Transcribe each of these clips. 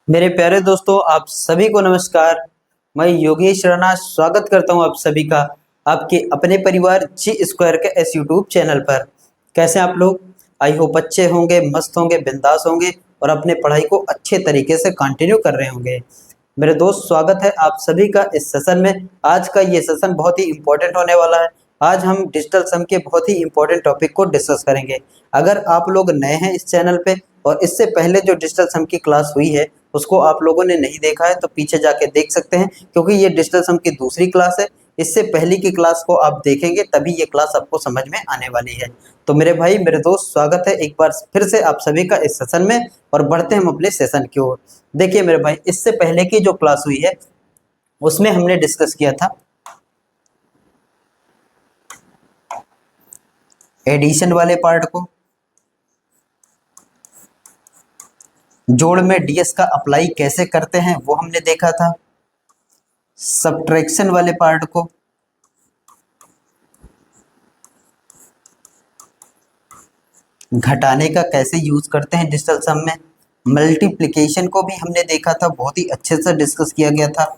मेरे प्यारे दोस्तों, आप सभी को नमस्कार। मैं योगेश राणा स्वागत करता हूं आप सभी का आपके अपने परिवार जी स्क्वायर के इस यूट्यूब चैनल पर। कैसे हैं आप लोग? आई होप अच्छे होंगे, मस्त होंगे, बिंदास होंगे और अपने पढ़ाई को अच्छे तरीके से कंटिन्यू कर रहे होंगे। मेरे दोस्त, स्वागत है आप सभी का इस सेशन में। आज का ये सेशन बहुत ही इंपॉर्टेंट होने वाला है। आज हम डिजिटल सम के बहुत ही इंपॉर्टेंट टॉपिक को डिस्कस करेंगे। अगर आप लोग नए हैं इस चैनल पे और इससे पहले जो डिजिटल सम की क्लास हुई है उसको आप लोगों ने नहीं देखा है तो पीछे जाके देख सकते हैं, क्योंकि ये डिजिटल सम की दूसरी क्लास है। इससे पहले की क्लास को आप देखेंगे तभी ये क्लास आपको समझ में आने वाली है। तो मेरे भाई, मेरे दोस्त, स्वागत है एक बार फिर से आप सभी का इस सेशन में और बढ़ते हैं हम अपने सेशन की ओर। देखिए मेरे भाई, इससे पहले की जो क्लास हुई है उसमें हमने डिस्कस किया था एडिशन वाले पार्ट को, जोड़ में डीएस का अप्लाई कैसे करते हैं वो हमने देखा था, सब्ट्रैक्शन वाले पार्ट को, घटाने का कैसे यूज करते हैं डिजिटल सम में, मल्टीप्लिकेशन को भी हमने देखा था, बहुत ही अच्छे से डिस्कस किया गया था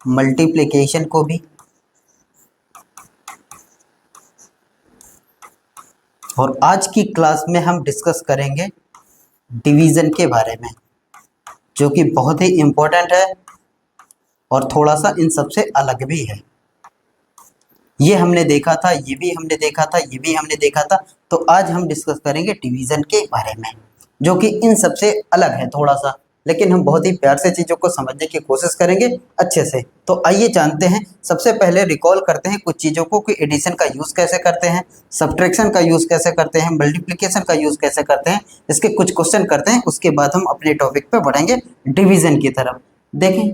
मल्टीप्लिकेशन को भी। और आज की क्लास में हम डिस्कस करेंगे डिवीजन के बारे में, जो कि बहुत ही इंपॉर्टेंट है और थोड़ा सा इन सबसे अलग भी है। ये हमने देखा था, ये भी हमने देखा था, ये भी हमने देखा था। तो आज हम डिस्कस करेंगे डिवीजन के बारे में, जो कि इन सबसे अलग है थोड़ा सा, लेकिन हम बहुत ही प्यार से चीज़ों को समझने की कोशिश करेंगे अच्छे से। तो आइए जानते हैं, सबसे पहले रिकॉल करते हैं कुछ चीज़ों को कि एडिशन का यूज़ कैसे करते हैं, सब्ट्रैक्शन का यूज़ कैसे करते हैं, मल्टीप्लिकेशन का यूज़ कैसे करते हैं। इसके कुछ क्वेश्चन करते हैं, उसके बाद हम अपने टॉपिक पर बढ़ेंगे डिवीजन की तरफ। देखें,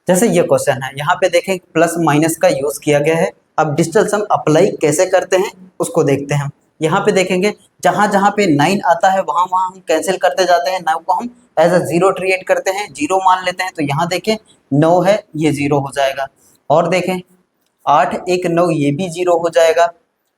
जैसे ये क्वेश्चन है, यहाँ पे देखें प्लस माइनस का यूज किया गया है। अब डिजिटल सम अप्लाई कैसे करते हैं उसको देखते हैं हम। यहाँ पे देखेंगे जहाँ जहाँ पे 9 आता है वहाँ वहाँ हम कैंसिल करते जाते हैं, 9 को हम एज अ जीरो ट्रीट करते हैं, जीरो मान लेते हैं। तो यहाँ देखें 9 है, ये जीरो हो जाएगा। और देखें 8 1 9, ये भी जीरो हो जाएगा।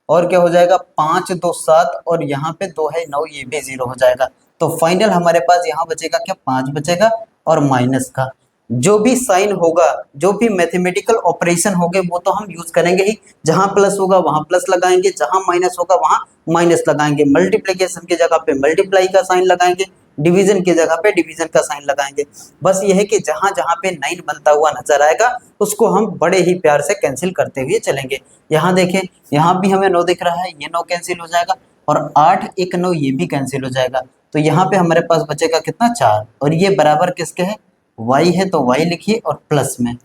और क्या हो जाएगा, 5 2 7 और यहाँ पे 2 है 9, ये भी जीरो हो जाएगा। तो फाइनल हमारे पास यहाँ बचेगा क्या, 5 बचेगा और माइनस का जो भी साइन होगा, जो भी मैथमेटिकल ऑपरेशन होंगे वो तो हम यूज करेंगे ही। जहां प्लस होगा वहां प्लस लगाएंगे, जहां माइनस होगा वहां माइनस लगाएंगे। मल्टीप्लिकेशन की जगह पे मल्टीप्लाई का साइन लगाएंगे, डिवीजन की जगह पे डिवीजन का साइन लगाएंगे। बस ये है कि जहां जहां पे 9 बनता हुआ नजर आएगा उसको हम बड़े ही प्यार से कैंसिल करते हुए चलेंगे। यहाँ देखें, यहाँ भी हमें 9 दिख रहा है, ये 9 कैंसिल हो जाएगा और 8 1 9 ये भी कैंसिल हो जाएगा। तो यहाँ पे हमारे पास बचेगा कितना, 4। और ये बराबर किसके है, y है, तो y लिखिए और प्लस में।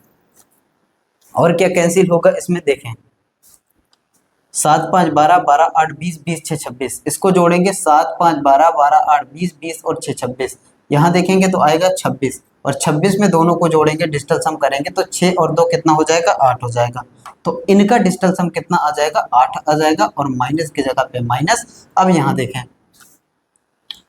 और क्या कैंसिल होगा इसमें, देखें 7 5 12 12 8 20 20 6 26, इसको जोड़ेंगे 7 5 12 12 8 20 20 और 6 26। यहाँ देखेंगे तो आएगा 26 और 26 में दोनों को जोड़ेंगे, डिजिटल सम करेंगे तो 6 और 2 कितना हो जाएगा, 8 हो जाएगा। तो इनका डिजिटल सम कितना आ जाएगा, 8 आ जाएगा और माइनस की जगह पे माइनस। अब यहाँ देखें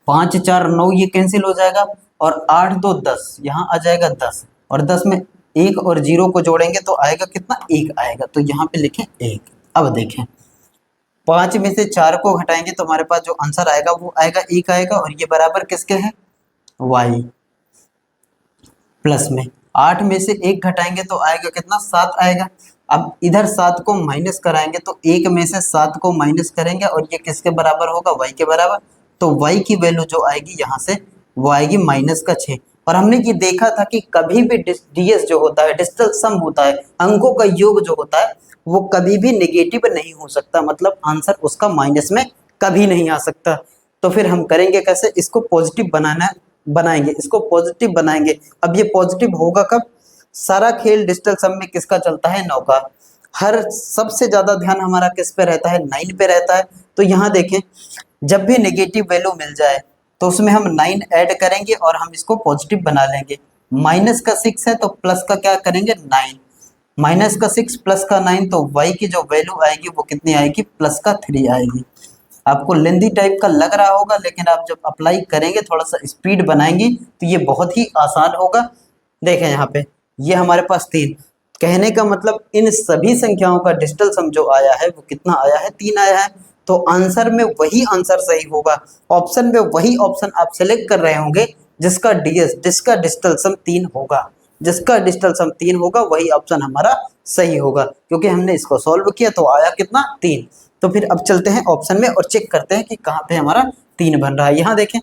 5 4 9 ये कैंसिल हो जाएगा और 8 2 10, यहाँ आ जाएगा 10 और 10 में 1 और 0 को जोड़ेंगे तो आएगा कितना, 1 आएगा। तो यहाँ पे लिखें 1। अब देखें 5 में से 4 को घटाएंगे तो हमारे पास जो आंसर आएगा वो आएगा 1 आएगा और ये बराबर किसके है, y प्लस में। 8 में से 1 घटाएंगे तो आएगा कितना, 7 आएगा। अब इधर 7 को माइनस कराएंगे तो 1 में से 7 को माइनस करेंगे और ये किसके बराबर होगा, y के बराबर। तो y की वैल्यू जो आएगी यहाँ से वो आएगी माइनस का 6। और हमने ये देखा था कि कभी भी डीएस जो होता है, डिजिटल सम होता है, अंकों का योग जो होता है, वो कभी भी नेगेटिव नहीं हो सकता, मतलब आंसर उसका माइनस में कभी नहीं आ सकता। तो फिर हम करेंगे कैसे, इसको पॉजिटिव बनाएंगे, इसको पॉजिटिव बनाएंगे। अब ये पॉजिटिव होगा कब, सारा खेल डिजिटल सम में किसका चलता है, 9 का। हर सबसे ज्यादा ध्यान हमारा किस पे रहता है, 9 पे रहता है। तो यहाँ देखें जब भी नेगेटिव वैल्यू मिल जाए तो उसमें हम 9 ऐड करेंगे और हम इसको पॉजिटिव बना लेंगे। माइनस का 6 है तो प्लस का क्या करेंगे, 9। माइनस का 6 प्लस का 9, तो y की जो वैल्यू आएगी वो कितनी आएगी, प्लस का 3 आएगी। आपको लेंदी टाइप का लग रहा होगा, लेकिन आप जब अप्लाई करेंगे, थोड़ा सा स्पीड बनाएंगे तो ये बहुत ही आसान होगा। देखें यहाँ पे ये हमारे पास 3, कहने का मतलब इन सभी संख्याओं का डिजिटल सम जो आया है वो कितना आया है, 3 आया है। तो आंसर में वही आंसर सही होगा, ऑप्शन में वही ऑप्शन आप सेलेक्ट कर रहे होंगे जिसका डिजिटल सम 3 होगा, जिसका डिजिटल सम 3 होगा वही ऑप्शन हमारा सही होगा, क्योंकि हमने इसको सॉल्व किया तो आया कितना 3। तो फिर अब चलते हैं ऑप्शन में और चेक करते हैं कि कहाँ पे हमारा 3 बन रहा है। यहाँ देखें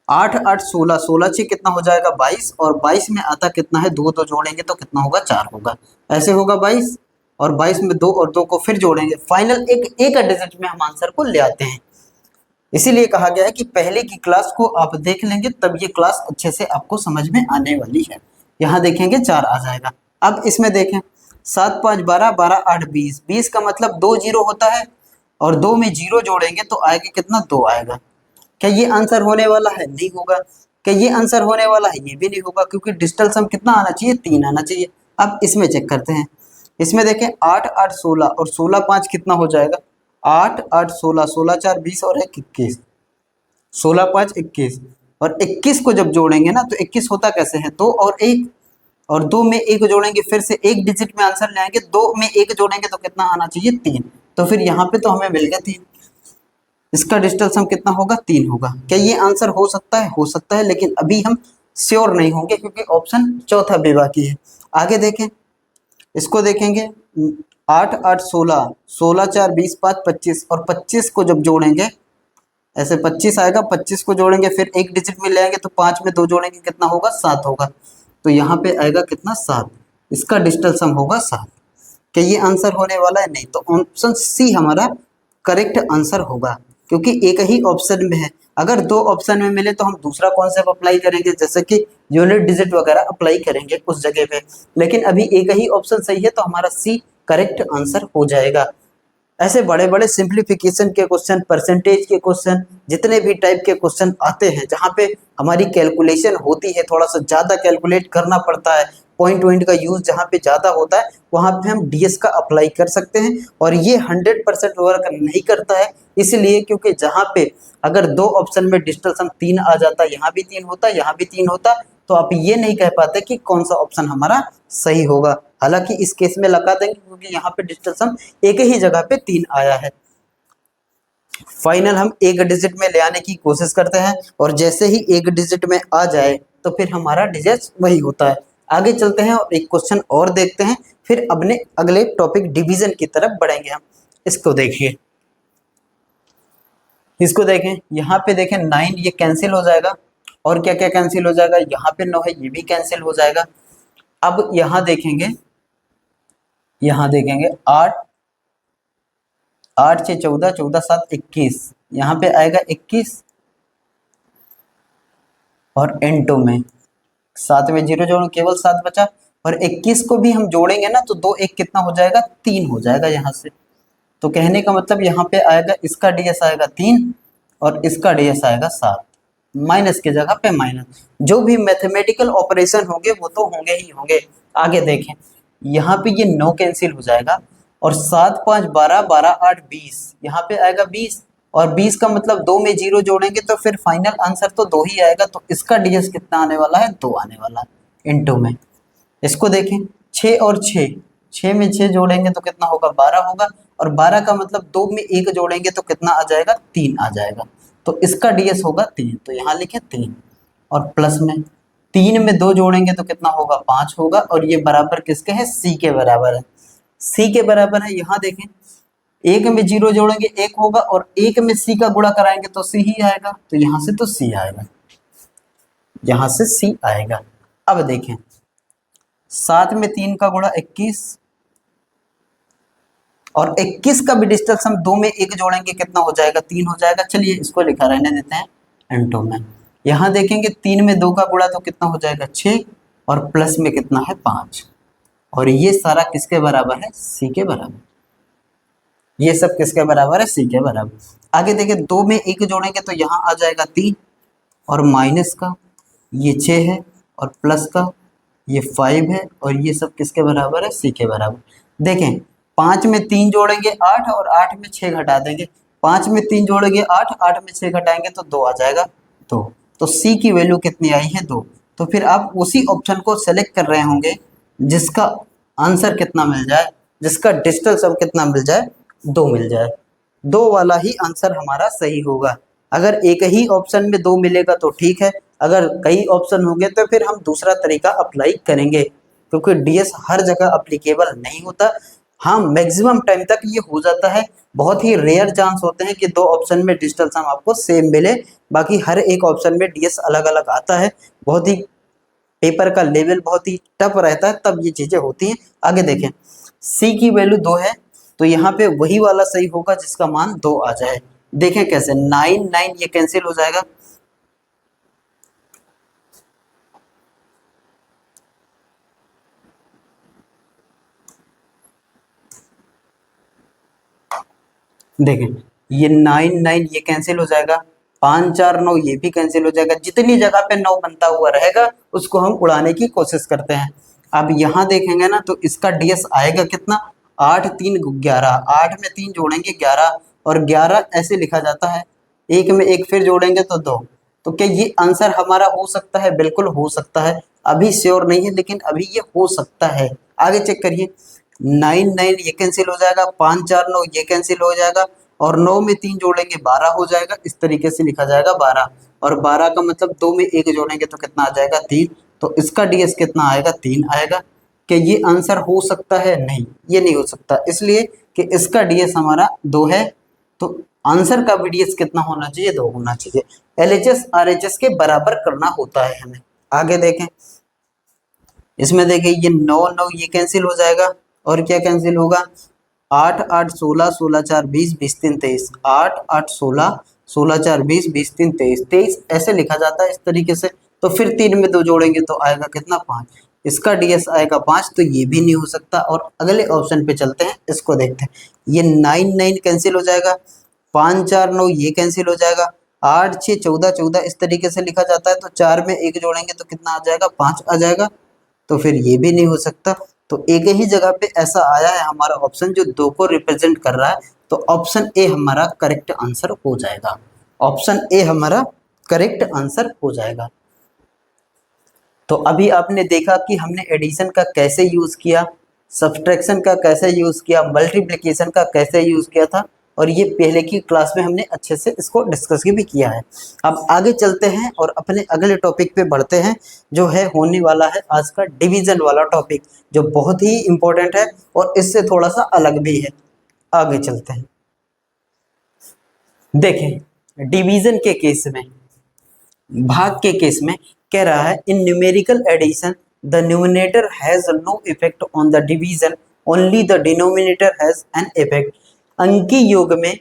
8 8 16, 16 से कितना हो जाएगा 22, और 22 में आता कितना है 2 2 जोड़ेंगे तो कितना होगा 4 होगा, ऐसे होगा 22, और 22 में 2 और 2 को फिर जोड़ेंगे, फाइनल एक डिजिट में हम आंसर को ले आते हैं। इसीलिए कहा गया है कि पहले की क्लास को आप देख लेंगे तब ये क्लास अच्छे से आपको समझ में आने वाली है। यहाँ देखेंगे 4 आ जाएगा। अब इसमें देखें 7 5 12, 12 8 20, 20 का मतलब 2 जीरो होता है, और 2 में जीरो जोड़ेंगे तो आएगा कितना 2 आएगा। क्या ये आंसर होने वाला है? नहीं होगा। क्या ये आंसर होने वाला है? ये भी नहीं होगा, क्योंकि डिजिटल सम कितना आना चाहिए 3 आना चाहिए। अब इसमें चेक करते हैं, इसमें देखें 8 8 16 और 16 5 कितना हो जाएगा 8 8 16, 16 4 20 और 1 21, 16 5 21, और 21 को जब जोड़ेंगे ना तो 21 होता कैसे है 2 और 1, और 2 में 1 जोड़ेंगे फिर से एक डिजिट में आंसर ले आएंगे, 2 में 1 जोड़ेंगे तो कितना आना चाहिए 3, तो फिर यहाँ पे तो हमें मिल गया 3। इसका डिजिटल सम कितना होगा 3 होगा। क्या ये आंसर हो सकता है? हो सकता है, लेकिन अभी हम श्योर नहीं होंगे क्योंकि ऑप्शन चौथा भी बाकी है। आगे देखें, इसको देखेंगे 8 8 16, 16 4 20 5 25, और 25 को जब जोड़ेंगे ऐसे 25 आएगा, 25 को जोड़ेंगे फिर एक डिजिट में ले आएंगे तो 5 में 2 जोड़ेंगे कितना होगा 7 होगा, तो यहाँ पे आएगा कितना 7। इसका डिजिटल सम होगा 7। क्या ये आंसर होने वाला है? नहीं, तो ऑप्शन सी हमारा करेक्ट आंसर होगा, क्योंकि एक ही ऑप्शन में है। अगर 2 ऑप्शन में मिले तो हम दूसरा कॉन्सेप्ट अप्लाई करेंगे, जैसे कि यूनिट डिजिट वगैरह अप्लाई करेंगे उस जगह पे, लेकिन अभी एक ही ऑप्शन सही है तो हमारा सी करेक्ट आंसर हो जाएगा। ऐसे बड़े बड़े सिंप्लीफिकेशन के क्वेश्चन, परसेंटेज के क्वेश्चन, जितने भी टाइप के क्वेश्चन आते हैं जहाँ पे हमारी कैलकुलेशन होती है, थोड़ा सा ज़्यादा कैलकुलेट करना पड़ता है, पॉइंट का यूज़ जहाँ पे ज़्यादा होता है वहाँ पे हम डीएस का अप्लाई कर सकते हैं, और ये 100% वर्क नहीं करता है, इसलिए क्योंकि जहाँ पे अगर 2 ऑप्शन में डिजिटल सम 3 आ जाता, यहाँ भी 3 होता, यहाँ भी 3 होता, तो आप ये नहीं कह पाते कि कौन सा ऑप्शन हमारा सही होगा। हालांकि इस केस में लगा देंगे क्योंकि यहाँ पे डिजिटल सम एक ही जगह पे 3 आया है। फाइनल हम एक डिजिट में ले आने की कोशिश करते हैं, और जैसे ही एक डिजिट में आ जाए तो फिर हमारा डिजिट वही होता है। आगे चलते हैं और एक क्वेश्चन और देखते हैं, फिर अपने अगले टॉपिक डिवीजन की तरफ बढ़ेंगे हम। इसको देखिए, इसको देखें, यहाँ पे देखें 9 ये कैंसिल हो जाएगा, और क्या क्या कैंसिल हो जाएगा, यहाँ पे 9 है ये भी कैंसिल हो जाएगा। अब यहाँ देखेंगे 8 8 से 14, 14 7 21, यहाँ पे आएगा 21, और N2 में 7 में 0 जोड़ो केवल 7 बचा, और 21 को भी हम जोड़ेंगे ना तो 2 1 कितना हो जाएगा 3 हो जाएगा यहाँ से। तो कहने का मतलब यहाँ पे आएगा इसका डीएस आएगा 3 और इसका डीएस आएगा 7, माइनस की जगह पे माइनस। जो भी मैथमेटिकल ऑपरेशन होंगे वो तो होंगे ही होंगे। आगे देखें, यहाँ पे ये 9 कैंसिल हो जाएगा, और 7 5 12, 12 8 20, यहाँ पे आएगा 20, और 20 का मतलब 2 में 0 जोड़ेंगे तो फिर फाइनल आंसर तो 2 ही आएगा, तो इसका डीएस कितना आने वाला है 2 आने वाला है इनटू में। इसको देखें 6 और 6, 6 में 6 जोड़ेंगे तो कितना होगा 12 होगा, और 12 का मतलब 2 में 1 जोड़ेंगे तो कितना आ जाएगा 3 आ जाएगा, तो इसका डीएस होगा 3, तो यहाँ लिखे 3, और प्लस में 3 में 2 जोड़ेंगे तो कितना होगा 5 होगा, और ये बराबर किसके है सी के बराबर है, सी के बराबर है। यहाँ देखें 1 में 0 जोड़ेंगे 1 होगा, और 1 में सी का गुणा कराएंगे तो सी ही आएगा, तो यहाँ से तो सी आएगा, यहाँ से सी आएगा। अब देखें 7 में 3 का गुणा 21, और 21 का भी डिजिटल सम 2 में 1 जोड़ेंगे कितना हो जाएगा 3 हो जाएगा। चलिए इसको लिखा रहने देते हैं N2 में। यहाँ देखेंगे 3 में 2 का गुणा तो कितना हो जाएगा 6, और प्लस में कितना है 5, और ये सारा किसके बराबर है सी के बराबर, ये सब किसके बराबर है सी के बराबर। आगे देखिए 2 में 1 जोड़ेंगे तो यहाँ आ जाएगा 3, और माइनस का ये 6 है, और प्लस का ये 5 है, और ये सब किसके बराबर है सी के बराबर। देखें 5 में 3 जोड़ेंगे 8, और 8 में 6 घटा देंगे, 5 में 3 जोड़ेंगे 8, 8 में 6 घटाएंगे तो 2 आ जाएगा 2, तो सी की वैल्यू कितनी आई है 2। तो फिर आप उसी ऑप्शन को सेलेक्ट कर रहे होंगे जिसका आंसर कितना मिल जाए, जिसका डिजिटल सम कितना मिल जाए 2 मिल जाए, 2 वाला ही आंसर हमारा सही होगा। अगर एक ही ऑप्शन में 2 मिलेगा तो ठीक है, अगर कई ऑप्शन होंगे तो फिर हम दूसरा तरीका अप्लाई करेंगे, क्योंकि डीएस हर जगह अप्लीकेबल नहीं होता। हाँ, मैक्सिमम टाइम तक ये हो जाता है, बहुत ही रेयर चांस होते हैं कि दो ऑप्शन में डिजिटल सम आपको सेम मिले, बाकी हर एक ऑप्शन में डीएस अलग अलग आता है। बहुत ही पेपर का लेवल बहुत ही टफ रहता है, तब ये चीजें होती हैं। आगे देखें, सी की वैल्यू 2 है, तो यहाँ पे वही वाला सही होगा जिसका मान 2 आ जाए। देखें कैसे, 9 9 ये कैंसिल हो जाएगा, देखें ये 9 9 ये कैंसिल हो जाएगा, 5 4 9 ये भी कैंसिल हो जाएगा। जितनी जगह पे 9 बनता हुआ रहेगा उसको हम उड़ाने की कोशिश करते हैं। अब यहाँ देखेंगे ना तो इसका डीएस आएगा कितना, 8 3 11, 8 में 3 जोड़ेंगे 11, और 11 ऐसे लिखा जाता है, एक में एक फिर जोड़ेंगे तो 2। तो क्या ये आंसर हमारा हो सकता है? बिल्कुल हो सकता है, अभी श्योर नहीं है लेकिन अभी ये हो सकता है। आगे चेक करिए, 9 9 ये कैंसिल हो जाएगा, 5 4 9 ये कैंसिल हो जाएगा, और 9 में 3 जोड़ेंगे 12 हो जाएगा। इस तरीके से लिखा जाएगा 12, और 12 का मतलब 2 में 1 जोड़ेंगे तो कितना आ जाएगा, 3। तो इसका डीएस कितना आएगा, 3 आएगा। कि ये आंसर हो सकता है? नहीं, ये नहीं हो सकता, इसलिए कि इसका डीएस हमारा 2 है, तो आंसर का भी डीएस कितना होना चाहिए, 2 होना चाहिए। एलएचएस आरएचएस के बराबर करना होता है हमें। आगे देखें, इसमें देखिए ये 9 9 ये कैंसिल हो जाएगा, और क्या कैंसिल होगा, 8 8 16 16 4 20 20 3 23, 8 8 16 16 4 20 20 3 23, 23 ऐसे लिखा जाता है इस तरीके से। तो फिर 3 में 2 जोड़ेंगे तो आएगा कितना, 5। इसका डीएस आएगा 5, तो ये भी नहीं हो सकता। और अगले ऑप्शन पे चलते हैं, इसको देखते हैं। ये 9 9 कैंसिल हो जाएगा, 5 4 9 ये कैंसिल हो जाएगा, 8 6 14 14 इस तरीके से लिखा जाता है। तो 4 में 1 जोड़ेंगे तो कितना आ जाएगा, 5 आ जाएगा। तो फिर ये भी नहीं हो सकता। तो एक ही जगह पे ऐसा आया है हमारा ऑप्शन जो 2 को रिप्रेजेंट कर रहा है, तो ऑप्शन ए हमारा करेक्ट आंसर हो जाएगा। ऑप्शन ए हमारा करेक्ट आंसर हो जाएगा। तो अभी आपने देखा कि हमने एडिशन का कैसे यूज किया, सब्सट्रैक्शन का कैसे यूज किया, मल्टीप्लिकेशन का कैसे यूज किया था, और ये पहले की क्लास में हमने अच्छे से इसको डिस्कस भी किया है। अब आगे चलते हैं और अपने अगले टॉपिक पे बढ़ते हैं, जो है होने वाला है आज का डिवीजन वाला टॉपिक, जो बहुत ही इंपॉर्टेंट है और इससे थोड़ा सा अलग भी है। आगे चलते हैं, देखें डिवीजन के केस में, भाग के केस में कह रहा है, in numerical addition the numerator has no effect on the division, only the denominator has an effect. अंकी योग में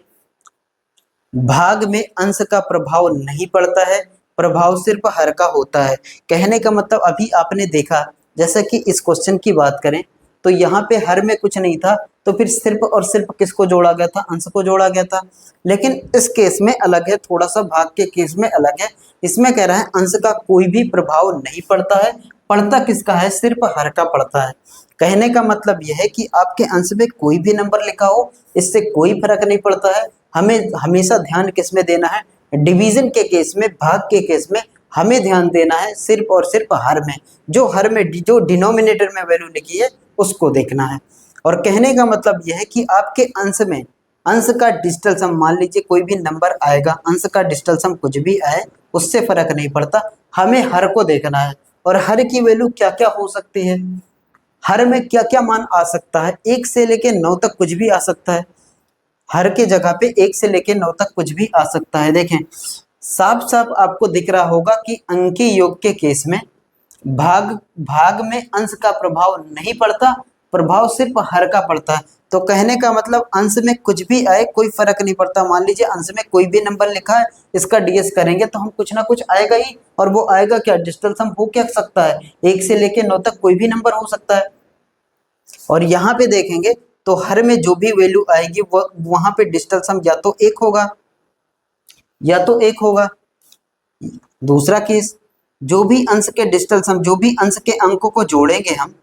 भाग में अंश का प्रभाव नहीं पड़ता है, प्रभाव सिर्फ हर का होता है। कहने का मतलब अभी आपने देखा, जैसा कि इस क्वेश्चन की बात करें तो यहाँ पे हर में कुछ नहीं था, तो फिर सिर्फ और सिर्फ किसको जोड़ा गया था, अंश को जोड़ा गया था। लेकिन इस केस में अलग है, थोड़ा सा भाग के केस में अलग है। इसमें कह रहा है अंश का कोई भी प्रभाव नहीं पड़ता है, पड़ता किसका है, सिर्फ हर का पड़ता है। कहने का मतलब यह है कि आपके अंश में कोई भी नंबर लिखा हो, इससे कोई फर्क नहीं पड़ता है। हमें हमेशा ध्यान किस में देना है, डिवीजन के केस में, भाग के केस में हमें ध्यान देना है सिर्फ और सिर्फ हर में, जो हर में जो डिनोमिनेटर में वैल्यू लिखी है उसको देखना है। और कहने का मतलब यह है कि आपके अंश में अंश का डिजिटल सम, मान लीजिए कोई भी नंबर आएगा, अंश का डिजिटल सम कुछ भी आए उससे फर्क नहीं पड़ता, हमें हर को देखना है। और हर की वैल्यू क्या क्या हो सकती है, हर में क्या क्या मान आ सकता है, 1 से लेके 9 तक कुछ भी आ सकता है। हर के जगह पे 1 से लेके 9 तक कुछ भी आ सकता है। देखें साफ साफ आपको दिख रहा होगा कि अंकी योग के केस में भाग भाग में अंश का प्रभाव नहीं पड़ता, प्रभाव सिर्फ हर का पड़ता है। तो कहने का मतलब अंश में कुछ भी आए कोई फर्क नहीं पड़ता। मान लीजिए अंश में कोई भी नंबर लिखा है, इसका डीएस करेंगे तो हम कुछ ना कुछ आएगा ही, और वो आएगा क्या, डिजिटल सम हो क्या सकता है, 1 से लेके 9 तक कोई भी नंबर हो सकता है। और यहाँ पे देखेंगे तो हर में जो भी वैल्यू आएगी वो वहां पे डिजिटल सम या तो 1 होगा, या तो 1 होगा। दूसरा केस, जो भी अंश के डिजिटल सम, जो भी अंश के अंकों को जोड़ेंगे हम,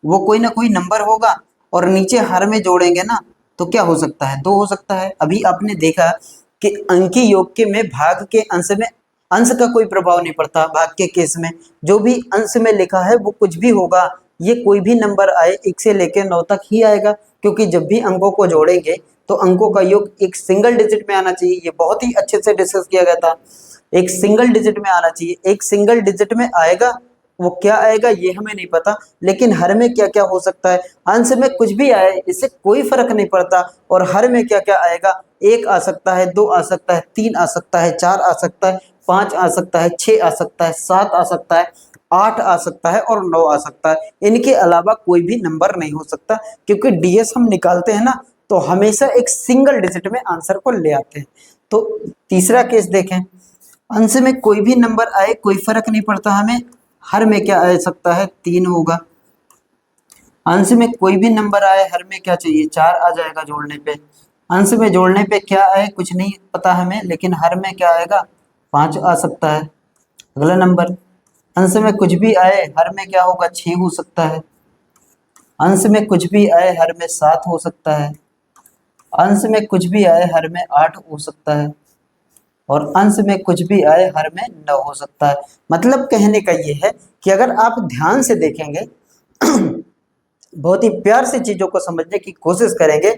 वो कोई ना कोई नंबर होगा, और नीचे हर में जोड़ेंगे ना तो क्या हो सकता है, 2 हो सकता है। अभी आपने देखा कि अंकी योग के में भाग के अंश में अंश का कोई प्रभाव नहीं पड़ता। भाग के केस में जो भी अंश में लिखा है वो कुछ भी होगा, ये कोई भी नंबर आए 1 से लेकर 9 तक ही आएगा, क्योंकि जब भी अंकों को जोड़ेंगे तो अंकों का योग एक सिंगल डिजिट में आना चाहिए। ये बहुत ही अच्छे से डिस्कस किया गया था। एक सिंगल डिजिट में आना चाहिए, एक सिंगल डिजिट में आएगा, वो क्या आएगा ये हमें नहीं पता, लेकिन हर में क्या क्या हो सकता है, अंश में कुछ भी आए इससे कोई फर्क नहीं पड़ता। और हर में क्या क्या आएगा, 1 आ सकता है, 2 आ सकता है, 3 आ सकता है, 4 आ सकता है, 5 आ सकता है, 6 आ सकता है, 7 आ सकता है, 8 आ सकता है और 9 आ सकता है। इनके अलावा कोई भी नंबर नहीं हो सकता, क्योंकि डीएस हम निकालते हैं ना तो हमेशा एक सिंगल डिजिट में आंसर को ले आते हैं। तो तीसरा केस देखें, अंश में कोई भी नंबर आए कोई फर्क नहीं पड़ता हमें, हर में क्या आ सकता है, 3 होगा। अंश में कोई भी नंबर आए, हर में क्या चाहिए, 4 आ जाएगा जोड़ने पे। अंश में जोड़ने पे क्या आए कुछ नहीं पता हमें, लेकिन हर में क्या आएगा, 5 आ सकता है। अगला नंबर, अंश में कुछ भी आए हर में क्या होगा, 6 हो सकता है। अंश में कुछ भी आए हर में 7 हो सकता है। अंश में कुछ भी आए हर में 8 हो सकता है। और अंश में कुछ भी आए हर में 9 हो सकता है। मतलब कहने का ये है कि अगर आप ध्यान से देखेंगे बहुत ही प्यार से चीजों को समझने की कोशिश करेंगे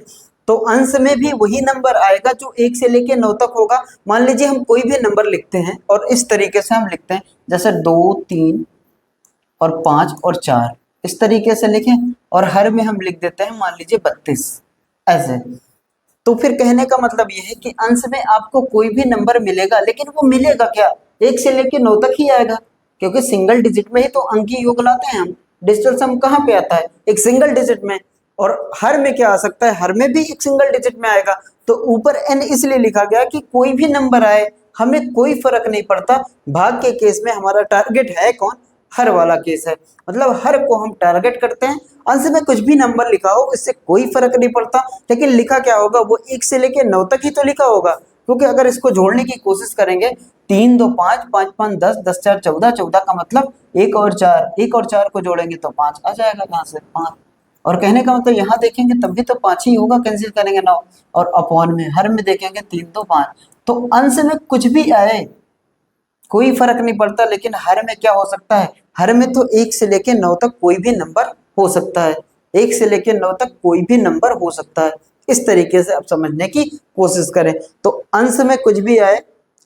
तो अंश में भी वही नंबर आएगा जो 1 से लेके 9 तक होगा। मान लीजिए हम कोई भी नंबर लिखते हैं और इस तरीके से हम लिखते हैं, जैसे 2, 3 और 5 और 4, इस तरीके से लिखें, और हर में हम लिख देते हैं मान लीजिए 32, ऐसे। तो फिर कहने का मतलब ये है कि अंश में आपको कोई भी नंबर मिलेगा, लेकिन वो मिलेगा क्या, 1 से लेके 9 तक ही आएगा, क्योंकि सिंगल डिजिट में ही तो अंकीय योग लाते हैं हम। डिजिटल सम कहाँ पे आता है, एक सिंगल डिजिट में। और हर में क्या आ सकता है, हर में भी एक सिंगल डिजिट में आएगा। तो ऊपर एन इसलिए लिखा गया कि कोई भी नंबर आए हमें कोई फर्क नहीं पड़ता। भाग के केस में हमारा टारगेट है कौन, हर वाला केस है, मतलब हर को हम टारगेट करते हैं। अंश में कुछ भी नंबर लिखा हो इससे कोई फर्क नहीं पड़ता, लेकिन लिखा क्या होगा, वो 1 से लेके 9 तक ही तो लिखा होगा। क्योंकि अगर इसको जोड़ने की कोशिश करेंगे, 3 2 5, 5 5 10, 10 4 14, 14 का मतलब 1 और 4, 1 और 4 को जोड़ेंगे तो 5 आ जाएगा, यहाँ से 5। और कहने का मतलब यहाँ देखेंगे तब भी तो 5 ही होगा, कैंसिल करेंगे 9, और अपॉन में हर में देखेंगे 3 2 5। तो अंश में कुछ भी आए कोई फर्क नहीं पड़ता, लेकिन हर में क्या हो सकता है, हर में तो 1 से लेके 9 तक कोई भी नंबर हो सकता है, 1 से लेके 9 तक कोई भी नंबर हो सकता है। इस तरीके से आप समझने की कोशिश करें। तो अंश में कुछ भी आए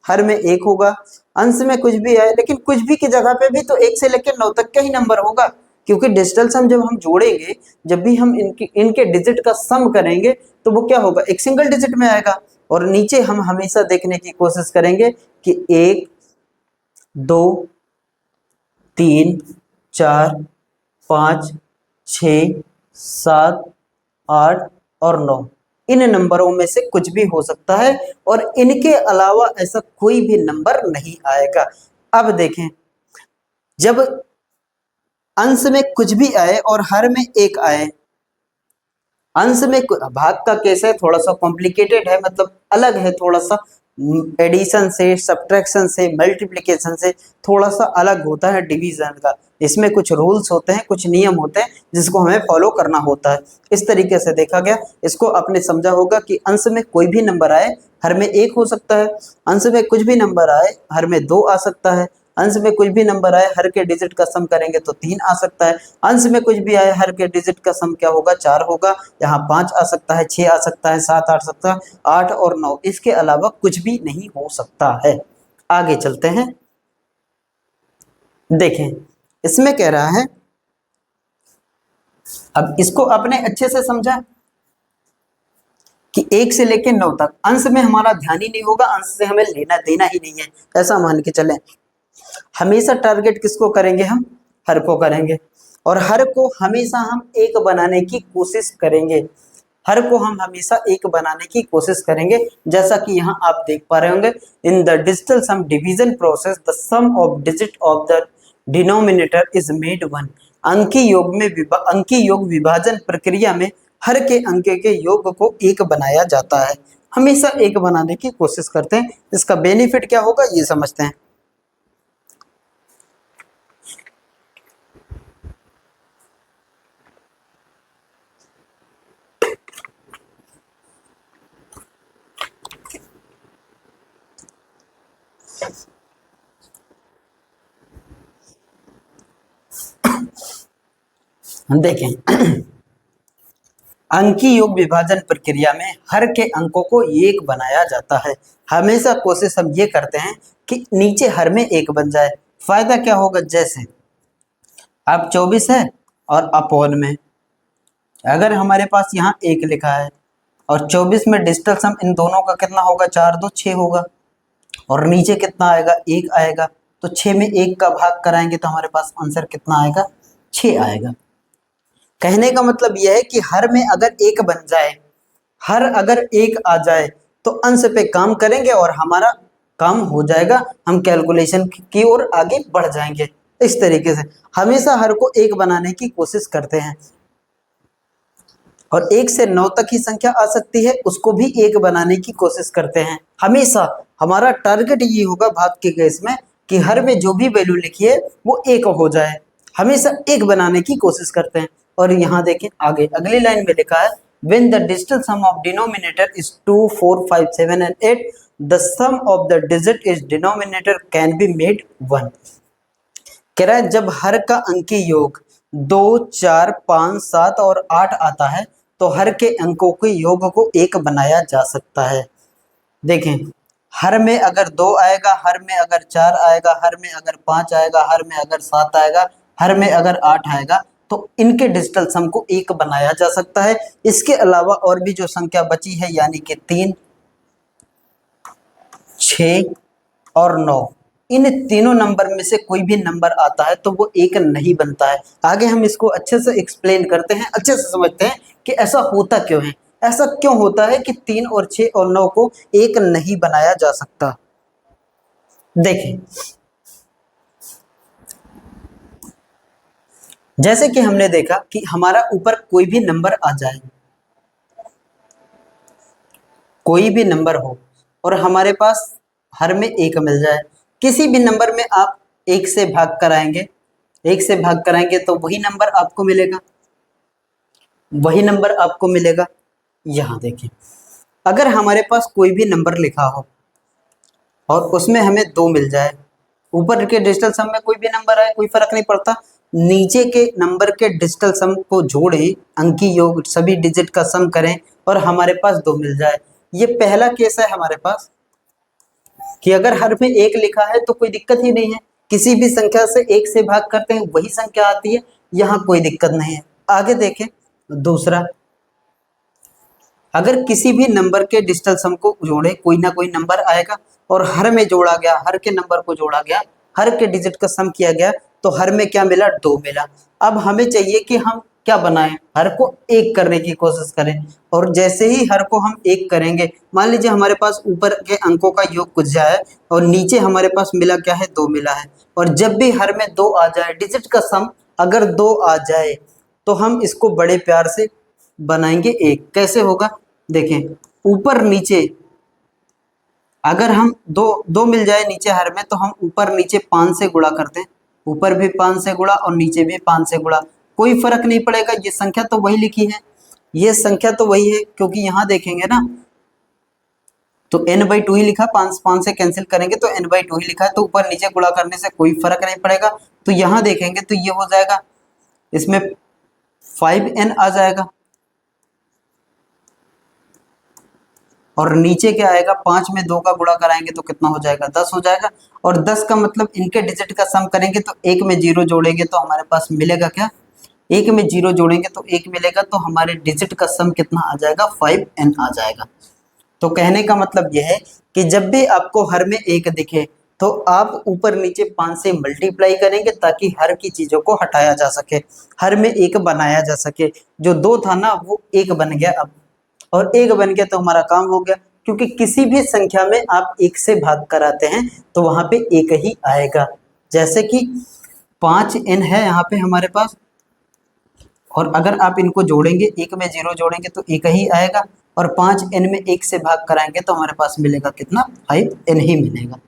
हर में 1 होगा, अंश में कुछ भी आए, लेकिन कुछ भी की जगह पे भी तो 1 से लेके 9 तक का ही नंबर होगा, क्योंकि डिजिटल सम जब हम जोड़ेंगे, जब भी हम इनके डिजिट का सम करेंगे तो वो क्या होगा, एक सिंगल डिजिट में आएगा। और नीचे हम हमेशा देखने की कोशिश करेंगे कि 1 2 3 4 5 6 7 8 और 9, इन नंबरों में से कुछ भी हो सकता है, और इनके अलावा ऐसा कोई भी नंबर नहीं आएगा। अब देखें, जब अंश में कुछ भी आए और हर में 1 आए, अंश में भाग का केस है थोड़ा सा कॉम्प्लिकेटेड है, मतलब अलग है थोड़ा सा, एडिशन से, सब्ट्रैक्शन से, मल्टीप्लिकेशन से थोड़ा सा अलग होता है डिवीजन का। इसमें कुछ रूल्स होते हैं, कुछ नियम होते हैं जिसको हमें फॉलो करना होता है। इस तरीके से देखा गया, इसको आपने समझा होगा कि अंश में कोई भी नंबर आए हर में 1 हो सकता है, अंश में कुछ भी नंबर आए हर में 2 आ सकता है, अंश में कुछ भी नंबर आए हर के डिजिट का सम करेंगे तो 3 आ सकता है, अंश में कुछ भी आए हर के डिजिट का सम क्या होगा, 4 होगा। यहाँ 5 आ सकता है, 6 आ सकता है, 7 आ सकता है, 8 और 9, इसके अलावा कुछ भी नहीं हो सकता है। आगे चलते हैं, देखें इसमें कह रहा है, अब इसको आपने अच्छे से समझा कि 1 से लेकर 9 तक अंश में हमारा ध्यान ही नहीं होगा, अंश से हमें लेना देना ही नहीं है, ऐसा मान के चलें। हमेशा टारगेट किसको करेंगे, हम हर को करेंगे, और हर को हमेशा हम एक बनाने की कोशिश करेंगे, हर को हम हमेशा एक बनाने की कोशिश करेंगे। जैसा कि यहाँ आप देख पा रहे होंगे, in the digital sum division process the sum of digit of the denominator is made one. अंकीय योग विभाजन प्रक्रिया में हर के अंक के योग को एक बनाया जाता है, हमेशा एक बनाने की कोशिश करते हैं। इसका बेनिफिट क्या होगा ये समझते हैं। हम देखें अंकीय योग विभाजन प्रक्रिया में हर के अंकों को एक बनाया जाता है। हमेशा कोशिश हम ये करते हैं कि नीचे हर में एक बन जाए। फायदा क्या होगा, जैसे अब 24 है और अपॉन में अगर हमारे पास यहाँ एक लिखा है और 24 में डिजिटल सम इन दोनों का कितना होगा, 4 2 6 होगा, और नीचे कितना आएगा, एक आएगा, तो 6 में एक का भाग कराएंगे तो हमारे पास आंसर कितना आएगा, 6 आएगा। कहने का मतलब यह है कि हर में अगर एक बन जाए, हर अगर एक आ जाए तो अंश पे काम करेंगे और हमारा काम हो जाएगा, हम कैलकुलेशन की ओर आगे बढ़ जाएंगे। इस तरीके से हमेशा हर को एक बनाने की कोशिश करते हैं, और 1 से 9 तक ही संख्या आ सकती है उसको भी एक बनाने की कोशिश करते हैं। हमेशा हमारा टारगेट ये होगा भाग के केस में कि हर में जो भी वैल्यू लिखी है वो एक हो जाए, हमेशा एक बनाने की कोशिश करते हैं। और यहाँ देखें आगे अगली लाइन में लिखा है when the digital sum of denominator is 2 4 5 7 and 8 the sum of the digit is denominator can be made 1। कह रहा है जब हर का अंकीय योग 2 4 5 7 और 8 आता है तो हर के अंकों के योग को एक बनाया जा सकता है। देखें हर में अगर 2 आएगा, हर में अगर 4 आएगा, हर में अगर 5 आएगा, हर में अगर 7 आएगा, हर में अगर 8 आएगा तो इनके डिजिटल सम को एक बनाया जा सकता है। इसके अलावा और भी जो संख्या बची है यानी कि 3 6 और 9, इन तीनों नंबर में से कोई भी नंबर आता है तो वो एक नहीं बनता है। आगे हम इसको अच्छे से एक्सप्लेन करते हैं, अच्छे से समझते हैं कि ऐसा होता क्यों है, ऐसा क्यों होता है कि 3 और 6 और 9 को एक नहीं बनाया जा सकता। देखें जैसे कि हमने देखा कि हमारा ऊपर कोई भी नंबर आ जाए, कोई भी नंबर हो और हमारे पास हर में एक मिल जाए, किसी भी नंबर में आप एक से भाग कराएंगे, एक से भाग कराएंगे तो वही नंबर आपको मिलेगा, वही नंबर आपको मिलेगा। यहां देखिए अगर हमारे पास कोई भी नंबर लिखा हो और उसमें हमें 2 मिल जाए, ऊपर के डिजिटल सम में कोई भी नंबर आए कोई फर्क नहीं पड़ता, नीचे के नंबर के डिजिटल सम को जोड़ें, अंकीय योग सभी डिजिट का सम करें और हमारे पास 2 मिल जाए। ये पहला केस है हमारे पास कि अगर हर में एक लिखा है तो कोई दिक्कत ही नहीं है, किसी भी संख्या से एक से भाग करते हैं वही संख्या आती है, यहाँ कोई दिक्कत नहीं है। आगे देखें दूसरा, अगर किसी भी नंबर के डिजिटल सम को जोड़े कोई ना कोई नंबर आएगा और हर में जोड़ा गया, हर के नंबर को जोड़ा गया, हर के डिजिट का सम किया गया तो हर में क्या मिला, 2 मिला। अब हमें चाहिए कि हम क्या बनाएं, हर को एक करने की कोशिश करें, और जैसे ही हर को हम एक करेंगे, मान लीजिए हमारे पास ऊपर के अंकों का योग कुछ जाए और नीचे हमारे पास मिला क्या है, 2 मिला है, और जब भी हर में 2 आ जाए, डिजिट का सम अगर 2 आ जाए तो हम इसको बड़े प्यार से बनाएंगे एक। कैसे होगा, देखें ऊपर नीचे अगर हम दो मिल जाए नीचे हर में तो हम ऊपर नीचे 5 से गुणा करते हैं, ऊपर भी 5 से गुणा और नीचे भी 5 से गुणा, कोई फर्क नहीं पड़ेगा, ये संख्या तो वही लिखी है, ये संख्या तो वही है, क्योंकि यहाँ देखेंगे ना तो n/2 ही लिखा, 5 से कैंसिल करेंगे तो n/2 ही लिखा है, तो ऊपर नीचे गुणा करने से कोई फर्क नहीं पड़ेगा। तो यहाँ देखेंगे तो ये हो जाएगा, इसमें 5n आ जाएगा और नीचे क्या आएगा, 5 में 2 का गुणा कराएंगे तो कितना हो जाएगा, 10 हो जाएगा। और 10 का मतलब इनके डिजिट का सम करेंगे तो 1 में 0 जोड़ेंगे तो हमारे पास मिलेगा क्या, 1 में 0 जोड़ेंगे तो 1 मिलेगा, तो हमारे डिजिट का सम कितना आ जाएगा, 5n आ जाएगा। तो कहने का मतलब यह है कि जब भी आपको हर में एक दिखे तो आप ऊपर नीचे 5 से मल्टीप्लाई करेंगे ताकि हर की चीजों को हटाया जा सके, हर में एक बनाया जा सके। जो 2 था ना वो 1 बन गया अब, और 1 बन गया तो हमारा काम हो गया, क्योंकि किसी भी संख्या में आप 1 से भाग कराते हैं तो वहां पे 1 ही आएगा। जैसे कि 5n है यहाँ पे हमारे पास, और अगर आप इनको जोड़ेंगे, 1 में 0 जोड़ेंगे तो 1 ही आएगा, और 5n में 1 से भाग कराएंगे तो हमारे पास मिलेगा कितना, 5n ही मिलेगा।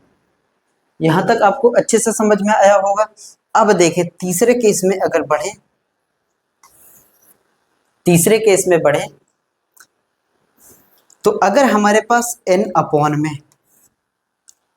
यहां तक आपको अच्छे से समझ में आया होगा। अब देखें तीसरे केस में अगर बढ़े, तीसरे केस में बढ़े तो अगर हमारे पास n/, में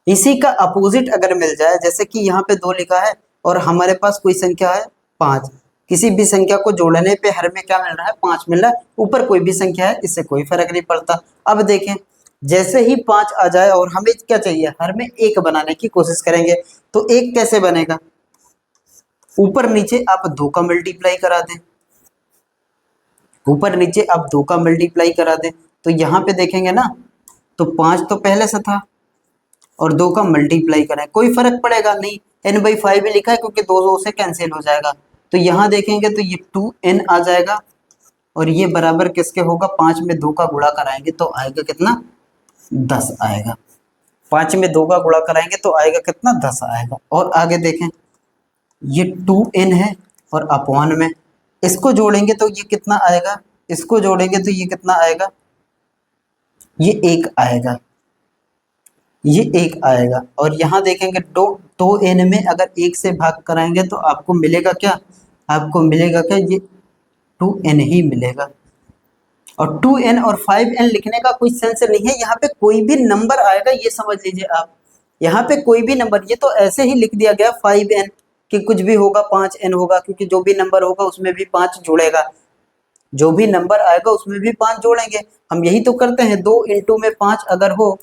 इसी का अपोजिट अगर मिल जाए, जैसे कि यहाँ पे 2 लिखा है और हमारे पास कोई संख्या है 5, किसी भी संख्या को जोड़ने पे हर में क्या मिल रहा है, 5 मिल रहा है। ऊपर कोई भी संख्या है, इससे कोई फर्क नहीं पड़ता। अब देखें, जैसे ही 5 आ जाए और हमें क्या चाहिए, हर में 1 बनाने की कोशिश करेंगे। तो 1 कैसे बनेगा, ऊपर नीचे आप 2 का मल्टीप्लाई करा दें, ऊपर नीचे आप 2 का मल्टीप्लाई करा दें। तो यहाँ पे देखेंगे ना, तो 5 तो पहले से था और 2 का मल्टीप्लाई करें, कोई फर्क पड़ेगा नहीं, n/5 ही लिखा है क्योंकि 2 से कैंसिल हो जाएगा। तो यहाँ देखेंगे तो ये 2n आ जाएगा और ये बराबर किसके होगा, 5 में 2 का गुणा कराएंगे तो आएगा कितना, 10 आएगा। 5 में 2 का गुणा कराएंगे तो आएगा कितना, 10 आएगा। और आगे देखें, ये 2n है और अपॉन में इसको जोड़ेंगे तो ये कितना आएगा, इसको जोड़ेंगे तो ये कितना आएगा, ये 1 आएगा, ये 1 आएगा। और यहाँ देखेंगे तो n में अगर 1 से भाग कराएंगे तो आपको मिलेगा क्या, आपको मिलेगा क्या, ये 2n ही मिलेगा। और 2n और 5n लिखने का कोई सेंस नहीं है, यहाँ पे कोई भी नंबर आएगा ये समझ लीजिए आप, यहाँ पे कोई भी नंबर, ये तो ऐसे ही लिख दिया गया 5n कि कुछ भी होगा 5n होगा, क्योंकि जो भी नंबर होगा उसमें भी 5 जुड़ेगा, जो भी नंबर आएगा उसमें भी 5 जोड़ेंगे। हम यही तो करते हैं, 2 इंटू में 5 अगर हो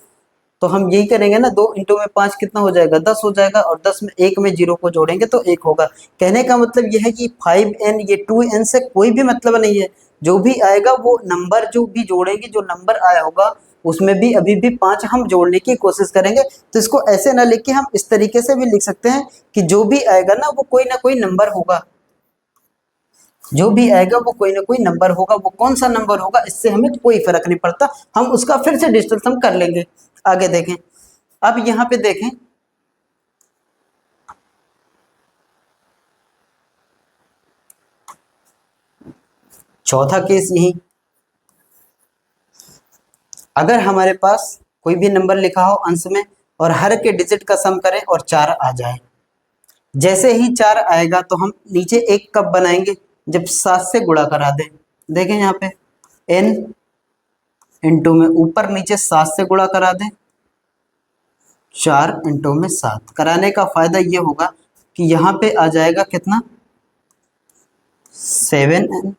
तो हम यही करेंगे ना, 2 इंटू में 5 कितना हो जाएगा, 10 हो जाएगा। और 10 में 1 में 0 को जोड़ेंगे तो 1 होगा। कहने का मतलब यह है कि 5n ये 2n से कोई भी मतलब नहीं है, जो भी आएगा वो नंबर जो भी जोड़ेंगे, जो नंबर आया होगा उसमें भी अभी भी 5 हम जोड़ने की कोशिश करेंगे। तो इसको ऐसे ना लिख के हम इस तरीके से भी लिख सकते हैं कि जो भी आएगा ना वो कोई ना कोई नंबर होगा, जो भी आएगा वो कोई ना कोई नंबर होगा, वो कौन सा नंबर होगा इससे हमें कोई फर्क नहीं पड़ता, हम उसका फिर से डिस्कस हम कर लेंगे। आगे देखें, अब यहाँ पे देखें, चौथा केस यही, अगर हमारे पास कोई भी नंबर लिखा हो अंश में और हर के डिजिट का सम करें और 4 आ जाए। जैसे ही 4 आएगा तो हम नीचे 1 कब बनाएंगे, जब 7 से गुणा करा दें। देखें यहाँ पे n इंटू में ऊपर नीचे 7 से गुणा करा दें, 4 इंटू में 7 कराने का फायदा ये होगा कि यहाँ पे आ जाएगा कितना, 7n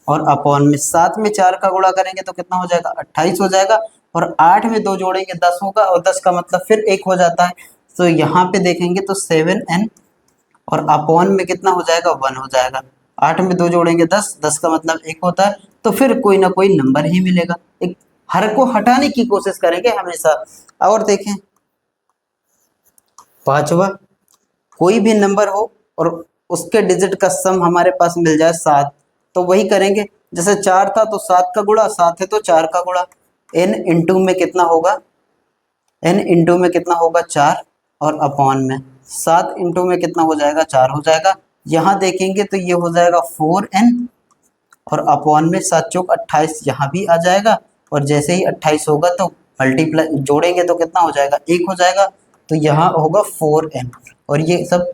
और अपॉन में 7 में 4 का गुणा करेंगे तो कितना हो जाएगा, 28 हो जाएगा। और 8 में 2 जोड़ेंगे 10 होगा और 10 का मतलब फिर 1 हो जाता है। तो यहाँ पे देखेंगे तो 7n और अपॉन में कितना हो जाएगा, 1 हो जाएगा। 8 में 2 जोड़ेंगे 10, 10 का मतलब 1 होता है। तो फिर कोई ना कोई नंबर ही मिलेगा, एक हर को हटाने की कोशिश करेंगे हमेशा। और देखें, पांचवा, कोई भी नंबर हो और उसके डिजिट का सम हमारे पास मिल जाए 7, तो वही करेंगे। जैसे 4 था तो 7 का गुणा, 7 है तो 4 का गुणा। n इंटू में कितना होगा, n इंटू में कितना होगा, 4 और अपॉन में 7 इंटू में कितना हो जाएगा, 4 हो जाएगा। यहाँ देखेंगे तो ये हो जाएगा 4n और अपॉन में 7 चौक 28, यहाँ भी आ जाएगा। और जैसे ही 28 होगा तो मल्टीप्लाई जोड़ेंगे तो कितना हो जाएगा, 1 हो जाएगा। तो यहाँ होगा 4n और ये सब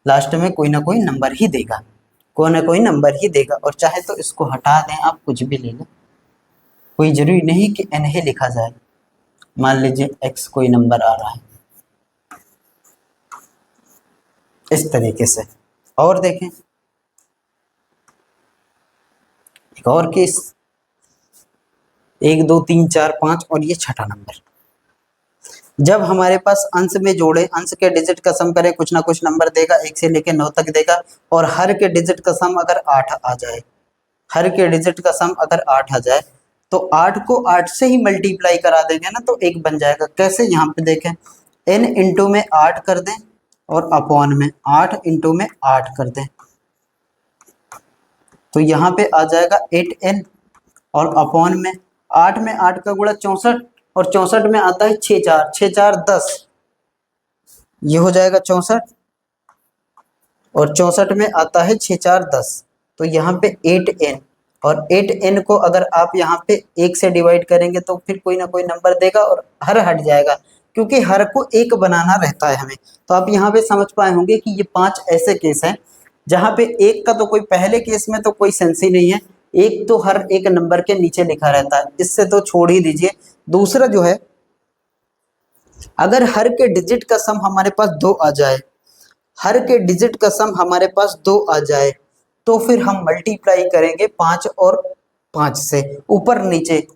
लास्ट में कोई ना कोई नंबर ही देगा, कोई ना कोई नंबर ही देगा। और चाहे तो इसको हटा दें, आप कुछ भी ले लें, कोई जरूरी नहीं कि n ही लिखा जाए। मान लीजिए x कोई नंबर आ रहा है इस तरीके से। और देखें एक और केस, 1 2 3 4 5 और ये छठा नंबर। जब हमारे पास अंश में जोड़े, अंश के डिजिट का सम करें, कुछ ना कुछ नंबर देगा, 1 से लेकर 9 तक देगा। और हर के डिजिट का सम अगर 8 आ जाए, हर के डिजिट का सम अगर 8 आ जाए तो 8 को 8 से ही मल्टीप्लाई करा देंगे ना तो 1 बन जाएगा। कैसे, यहाँ पे देखें, n इंटू में 8 कर दें और अपॉन में 8 इंटू में 8 कर दें तो यहाँ पे आ जाएगा 8n और अपॉन में 8 में 8 का गुणा 64 और 64 में आता है 6 4, 6 4 10, ये हो जाएगा 64 और 64 में आता है 6 4 10। तो यहाँ पे 8n और 8n को अगर आप यहाँ पे 1 से डिवाइड करेंगे तो फिर कोई ना कोई नंबर देगा और हर हट जाएगा, क्योंकि हर को 1 बनाना रहता है हमें। तो आप यहाँ पे समझ पाए होंगे कि ये 5 ऐसे केस हैं जहाँ पे 1 का तो कोई, पहले केस में तो कोई सेंस ही नहीं है, 1 तो हर एक नंबर के नीचे लिखा रहता है, इससे तो छोड़ ही दीजिए। दूसरा जो है, अगर हर के डिजिट का सम हमारे पास 2 आ जाए, हर के डिजिट का सम हमारे पास 2 आ जाए तो फिर हम मल्टीप्लाई करेंगे 5 और 5 से, ऊपर नीचे।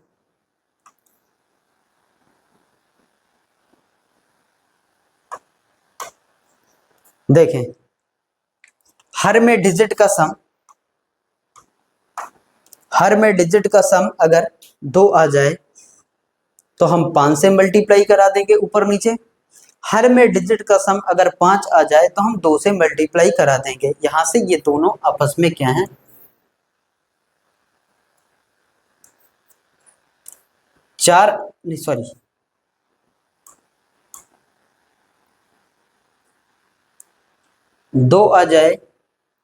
देखें, हर में डिजिट का सम, हर में डिजिट का सम अगर 2 आ जाए तो हम 5 से मल्टीप्लाई करा देंगे ऊपर नीचे। हर में डिजिट का सम अगर 5 आ जाए तो हम 2 से मल्टीप्लाई करा देंगे। यहां से ये दोनों आपस में क्या है, 4 नहीं सॉरी 2 आ जाए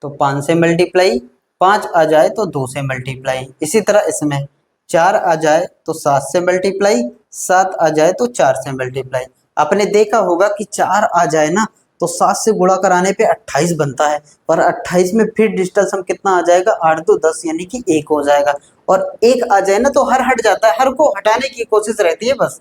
तो 5 से मल्टीप्लाई, 5 आ जाए तो 2 से मल्टीप्लाई। इसी तरह इसमें 4 आ जाए तो 7 से मल्टीप्लाई, 7 आ जाए तो 4 से मल्टीप्लाई। आपने देखा होगा कि 4 आ जाए ना तो 7 से गुणा कराने पे 28 बनता है, और 28 में फिर डिजिटल सम कितना आ जाएगा, 8 2 10 यानी कि 1 हो जाएगा। और 1 आ जाए ना तो हर हट जाता है, हर को हटाने की कोशिश रहती है बस,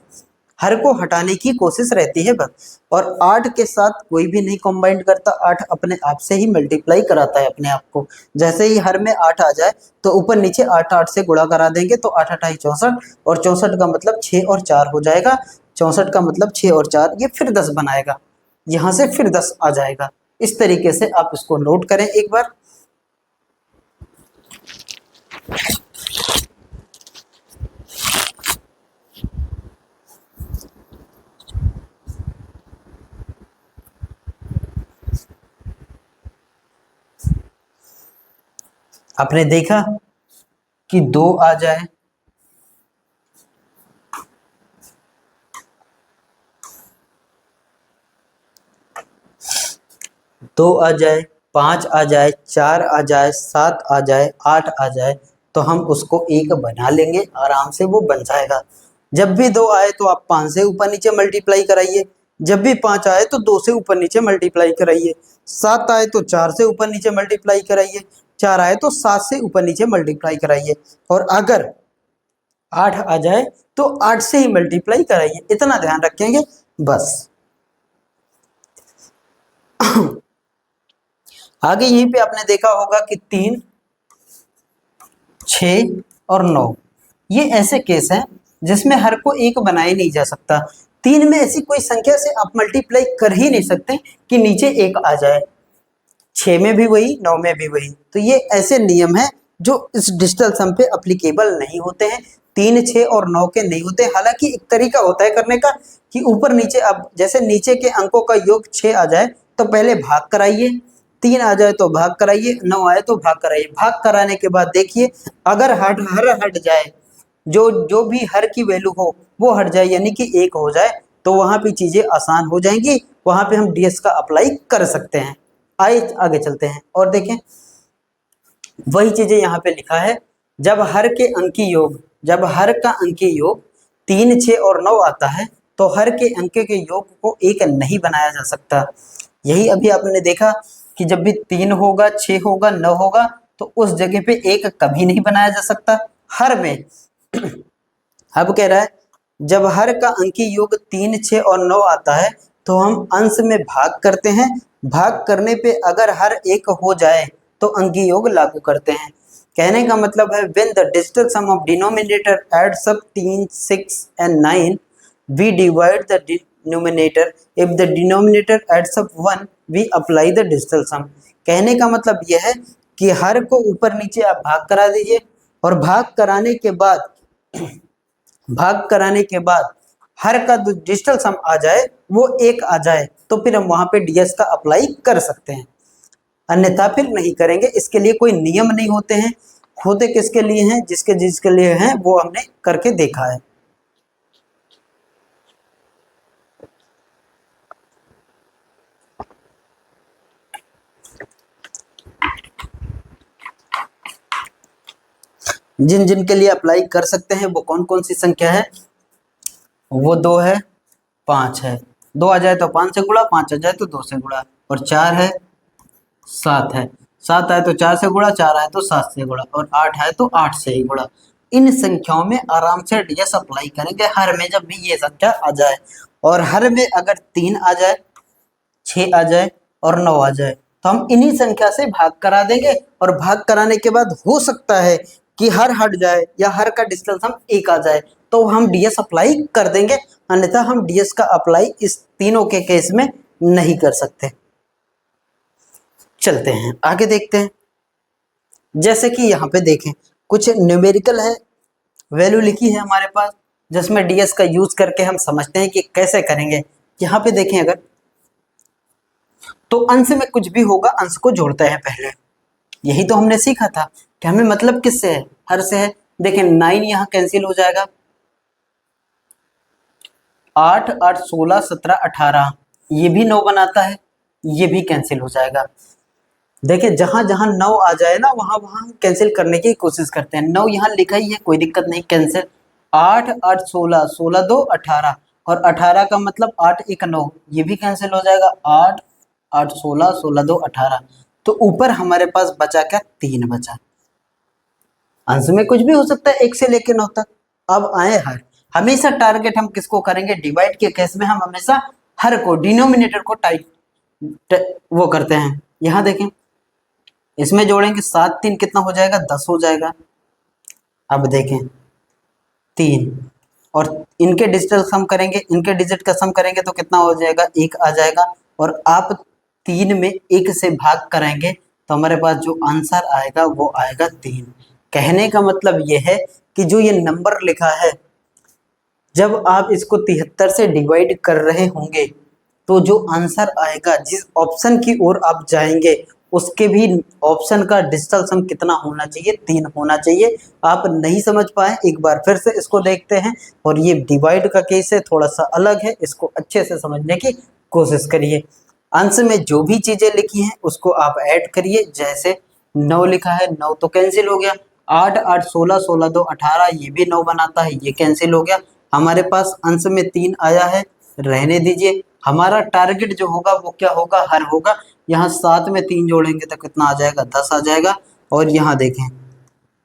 हर को हटाने की कोशिश रहती है बस। और 8 के साथ कोई भी नहीं कंबाइंड करता, 8 अपने आप से ही मल्टीप्लाई कराता है अपने आप को। जैसे ही हर में 8 आ जाए तो ऊपर नीचे 8 8 से गुणा करा देंगे तो 8 8 64, और 64 का मतलब 6 और 4 हो जाएगा। 64 का मतलब 6 और 4, ये फिर 10 बनाएगा, यहाँ से फिर 10 आ जाएगा। इस तरीके से आप इसको नोट करें एक बार। आपने देखा कि 2 आ जाए, 2 आ जाए, 5 आ जाए, 4 आ जाए, 7 आ जाए, 8 आ जाए तो हम उसको 1 बना लेंगे, आराम से वो बन जाएगा। जब भी 2 आए तो आप 5 से ऊपर नीचे मल्टीप्लाई कराइए, जब भी 5 आए तो 2 से ऊपर नीचे मल्टीप्लाई कराइए, 7 आए तो 4 से ऊपर नीचे मल्टीप्लाई कराइए, 4 आए तो 7 से ऊपर नीचे मल्टीप्लाई कराइए, और अगर 8 आ जाए तो 8 से ही मल्टीप्लाई कराइए। इतना ध्यान रखेंगे बस। आगे यहीं पे आपने देखा होगा कि 3 6 और 9, ये ऐसे केस हैं जिसमें हर को 1 बनाया नहीं जा सकता। 3 में ऐसी कोई संख्या से आप मल्टीप्लाई कर ही नहीं सकते कि नीचे 1 आ जाए, 6 में भी वही, 9 में भी वही। तो ये ऐसे नियम हैं जो इस डिजिटल सम पे अप्लीकेबल नहीं होते हैं, 3 6 और 9 के नहीं होते। हालांकि एक तरीका होता है करने का कि ऊपर नीचे, अब जैसे नीचे के अंकों का योग 6 आ जाए तो पहले भाग कराइए, 3 आ जाए तो भाग कराइए, 9 आए तो भाग कराइए। भाग कराने के बाद देखिए अगर हर हट जाए, जो जो भी हर की वैल्यू हो वो हट जाए यानी कि 1 हो जाए, तो वहां पे चीजें आसान हो जाएंगी, वहां पे हम डीएस का अप्लाई कर सकते हैं। आइए आगे चलते हैं और देखें, वही चीजें यहाँ पे लिखा है। जब हर के अंकी योग, जब हर का अंकी योग 3 6 और 9 आता है तो हर के अंक के योग को 1 नहीं बनाया जा सकता। यही अभी आपने देखा कि जब भी 3 होगा, 6 होगा, 9 होगा तो उस जगह पे 1 कभी नहीं बनाया जा सकता हर में। अब कह रहा है जब हर का अंकी योग 3 6 और 9 आता है तो हम अंश में भाग करते हैं, भाग करने पे अगर हर 1 हो जाए तो अंकी योग लागू करते हैं। कहने का मतलब है when the digital sum of denominator adds up 3 6 and 9 we divide the denominator, if the denominator adds up 1 we apply the digital sum. कहने का मतलब यह है कि हर को ऊपर नीचे आप भाग करा दीजिए, और भाग कराने के बाद हर का डिजिटल सम आ जाए, वो 1 आ जाए, तो फिर हम वहां पे डीएस का अप्लाई कर सकते हैं, अन्यथा फिर नहीं करेंगे। इसके लिए कोई नियम नहीं होते हैं, होते किसके लिए हैं, जिसके जिसके लिए हैं वो हमने करके देखा है। जिन जिन के लिए अप्लाई कर सकते हैं वो कौन कौन सी संख्या है, वो 2 है, 5 है। 2 आ जाए तो 5 से गुणा, 5 आ जाए तो 2 से गुणा, और 4 है, 7 है, 7 आए तो 4 से गुणा, 4 आए तो 7 से गुणा, और 8 आए तो 8 से ही गुणा। इन संख्याओं में आराम से डीएस अप्लाई करेंगे हर में जब भी ये संख्या आ जाए। और हर में अगर 3 आ जाए, 6 आ जाए, और 9 आ जाए तो हम इन्हीं संख्या से भाग करा देंगे, और भाग कराने के बाद हो सकता है कि हर हट जाए या हर का डिस्टेंस हम 1 आ जाए तो हम डीएस अप्लाई कर देंगे, अन्यथा हम डीएस का अप्लाई इस तीनों के केस में नहीं कर सकते। चलते हैं आगे देखते हैं। जैसे कि यहाँ पे देखें कुछ न्यूमेरिकल है, वैल्यू लिखी है हमारे पास, जिसमें डीएस का यूज करके हम समझते हैं कि कैसे करेंगे। यहाँ पे देखें अगर तो अंश में कुछ भी होगा अंश को जोड़ते हैं पहले, यही तो हमने सीखा था कि हमें मतलब किससे है, हर से है। देखें 9 यहाँ कैंसिल हो जाएगा, 8 8 16 17 18 ये भी 9 बनाता है, ये भी कैंसिल हो जाएगा। देखिए जहां जहां 9 आ जाए ना वहां वहां हम कैंसिल करने की कोशिश करते हैं। 9 यहाँ लिखा ही है, कोई दिक्कत नहीं, कैंसिल। 8 8 16 16 2 18 और 18 का मतलब 8 1 9, ये भी कैंसिल हो जाएगा। 8 8 16 16 2 18, तो ऊपर हमारे पास बचा क्या, 3 बचा। अंश में कुछ भी हो सकता है 1 से लेकर 9 तक। अब आए हर, हमेशा टारगेट हम किसको करेंगे, डिवाइड के केस में हम हमेशा हर को, डिनोमिनेटर को वो करते हैं। यहाँ देखें इसमें जोड़ेंगे 7 3 कितना हो जाएगा, 10 हो जाएगा। अब देखें 3 और इनके डिजिटल सम करेंगे, इनके डिजिट का सम करेंगे तो कितना हो जाएगा, 1 आ जाएगा। और आप 3 में 1 से भाग करेंगे तो हमारे पास जो आंसर आएगा वो आएगा 3। कहने का मतलब ये है कि जो ये नंबर लिखा है, जब आप इसको 73 से डिवाइड कर रहे होंगे तो जो आंसर आएगा, जिस ऑप्शन की ओर आप जाएंगे उसके भी ऑप्शन का डिजिटल सम कितना होना चाहिए, 3 होना चाहिए। आप नहीं समझ पाए, एक बार फिर से इसको देखते हैं। और ये डिवाइड का केस है, थोड़ा सा अलग है, इसको अच्छे से समझने की कोशिश करिए। अंश में जो भी चीजें लिखी हैं उसको आप ऐड करिए। जैसे 9 लिखा है, 9 तो कैंसिल हो गया। 8 8 16 16 2 18 ये भी 9 बनाता है, ये कैंसिल हो गया। हमारे पास अंश में 3 आया है, रहने दीजिए। हमारा टारगेट जो होगा वो क्या होगा, हर होगा। यहाँ 7 में 3 जोड़ेंगे तो कितना आ जाएगा, 10 आ जाएगा। और यहाँ देखें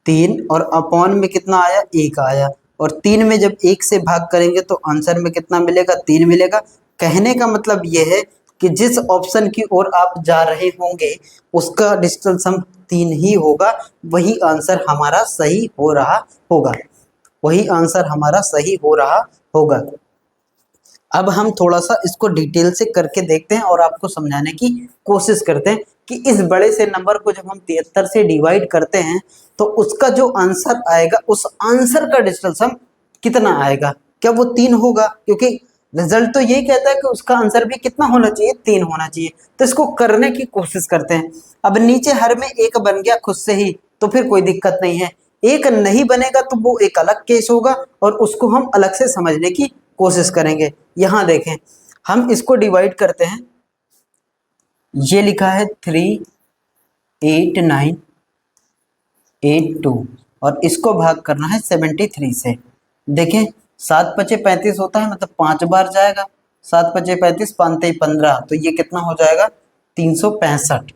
3 और अपॉन में कितना आया, 1 आया। और 3 में जब 1 से भाग करेंगे तो आंसर में कितना मिलेगा, 3 मिलेगा। कहने का मतलब ये है कि जिस ऑप्शन की ओर आप जा रहे होंगे उसका डिजिटल सम 3 ही होगा, वही आंसर हमारा सही हो रहा होगा, वही आंसर हमारा सही हो रहा होगा। अब हम थोड़ा सा इसको डिटेल से करके देखते हैं और आपको समझाने की कोशिश करते हैं कि इस बड़े से नंबर को जब हम 73 से डिवाइड करते हैं तो उसका जो आंसर आएगा, उस आंसर का डिजिटल सम कितना आएगा, क्या वो 3 होगा? क्योंकि रिजल्ट तो यही कहता है कि उसका आंसर भी कितना होना चाहिए, 3 होना चाहिए। तो इसको करने की कोशिश करते हैं। अब नीचे हर में 1 बन गया खुद से ही तो फिर कोई दिक्कत नहीं है। 1 नहीं बनेगा तो वो एक अलग केस होगा और उसको हम अलग से समझने की कोशिश करेंगे। यहाँ देखें हम इसको डिवाइड करते हैं, ये लिखा है 3 8 9 8 2 और इसको भाग करना है 73 से। देखें 7 5 35 होता है, मतलब 5 बार जाएगा। 7 5 35 5 3 15, तो ये कितना हो जाएगा, 365।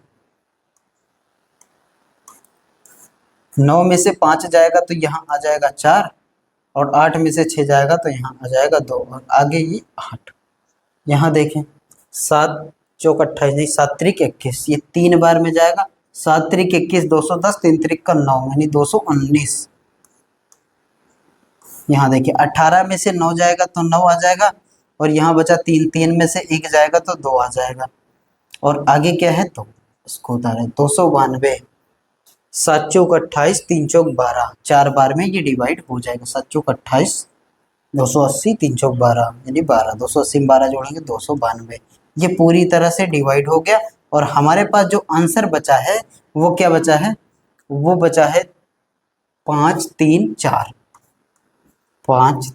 9 में से 5 जाएगा तो यहाँ आ जाएगा 4 और 8 में से 6 जाएगा तो यहाँ आ जाएगा 2 और आगे ये 8। यहाँ देखें 7 चौक 28 नहीं 7 त्रिक 21, ये 3 बार में जाएगा। 7 त्रिक 21 210, 3 त्रिक का 9 यानी 219। यहाँ देखिए 18 में से 9 जाएगा तो 9 आ जाएगा और यहाँ बचा 3, 3 में से 1 जाएगा तो 2 आ जाएगा और आगे क्या है, तो इसको उतारें 292। 7 चौक 28, 3 चौक 12, 4 बार में ये डिवाइड हो जाएगा। 7 चौक 28, 280, 3 चौक 12 यानी 12, 280 में 12 जोड़ेंगे 292। ये पूरी तरह से डिवाइड हो गया और हमारे पास जो आंसर बचा है वो क्या बचा है, वो बचा है 5 3 4, 5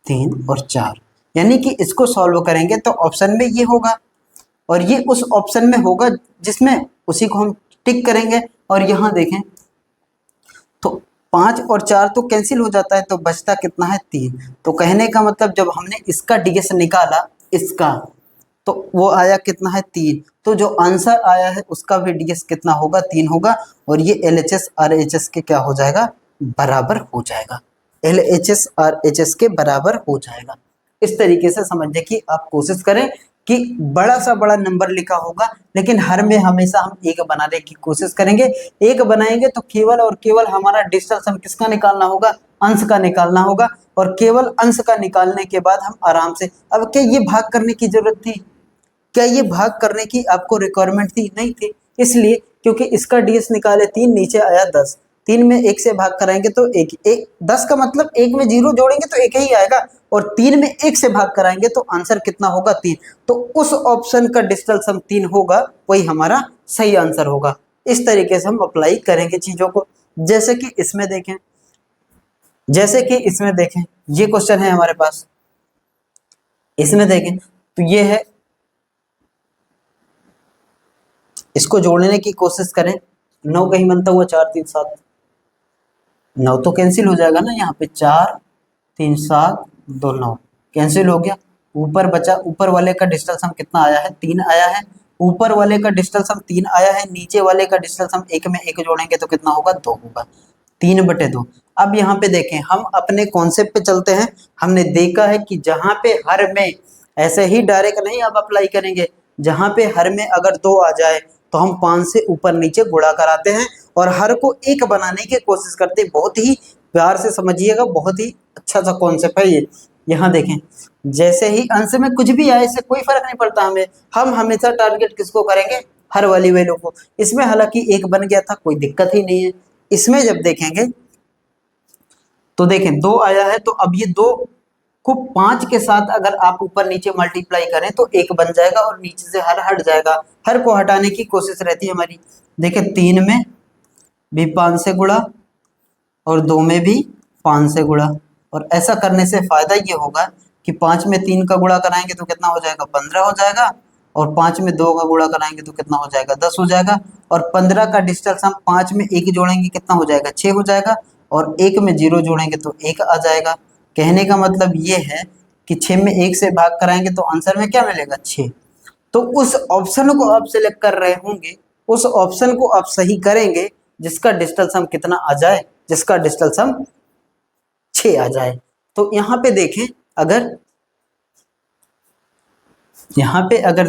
3 और 4। यानी कि इसको सॉल्व करेंगे तो ऑप्शन में ये होगा और ये उस ऑप्शन में होगा जिसमें उसी को हम टिक करेंगे। और यहाँ देखें तो 5 और 4 तो कैंसिल हो जाता है तो बचता कितना है, 3। तो कहने का मतलब जब हमने इसका डीएस निकाला, इसका, तो वो आया कितना है, 3। तो जो आंसर आया है उसका भी डीएस कितना होगा, 3 होगा और ये एलएचएस आरएचएस के क्या हो जाएगा, बराबर हो जाएगा। एलएचएस आरएचएस के बराबर हो जाएगा। इस तरीके से समझने की आप कोशिश करें कि बड़ा सा बड़ा नंबर लिखा होगा, लेकिन हर में हमेशा हम एक बनाने की कोशिश करेंगे। एक बनाएंगे तो केवल और केवल हमारा डिजिटल सम किसका निकालना होगा, अंश का निकालना होगा, और केवल अंश का निकालने के बाद हम आराम से, अब क्या ये भाग करने की जरूरत थी, क्या ये भाग करने की आपको रिक्वायरमेंट थी, नहीं थी, इसलिए क्योंकि इसका डीएस निकाले 3, नीचे आया 10, 3 में 1 से भाग कराएंगे तो एक, 10 का मतलब 1 में 0 जोड़ेंगे तो 1 ही आएगा, और 3 में 1 से भाग कराएंगे तो आंसर कितना होगा, 3। तो उस ऑप्शन का डिजिटल सम 3 होगा, वही हमारा सही आंसर होगा। इस तरीके से हम अप्लाई करेंगे चीजों को। जैसे कि इसमें देखें, ये क्वेश्चन है हमारे पास, इसमें देखें तो ये है, इसको जोड़ने की कोशिश करें, 9 कहीं बनता हुआ 4 3 7, 9 तो कैंसिल हो जाएगा ना, यहाँ पे 4 3 7 2 9 कैंसिल हो गया। ऊपर बचा, ऊपर वाले का डिजिटल सम कितना आया है, 3 आया है, ऊपर वाले का डिजिटल सम 3 आया है, नीचे वाले का डिजिटल सम 1 में 1 जोड़ेंगे तो कितना होगा, 2 होगा, 3/2। अब यहाँ पे देखें, हम अपने कॉन्सेप्ट पे चलते हैं। हमने देखा है कि जहाँ पे हर में, ऐसे ही डायरेक्ट नहीं आप अप्लाई करेंगे, जहाँ पे हर में अगर 2 आ जाए तो हम 5 से ऊपर नीचे गुणा कराते हैं और हर को 1 बनाने की कोशिश करते हैं। बहुत ही प्यार से समझिएगा, बहुत ही अच्छा सा कॉन्सेप्ट है ये। यहाँ देखें, जैसे ही अंश में कुछ भी आए, इससे कोई फर्क नहीं पड़ता हमें, हम हमेशा टारगेट किसको करेंगे, हर वाली वैल्यू को। इसमें हालांकि 1 बन गया था, कोई दिक्कत ही नहीं है। इसमें जब देखेंगे तो देखें 2 आया है, तो अब ये 2 को 5 के साथ अगर आप ऊपर नीचे मल्टीप्लाई करें तो 1 बन जाएगा और नीचे से हर हट जाएगा। हर को हटाने की कोशिश रहती है हमारी। देखें 3 में भी 5 से गुणा और 2 में भी 5 से गुणा, और ऐसा करने से फायदा ये होगा कि 5 में 3 का गुणा कराएंगे तो कितना हो जाएगा, 15 हो जाएगा, और 5 में 2 का गुणा कराएंगे तो कितना हो जाएगा, 10 हो जाएगा, और 15 का डिजिटल सम 5 में 1 जोड़ेंगे कितना हो जाएगा, 6 हो जाएगा, और 1 में 0 जोड़ेंगे तो 1 आ जाएगा। कहने का मतलब ये है कि 6 में 1 से भाग कराएंगे तो आंसर में क्या मिलेगा, 6। तो उस ऑप्शन को आप सिलेक्ट कर रहे होंगे, उस ऑप्शन को आप सही करेंगे जिसका डिजिटल सम कितना आ जाए, जिसका डिजिटल सम 6 आ जाए। तो यहाँ पे देखें, अगर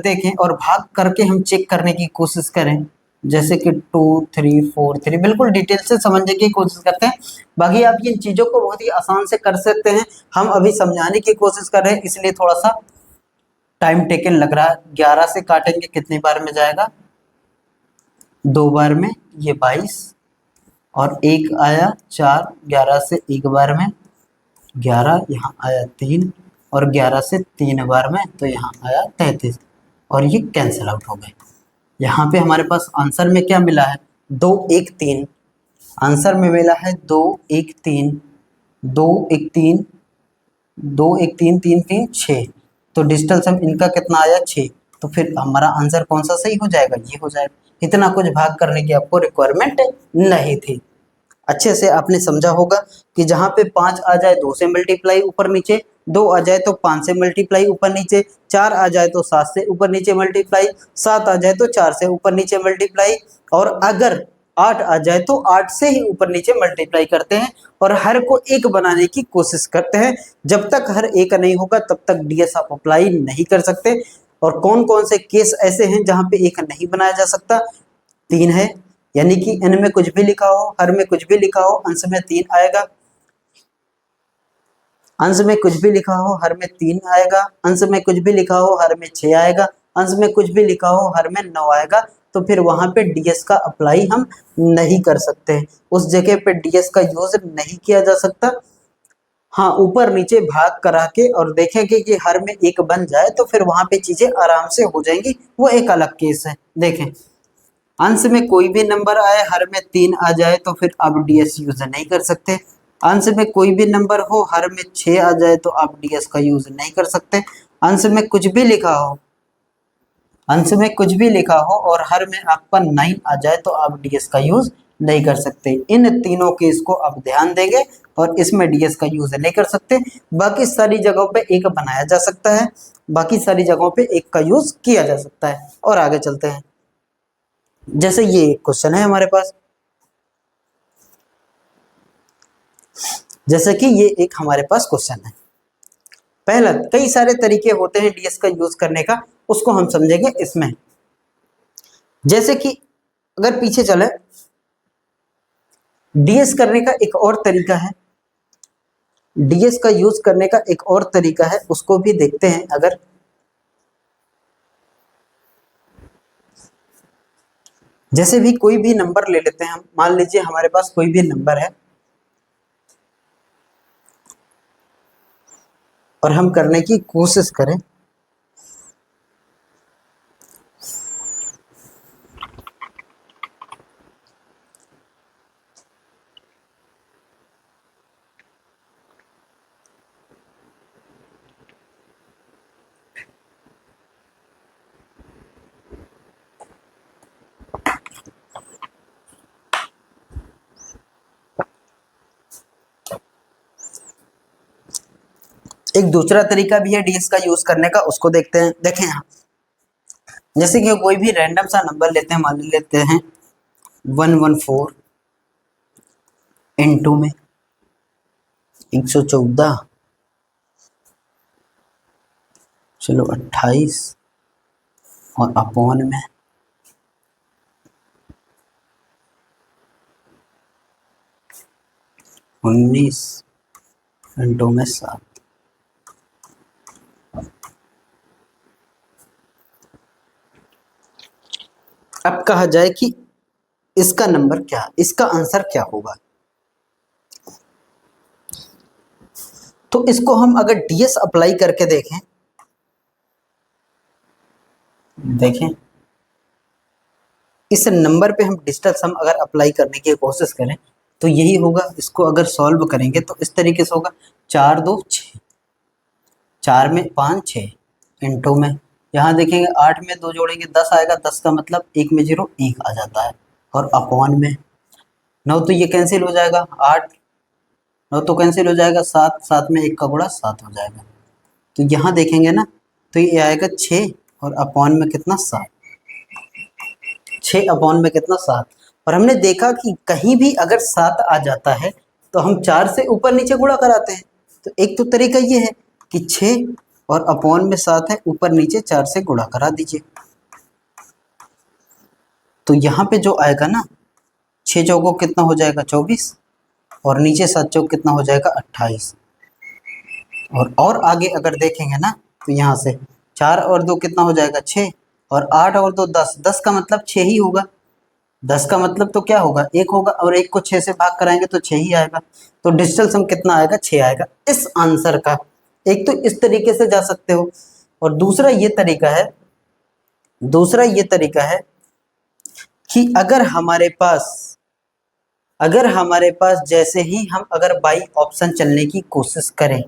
देखें और भाग करके हम चेक करने की कोशिश करें, जैसे कि 2 3 4 3, बिल्कुल डिटेल से समझने की कोशिश करते हैं। बाकी आप इन चीज़ों को बहुत ही आसान से कर सकते हैं, हम अभी समझाने की कोशिश कर रहे हैं, इसलिए थोड़ा सा टाइम टेकन लग रहा है। 11 से काटेंगे कितनी बार में जाएगा, 2 बार में, ये 22, और 1 आया 4, 11 से 1 बार में 11, यहाँ आया 3, और 11 से 3 बार में तो यहाँ आया 33, और ये कैंसिल आउट हो गए। यहाँ पे हमारे पास आंसर में क्या मिला है, 2 1 3, आंसर में मिला है 2 1 3, 2 1 3, 2 1 3 3 3 6, तो डिजिटल सम इनका कितना आया, 6। तो फिर हमारा आंसर कौन सा सही हो जाएगा, ये हो जाएगा। इतना कुछ भाग करने की आपको रिक्वायरमेंट नहीं थी। अच्छे से आपने समझा होगा कि जहाँ पे 5 आ जाए 2 से मल्टीप्लाई ऊपर नीचे, 2 आ जाए तो 5 से मल्टीप्लाई ऊपर नीचे, 4 आ जाए तो 7 से ऊपर नीचे मल्टीप्लाई, 7 आ जाए तो 4 से ऊपर नीचे मल्टीप्लाई, और अगर 8 आ जाए तो 8 से ही ऊपर नीचे मल्टीप्लाई करते हैं, और हर को 1 बनाने की कोशिश करते हैं। जब तक हर 1 नहीं होगा तब तक डीएस आप अप्लाई नहीं कर सकते। और कौन कौन से केस ऐसे हैं जहाँ पे 1 नहीं बनाया जा सकता, 3 है, यानी कि n में कुछ भी लिखा हो, हर में कुछ भी लिखा हो, अंश में 3 आएगा, अंश में कुछ भी लिखा हो, हर में 3 आएगा, अंश में कुछ भी लिखा हो, हर में 6 आएगा, अंश में कुछ भी लिखा हो, हर में 9 आएगा। तो फिर वहां पे डीएस का अप्लाई हम नहीं कर सकते, उस जगह पे डीएस का यूज नहीं किया जा सकता। हाँ, ऊपर नीचे भाग करा के और देखेंगे कि हर में 1 बन जाए तो फिर वहां पे चीजें आराम से हो जाएंगी, वो एक अलग केस है। देखें, अंश में कोई भी नंबर आए, हर में 3 आ जाए तो फिर आप डीएस यूज नहीं कर सकते। अंश में कोई भी नंबर हो, हर में 6 आ जाए तो आप डीएस का यूज नहीं कर सकते। अंश में कुछ भी लिखा हो, अंश में कुछ भी लिखा हो और हर में आपका 9 आ जाए तो आप डीएस का यूज नहीं कर सकते। इन तीनों केस को आप ध्यान देंगे और इसमें डीएस का यूज नहीं कर सकते। बाकी सारी जगहों पे 1 बनाया जा सकता है, बाकी सारी जगहों पे 1 का यूज किया जा सकता है। और आगे चलते हैं, जैसे ये क्वेश्चन है हमारे पास, जैसे कि ये एक हमारे पास क्वेश्चन है, पहला, कई सारे तरीके होते हैं डीएस का यूज करने का, उसको हम समझेंगे इसमें। जैसे कि अगर पीछे चले, डीएस करने का एक और तरीका है, डीएस का यूज करने का एक और तरीका है, उसको भी देखते हैं। अगर जैसे भी कोई भी नंबर ले लेते हैं हम, मान लीजिए हमारे पास कोई भी नंबर है और हम करने की कोशिश करें, एक दूसरा तरीका भी है डीएस का यूज करने का, उसको देखते हैं। देखें यहाँ, जैसे कि कोई भी रैंडम सा नंबर लेते हैं, मान लेते हैं 114 इनटू में 114, चलो 28 और अपॉन में 19 इनटू में 7। अब कहा जाए कि इसका नंबर क्या, इसका आंसर क्या होगा, तो इसको हम अगर डीएस अप्लाई करके देखें, इस नंबर पे हम डिजिटल सम अगर अप्लाई करने की कोशिश करें तो यही होगा। इसको अगर सॉल्व करेंगे तो इस तरीके से होगा, 4 2 6, 4 में 5 6 इनटू में, यहाँ देखेंगे 8 में 2 जोड़ेंगे 10 आएगा, 10 का मतलब 1 में 0 1 आ जाता है, और अपॉन में 9, तो ये कैंसिल हो जाएगा, 8 9 तो कैंसिल हो जाएगा, 7 7 में 1 का गुणा 7 हो जाएगा। तो यहाँ देखेंगे ना, तो ये आएगा 6 और अपॉन में कितना 7, 6 अपॉन में कितना 7। और हमने देखा कि कहीं भी अगर 7 आ जाता है तो हम 4 से ऊपर नीचे गुणा कराते हैं। तो एक तो तरीका ये है कि 6 और अपॉन में 7 है, ऊपर नीचे 4 से गुणा करा दीजिए। तो यहाँ पे जो आएगा ना, 6 चौको कितना हो जाएगा 24, और नीचे 7 चौक कितना हो जाएगा 28। और आगे अगर देखेंगे ना, तो यहाँ से 4 और 2 कितना हो जाएगा 6, और 8 और 2 10, 10 का मतलब 6 ही होगा। 10 का मतलब तो क्या होगा 1 होगा, और 1 को 6 से भाग कराएंगे तो 6 ही आएगा। तो डिजिटल सम कितना आएगा 6 आएगा इस आंसर का। एक तो इस तरीके से जा सकते हो, और दूसरा ये तरीका है कि अगर हमारे पास जैसे ही हम अगर बाई ऑप्शन चलने की कोशिश करें,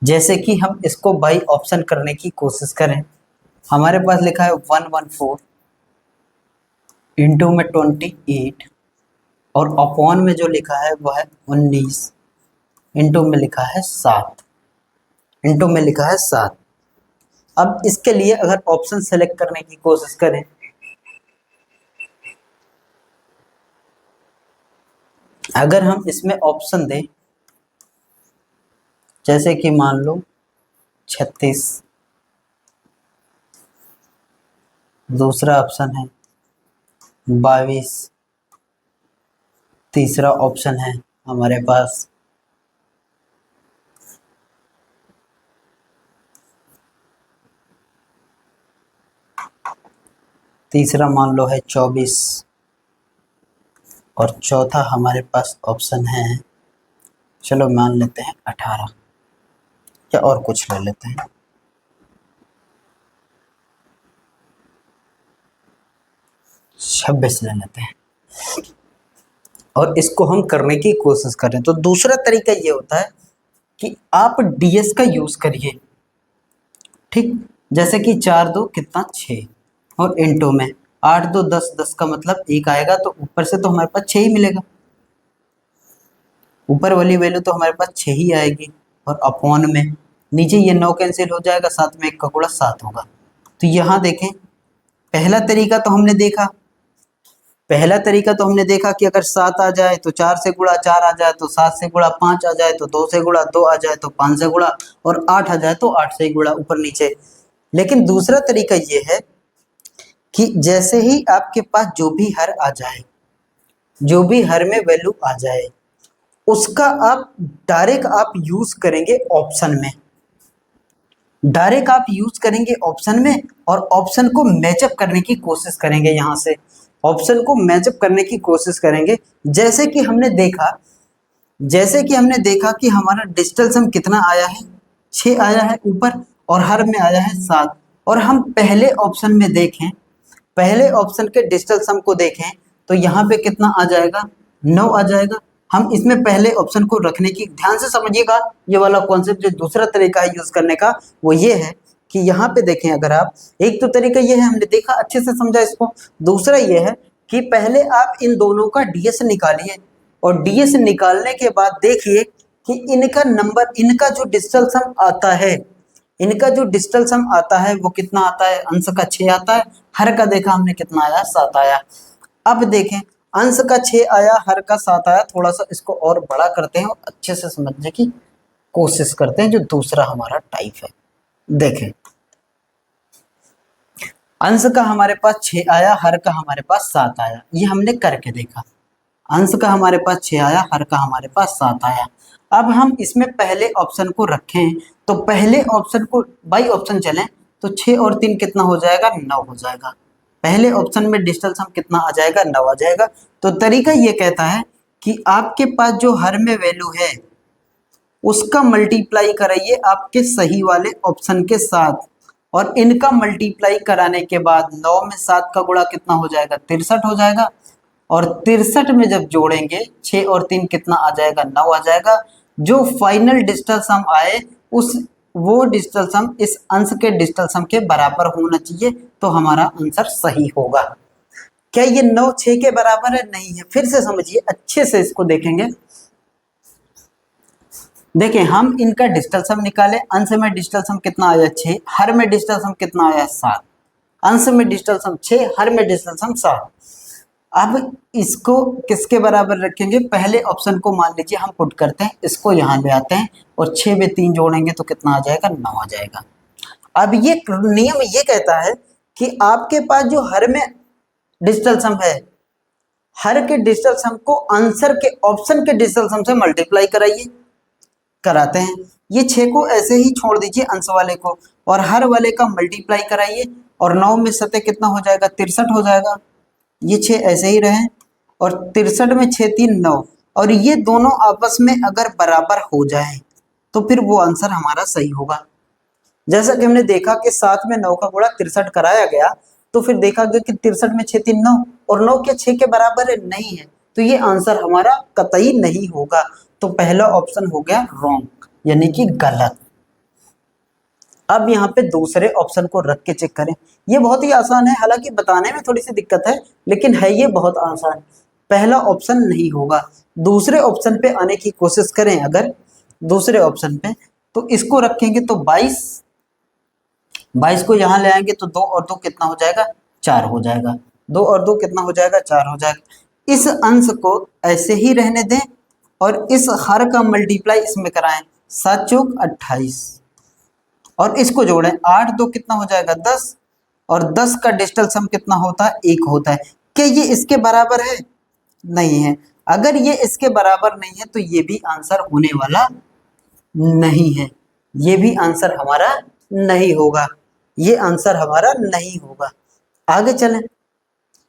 जैसे कि हम इसको बाई ऑप्शन करने की कोशिश करें, हमारे पास लिखा है 114 इंटू में 28, और अपॉन में जो लिखा है वो है 19, इंटू में लिखा है 7। अब इसके लिए अगर ऑप्शन सेलेक्ट करने की कोशिश करें, अगर हम इसमें ऑप्शन दें, जैसे कि मान लो 36, दूसरा ऑप्शन है 22, तीसरा ऑप्शन है हमारे पास 24, और चौथा हमारे पास ऑप्शन है, चलो मान लेते हैं 18, या और कुछ ले लेते हैं 26 ले लेते हैं, और इसको हम करने की कोशिश करें। तो दूसरा तरीका ये होता है कि आप डीएस का यूज करिए, ठीक। जैसे कि 4 2 कितना 6, और इंटू में 8 2 10, 10 का मतलब 1 आएगा, तो ऊपर से तो हमारे पास 6 ही मिलेगा, ऊपर वाली वैल्यू तो हमारे पास 6 ही आएगी, और अपॉन में नीचे ये 9 कैंसिल हो जाएगा, 7 में 1 का गुणा 7 होगा। तो यहाँ देखें, पहला तरीका तो हमने देखा पहला तरीका तो हमने देखा कि अगर 7 आ जाए तो 4 से गुणा, 4 आ जाए तो 7 से गुणा, 5 आ जाए तो 2 से गुणा, 2 आ जाए तो 5 से गुणा और 8 आ जाए तो 8 से गुणा, ऊपर नीचे। लेकिन दूसरा तरीका ये है कि जैसे ही आपके पास जो भी हर आ जाए, जो भी हर में वैल्यू आ जाए, उसका आप डायरेक्ट आप यूज करेंगे ऑप्शन में, डायरेक्ट आप यूज करेंगे ऑप्शन में और ऑप्शन को मैचअप करने की कोशिश करेंगे। यहां से ऑप्शन को मैचअप करने की कोशिश करेंगे। जैसे कि हमने देखा, जैसे कि हमने देखा कि हमारा डिजिटल सम कितना आया है, 6 आया है ऊपर और हर में आया है 7। और हम पहले ऑप्शन में देखें, पहले ऑप्शन के डिजिटल सम को देखें तो यहाँ पे कितना आ जाएगा, 9 आ जाएगा। हम इसमें पहले ऑप्शन को रखने की, ध्यान से समझिएगा ये वाला कॉन्सेप्ट। जो दूसरा तरीका है यूज करने का वो ये है कि यहाँ पे देखें, अगर आप, एक तो तरीका ये है, हमने देखा अच्छे से समझा इसको। दूसरा ये है कि पहले आप इन दोनों का डीएस निकालिए और डीएस निकालने के बाद देखिए कि इनका नंबर, इनका जो डिजिटल सम आता है, इनका जो डिजिटल सम आता है वो कितना आता है, अंश का 6 आता है, हर का देखा हमने कितना आया, 7 आया। अब देखें अंश का 6 आया, हर का 7 आया। थोड़ा सा इसको और बड़ा करते हैं और अच्छे से समझने की कोशिश करते हैं जो दूसरा हमारा टाइप है। देखें अंश का हमारे पास 6 आया, हर का हमारे पास 7 आया, ये हमने करके देखा। अंश का हमारे पास 6 आया, हर का हमारे पास 7 आया। अब हम इसमें पहले ऑप्शन को रखें तो पहले ऑप्शन को बाई ऑप्शन चलें तो 6 और 3 कितना हो जाएगा, 9 हो जाएगा। पहले ऑप्शन में डिजिटल सम कितना आ जाएगा, 9 आ जाएगा। तो तरीका ये कहता है कि आपके पास जो हर में वैल्यू है उसका मल्टीप्लाई कराइए आपके सही वाले ऑप्शन के साथ और इनका मल्टीप्लाई कराने के बाद 9 में 7 का गुणा कितना हो जाएगा, 63 हो जाएगा। और 63 में जब जोड़ेंगे 6 और 3 कितना आ जाएगा, 9 आ जाएगा। जो फाइनल डिजिटल सम आए उस वो डिजिटल सम इस अंश के डिजिटल सम के बराबर होना चाहिए, तो हमारा आंसर सही होगा। क्या ये 9 6 के बराबर है, नहीं है। फिर से समझिए अच्छे से, इसको देखेंगे। देखें हम इनका डिजिटल सम निकाले, अंश में डिजिटल सम कितना आया 6, हर में डिजिटल सम कितना आया 7। अंश में डिजिटल सम 6, हर में डिजिटल सम 7। अब इसको किसके बराबर रखेंगे, पहले ऑप्शन को मान लीजिए हम पुट करते हैं, इसको यहाँ ले आते हैं और 6 में 3 जोड़ेंगे तो कितना आ जाएगा, 9 आ जाएगा। अब ये नियम ये कहता है कि आपके पास जो हर में डिजिटल सम है, हर के डिजिटल सम को आंसर के ऑप्शन के डिजिटल सम से मल्टीप्लाई कराइए, कराते हैं। ये 6 को ऐसे ही छोड़ दीजिए अंश वाले को और हर वाले का मल्टीप्लाई कराइए और 9 में 7 कितना हो जाएगा, 63 हो जाएगा। ये 6 ऐसे ही रहे और 63 में 6 3 9, और ये दोनों आपस में अगर बराबर हो जाए तो फिर वो आंसर हमारा सही होगा। जैसा कि हमने देखा कि 7 में 9 का गुणा 63 कराया गया, तो फिर देखा गया कि 63 में 6 3 9 और 9 के 6 के बराबर है, नहीं है, तो ये आंसर हमारा कतई नहीं होगा। तो पहला ऑप्शन हो गया रॉन्ग, यानी कि गलत। अब यहाँ पे दूसरे ऑप्शन को रख के चेक करें। ये बहुत ही आसान है, हालांकि बताने में थोड़ी सी दिक्कत है, लेकिन है ये बहुत आसान। पहला ऑप्शन नहीं होगा, दूसरे ऑप्शन पे आने की कोशिश करें। अगर दूसरे ऑप्शन पे तो इसको रखेंगे तो 22 को यहाँ ले आएंगे तो 2 और 2 कितना हो जाएगा, 4 हो जाएगा। 2 और 2 कितना हो जाएगा, 4 हो जाएगा। इस अंश को ऐसे ही रहने दें और इस हर का मल्टीप्लाई इसमें कराएं, 7 चौक 28 और इसको जोड़ें, 8 2 कितना हो जाएगा, 10 और 10 का डिजिटल सम कितना होता है, 1 होता है। क्या ये इसके बराबर है, नहीं है। अगर ये इसके बराबर नहीं है तो ये भी आंसर होने वाला नहीं है, ये भी आंसर हमारा नहीं होगा, ये आंसर हमारा नहीं होगा। आगे चलें।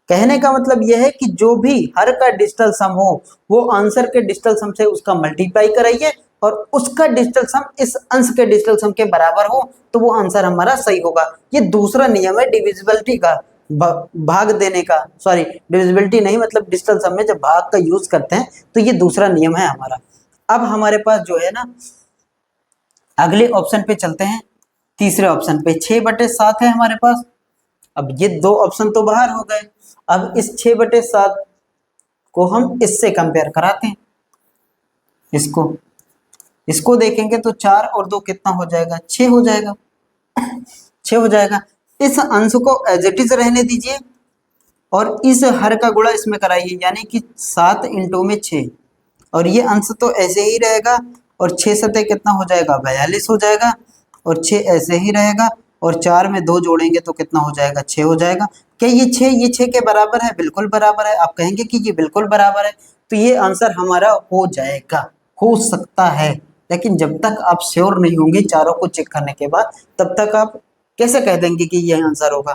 कहने का मतलब यह है कि जो भी हर का डिजिटल सम हो वो आंसर के डिजिटल सम से उसका मल्टीप्लाई कराइए और उसका डिजिटल सम इस अंश के डिजिटल सम के बराबर हो तो वो आंसर हमारा सही होगा। ये दूसरा नियम है डिविजिबिलिटी का, भाग देने का, सॉरी डिविजिबिलिटी नहीं, मतलब डिजिटल सम में जब भाग का यूज करते हैं तो ये दूसरा नियम है हमारा। अब हमारे पास जो है ना, अगले ऑप्शन पे चलते हैं। तीसरे ऑप्शन पे 6/7 है हमारे पास। अब ये 2 ऑप्शन तो बाहर हो गए, अब इस 6/7 को हम इससे कंपेयर कराते हैं। इसको देखेंगे तो 4 और 2 कितना हो जाएगा, 6 हो जाएगा। 6 हो जाएगा। इस अंश को एज इट इज रहने दीजिए और इस हर का गुणा इसमें कराइए, यानी कि 7 इंटू में 6, और ये अंश तो ऐसे ही रहेगा, और 6 सतह कितना हो जाएगा, 42 हो जाएगा, और 6 ऐसे ही रहेगा, और 4 में 2 जोड़ेंगे तो कितना हो जाएगा, 6 हो जाएगा। क्या ये 6 के बराबर है? बिल्कुल बराबर है। आप कहेंगे कि ये बिल्कुल बराबर है, तो ये आंसर हमारा हो जाएगा, हो सकता है, लेकिन जब तक आप श्योर नहीं होंगे चारों को चेक करने के बाद, तब तक आप कैसे कह देंगे कि ये आंसर होगा।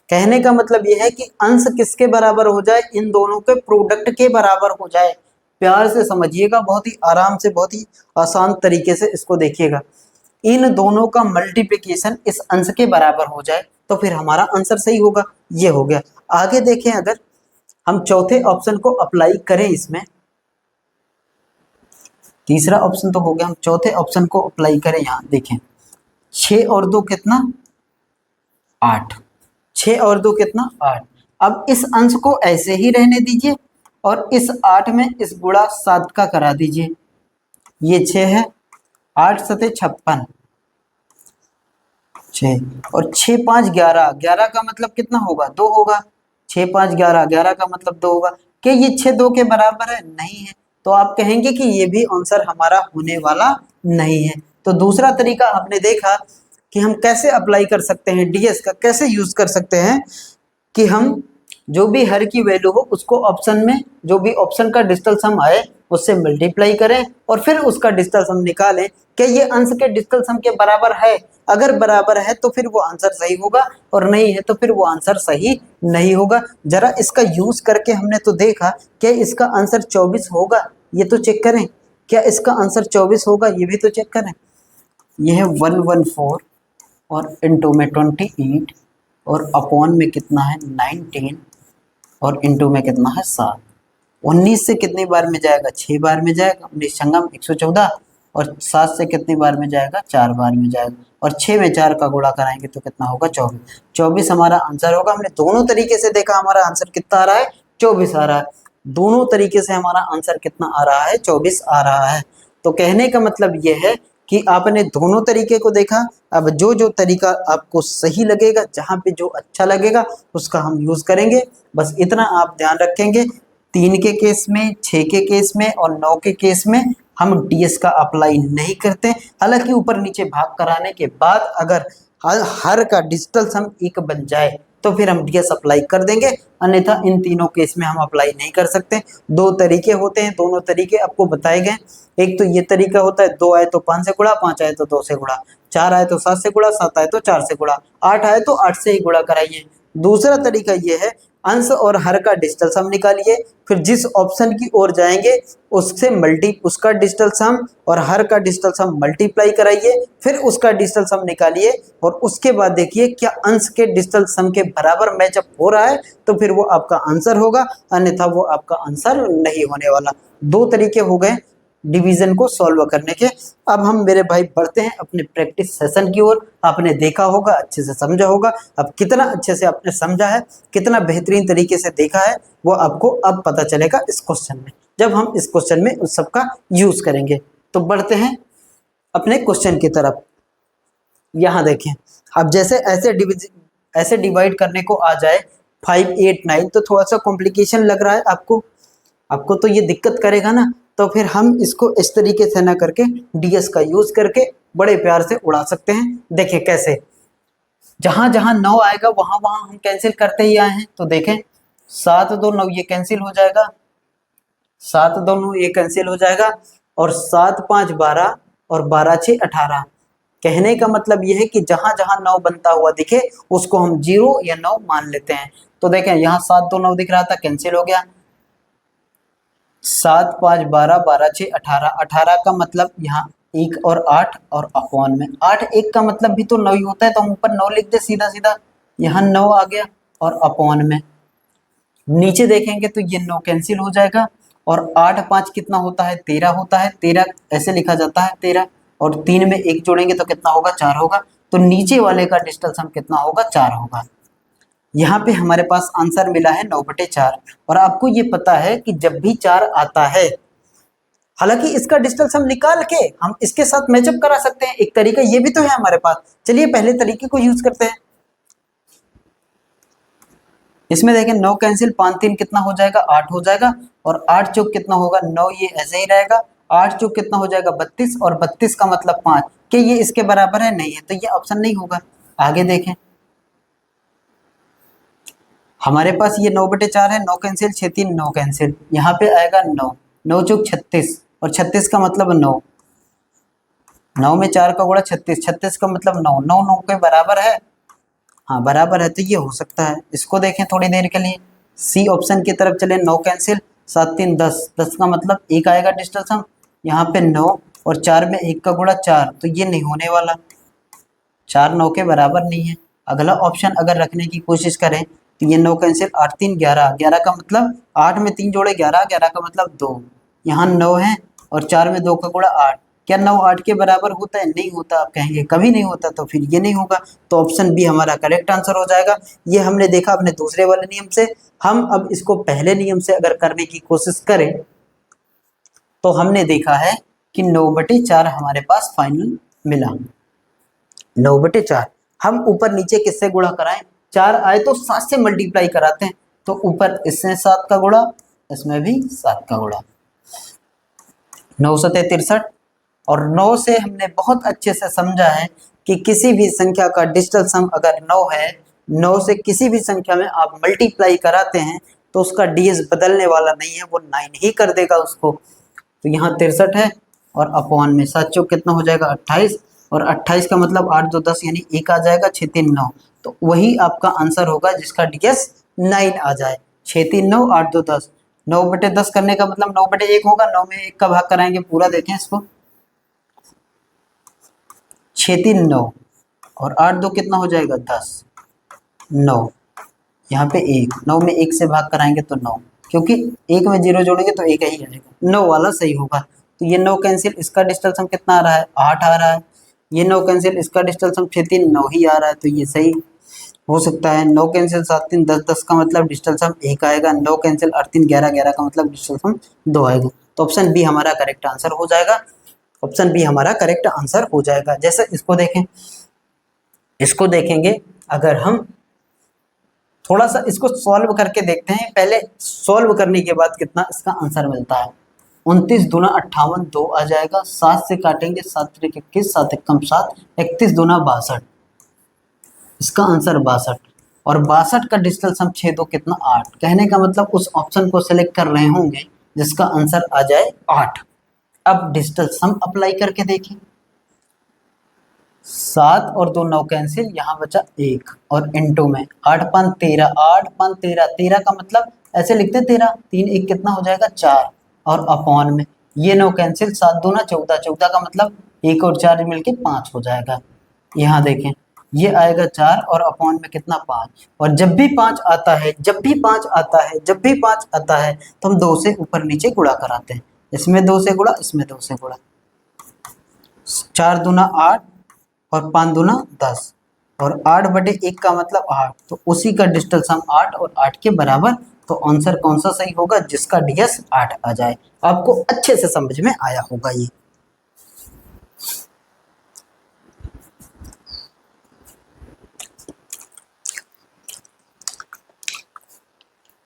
कहने का मतलब ये है कि अंश किसके बराबर हो जाए, इन दोनों के प्रोडक्ट के बराबर हो जाए। प्यार से समझिएगा, बहुत ही आराम से, बहुत ही आसान तरीके से इसको देखिएगा। इन दोनों का मल्टीप्लिकेशन इस अंश के बराबर हो जाए तो फिर हमारा आंसर सही होगा। ये हो गया। आगे देखें, अगर हम चौथे ऑप्शन को अप्लाई करें इसमें, तीसरा ऑप्शन तो हो गया, हम चौथे ऑप्शन को अप्लाई करें। यहाँ देखें, 6 और 2 कितना, 8, 6 और 2 कितना, 8। अब इस अंश को ऐसे ही रहने दीजिए, और इस 8 में इस गुणा 7 का करा दीजिए। ये 6 है, 8 सते 56, 6, और 6 5 11, 11 का मतलब कितना होगा, 2 होगा। 6 5 11, 11 का मतलब 2 होगा। क्या ये 6 2 के बराबर है? नहीं है। तो आप कहेंगे कि ये भी आंसर हमारा होने वाला नहीं है। तो दूसरा तरीका आपने देखा कि हम कैसे अप्लाई कर सकते हैं, डीएस का कैसे यूज कर सकते हैं, कि हम जो भी हर की वैल्यू हो उसको ऑप्शन में, जो भी ऑप्शन का डिजिटल सम आए उससे मल्टीप्लाई करें, और फिर उसका डिजिटल सम निकालें। क्या ये अंश के डिजिटल सम के बराबर है? अगर बराबर है तो फिर वो आंसर सही होगा, और नहीं है तो फिर वो आंसर सही नहीं होगा। जरा इसका यूज करके हमने तो देखा, क्या इसका आंसर 24 होगा, ये तो चेक करें। क्या इसका आंसर 24 होगा, ये भी तो चेक करें। यह है 114, और इंटू में 28, और अपॉन में कितना है 19, और इंटू में कितना है 7। 19 से कितनी बार में जाएगा, 6 बार में जाएगा, 19 संगम 114, और 7 से कितनी बार में जाएगा, 4 बार में जाएगा, और 6 में 4 का गुणा कराएंगे तो कितना होगा, 24। 24 हमारा आंसर होगा। हमने दोनों तरीके से देखा, हमारा आंसर कितना आ रहा है, 24 आ रहा है। दोनों तरीके से हमारा आंसर कितना आ रहा है, 24 आ रहा है। तो कहने का मतलब यह है कि आपने दोनों तरीके को देखा। अब जो जो तरीका आपको सही लगेगा, जहाँ पे जो अच्छा लगेगा उसका हम यूज करेंगे। बस इतना आप ध्यान रखेंगे, 3 के केस में, 6 के केस में और 9 के केस में हम डीएस का अप्लाई नहीं करते। हालांकि ऊपर नीचे भाग कराने के बाद अगर हर का डिजिटल सम 1 बन जाए तो फिर हम डीएस अप्लाई कर देंगे, अन्यथा इन तीनों केस में हम अप्लाई नहीं कर सकते। 2 तरीके होते हैं, दोनों तरीके आपको बताए गए। एक तो ये तरीका होता है, 2 आए तो 5 से गुणा, 5 आए तो 2 से गुणा, 4 आए तो 7 से गुणा, 7 आए तो 4 से गुणा, 8 आए तो 8 से ही गुणा कराइए। दूसरा तरीका ये है, अंश और हर का डिजिटल सम निकालिए, फिर जिस ऑप्शन की ओर जाएंगे उससे उसका डिजिटल सम और हर का डिजिटल सम मल्टीप्लाई कराइए, फिर उसका डिजिटल सम निकालिए, और उसके बाद देखिए क्या अंश के डिजिटल सम के बराबर मैचअप हो रहा है, तो फिर वो आपका आंसर होगा, अन्यथा वो आपका आंसर नहीं होने वाला। 2 तरीके हो गए डिवीजन को सॉल्व करने के। अब हम मेरे भाई बढ़ते हैं अपने प्रैक्टिस सेशन की ओर। आपने देखा होगा, अच्छे से समझा होगा। अब कितना अच्छे से आपने समझा है, कितना बेहतरीन तरीके से देखा है, वो आपको अब पता चलेगा इस क्वेश्चन में, जब हम इस क्वेश्चन में उस सब का यूज करेंगे। तो बढ़ते हैं अपने क्वेश्चन की तरफ। यहाँ देखें, अब जैसे ऐसे डिवाइड करने को आ जाए 5 8 9, तो थोड़ा सा कॉम्प्लिकेशन लग रहा है आपको तो ये दिक्कत करेगा ना। तो फिर हम इसको इस तरीके से ना करके डीएस का यूज करके बड़े प्यार से उड़ा सकते हैं। देखिए कैसे, जहां जहां 9 आएगा वहां वहां हम कैंसिल करते ही आए हैं। तो देखें, 7 2 9 ये कैंसिल हो जाएगा, 7 2 9 ये कैंसिल हो जाएगा, और 7 5 12, और 12 6 18। कहने का मतलब ये है कि जहां जहां 9 बनता हुआ दिखे उसको हम 0 या 9 मान लेते हैं। तो देखें, यहाँ 7 2 9 दिख रहा था, कैंसिल हो गया। 7 5 12, 12 6 18, 18 का मतलब यहाँ 1 और 8, और अपॉन में 8, 1 का मतलब भी तो 9 ही होता है, तो हम ऊपर 9 लिख दे सीधा सीधा, यहाँ 9 आ गया, और अपॉन में नीचे देखेंगे तो ये 9 कैंसिल हो जाएगा, और 8 5 कितना होता है, 13 होता है, 13 ऐसे लिखा जाता है 13, और 3 में 1 जोड़ेंगे तो कितना होगा, 4 होगा। तो नीचे वाले का डिजिटल सम कितना होगा, 4 होगा। यहाँ पे हमारे पास आंसर मिला है 9/4। और आपको ये पता है कि जब भी 4 आता है, हालांकि इसका डिजिटल सम निकाल के हम इसके साथ मैचअप करा सकते हैं, एक तरीका ये भी तो है हमारे पास। चलिए पहले तरीके को यूज करते हैं। इसमें देखें 9 कैंसिल, 5 3 कितना हो जाएगा 8 हो जाएगा, और 8 चौक कितना होगा 9, ये ऐसे ही रहेगा। 8 चौक कितना हो जाएगा 32, और 32 का मतलब 5, कि ये इसके बराबर है, नहीं है, तो ये ऑप्शन नहीं होगा। आगे देखें, हमारे पास ये 9/4 है, 9 कैंसिल, 6 3 9 कैंसिल, यहाँ पे आएगा 9, 9 चौक 36, और 36 का मतलब 9, 9 में 4 का गुणा 36, 36 का मतलब 9, 9 9 के बराबर है, हाँ बराबर है, तो ये हो सकता है। इसको देखें थोड़ी देर के लिए, सी ऑप्शन की तरफ चले, 9 कैंसिल, 7 3 10, 10 का मतलब 1 आएगा डिजिटल सम, यहाँ पे 9 और 4 में 1 का गुणा 4, तो ये नहीं होने वाला, 4 9 के बराबर नहीं है। अगला ऑप्शन अगर रखने की कोशिश करें तो ये 9 कैंसिल, 8 3 11, 11 का मतलब 8 में 3 जोड़े 11, 11 का मतलब 2, यहाँ 9 है और 4 में 2 का गुणा 8, क्या 9 8 के बराबर होता है? नहीं होता। आप कहेंगे कभी नहीं होता, तो फिर ये नहीं होगा, तो ऑप्शन बी हमारा करेक्ट आंसर हो जाएगा। ये हमने देखा अपने दूसरे वाले नियम से। हम अब इसको पहले नियम से अगर करने की कोशिश करें तो हमने देखा है कि 9/4 हमारे पास फाइनल मिला। 9/4 हम ऊपर नीचे किससे गुणा कराएं? 4 आए तो 7 से मल्टीप्लाई कराते हैं, तो ऊपर इससे 7 का गुणा, इसमें भी 7 का गुणा, 9 7 63, और 9 से हमने बहुत अच्छे से समझा है कि किसी भी संख्या का डिजिटल सम अगर 9 है, 9 से किसी भी संख्या में आप मल्टीप्लाई कराते हैं तो उसका डीएस बदलने वाला नहीं है, वो 9 ही कर देगा उसको। तो यहाँ 63 है, और अपॉन में 7 चौक कितना हो जाएगा 28, और 28 का मतलब 8 2 10 यानी 1 आ जाएगा, 6 3 9, तो वही आपका आंसर होगा जिसका डीएस 9 आ जाए। 6 3 9 8 2 10, 9/10 करने का मतलब 9/1 होगा, 9 में 1 का भाग कराएंगे पूरा, देखें इसको, 6 3 9 और 8 2 कितना हो जाएगा 10, 9, यहाँ पे 1, 9 में 1 से भाग कराएंगे तो 9, क्योंकि 1 में 0 जोड़ेंगे तो 1 ही आएगा, 9 वाला सही होगा। तो ये 9 कैंसिल, इसका डिजिटल सम कितना आ रहा है 8 आ रहा है, ये 9 कैंसिल, इसका डिजिटल सम 6 3 9 ही आ रहा है, तो ये सही हो सकता है। 9 कैंसिल 7 3 10, 10 का मतलब डिजिटल सम 1 आएगा, 9 कैंसिल 8 3 11, 11 का मतलब डिजिटल सम 2 आएगा, तो ऑप्शन बी हमारा करेक्ट आंसर हो जाएगा। ऑप्शन बी हमारा करेक्ट आंसर हो जाएगा। जैसे इसको देखें, इसको देखेंगे अगर हम थोड़ा सा इसको सॉल्व करके देखते हैं, पहले सॉल्व करने के बाद कितना इसका आंसर मिलता है। 29 दूना 58, 2 आ जाएगा, 7 से काटेंगे 7 3 21, 7 1 7, 31 दूना 62, इसका आंसर 62, और 62 का डिजिटल सम 6 2 कितना 8, कहने का मतलब उस ऑप्शन को सिलेक्ट कर रहे होंगे जिसका आंसर आ जाए 8। अब डिजिटल सम अप्लाई करके देखें, 7 और 2 9 कैंसिल, यहाँ बचा 1, और इनटू में 8 5 13, 8 5 13, 13 का मतलब ऐसे लिखते 13, 3 1 कितना हो जाएगा 4, और अपॉन में ये 9 कैंसिल, 7 2 14, 14 का मतलब 1 और 4 मिलके 5 हो जाएगा। यहाँ देखें ये आएगा 4 और अपॉन में कितना 5, और जब भी 5 आता है, जब भी 5 आता है, जब भी 5 आता है तो हम 2 से ऊपर नीचे गुणा कराते हैं, इसमें 2 से गुणा, इसमें 2 से गुणा, 4 दूना 8 और 5 दूना 10, और 8/1 का मतलब 8, तो उसी का डिजिटल सम 8 और 8 के बराबर, तो आंसर कौन सा सही होगा? जिसका डीएस 8 आ जाए। आपको अच्छे से समझ में आया होगा ये।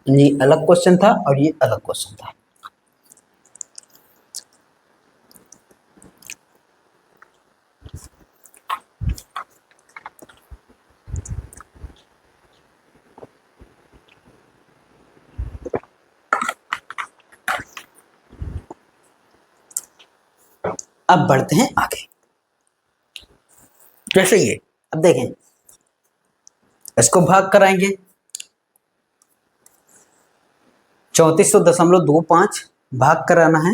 ये अलग क्वेश्चन था और ये अलग क्वेश्चन था। अब बढ़ते हैं आगे। जैसे ये अब देखें, इसको भाग कराएंगे, 3400.25 भाग कराना है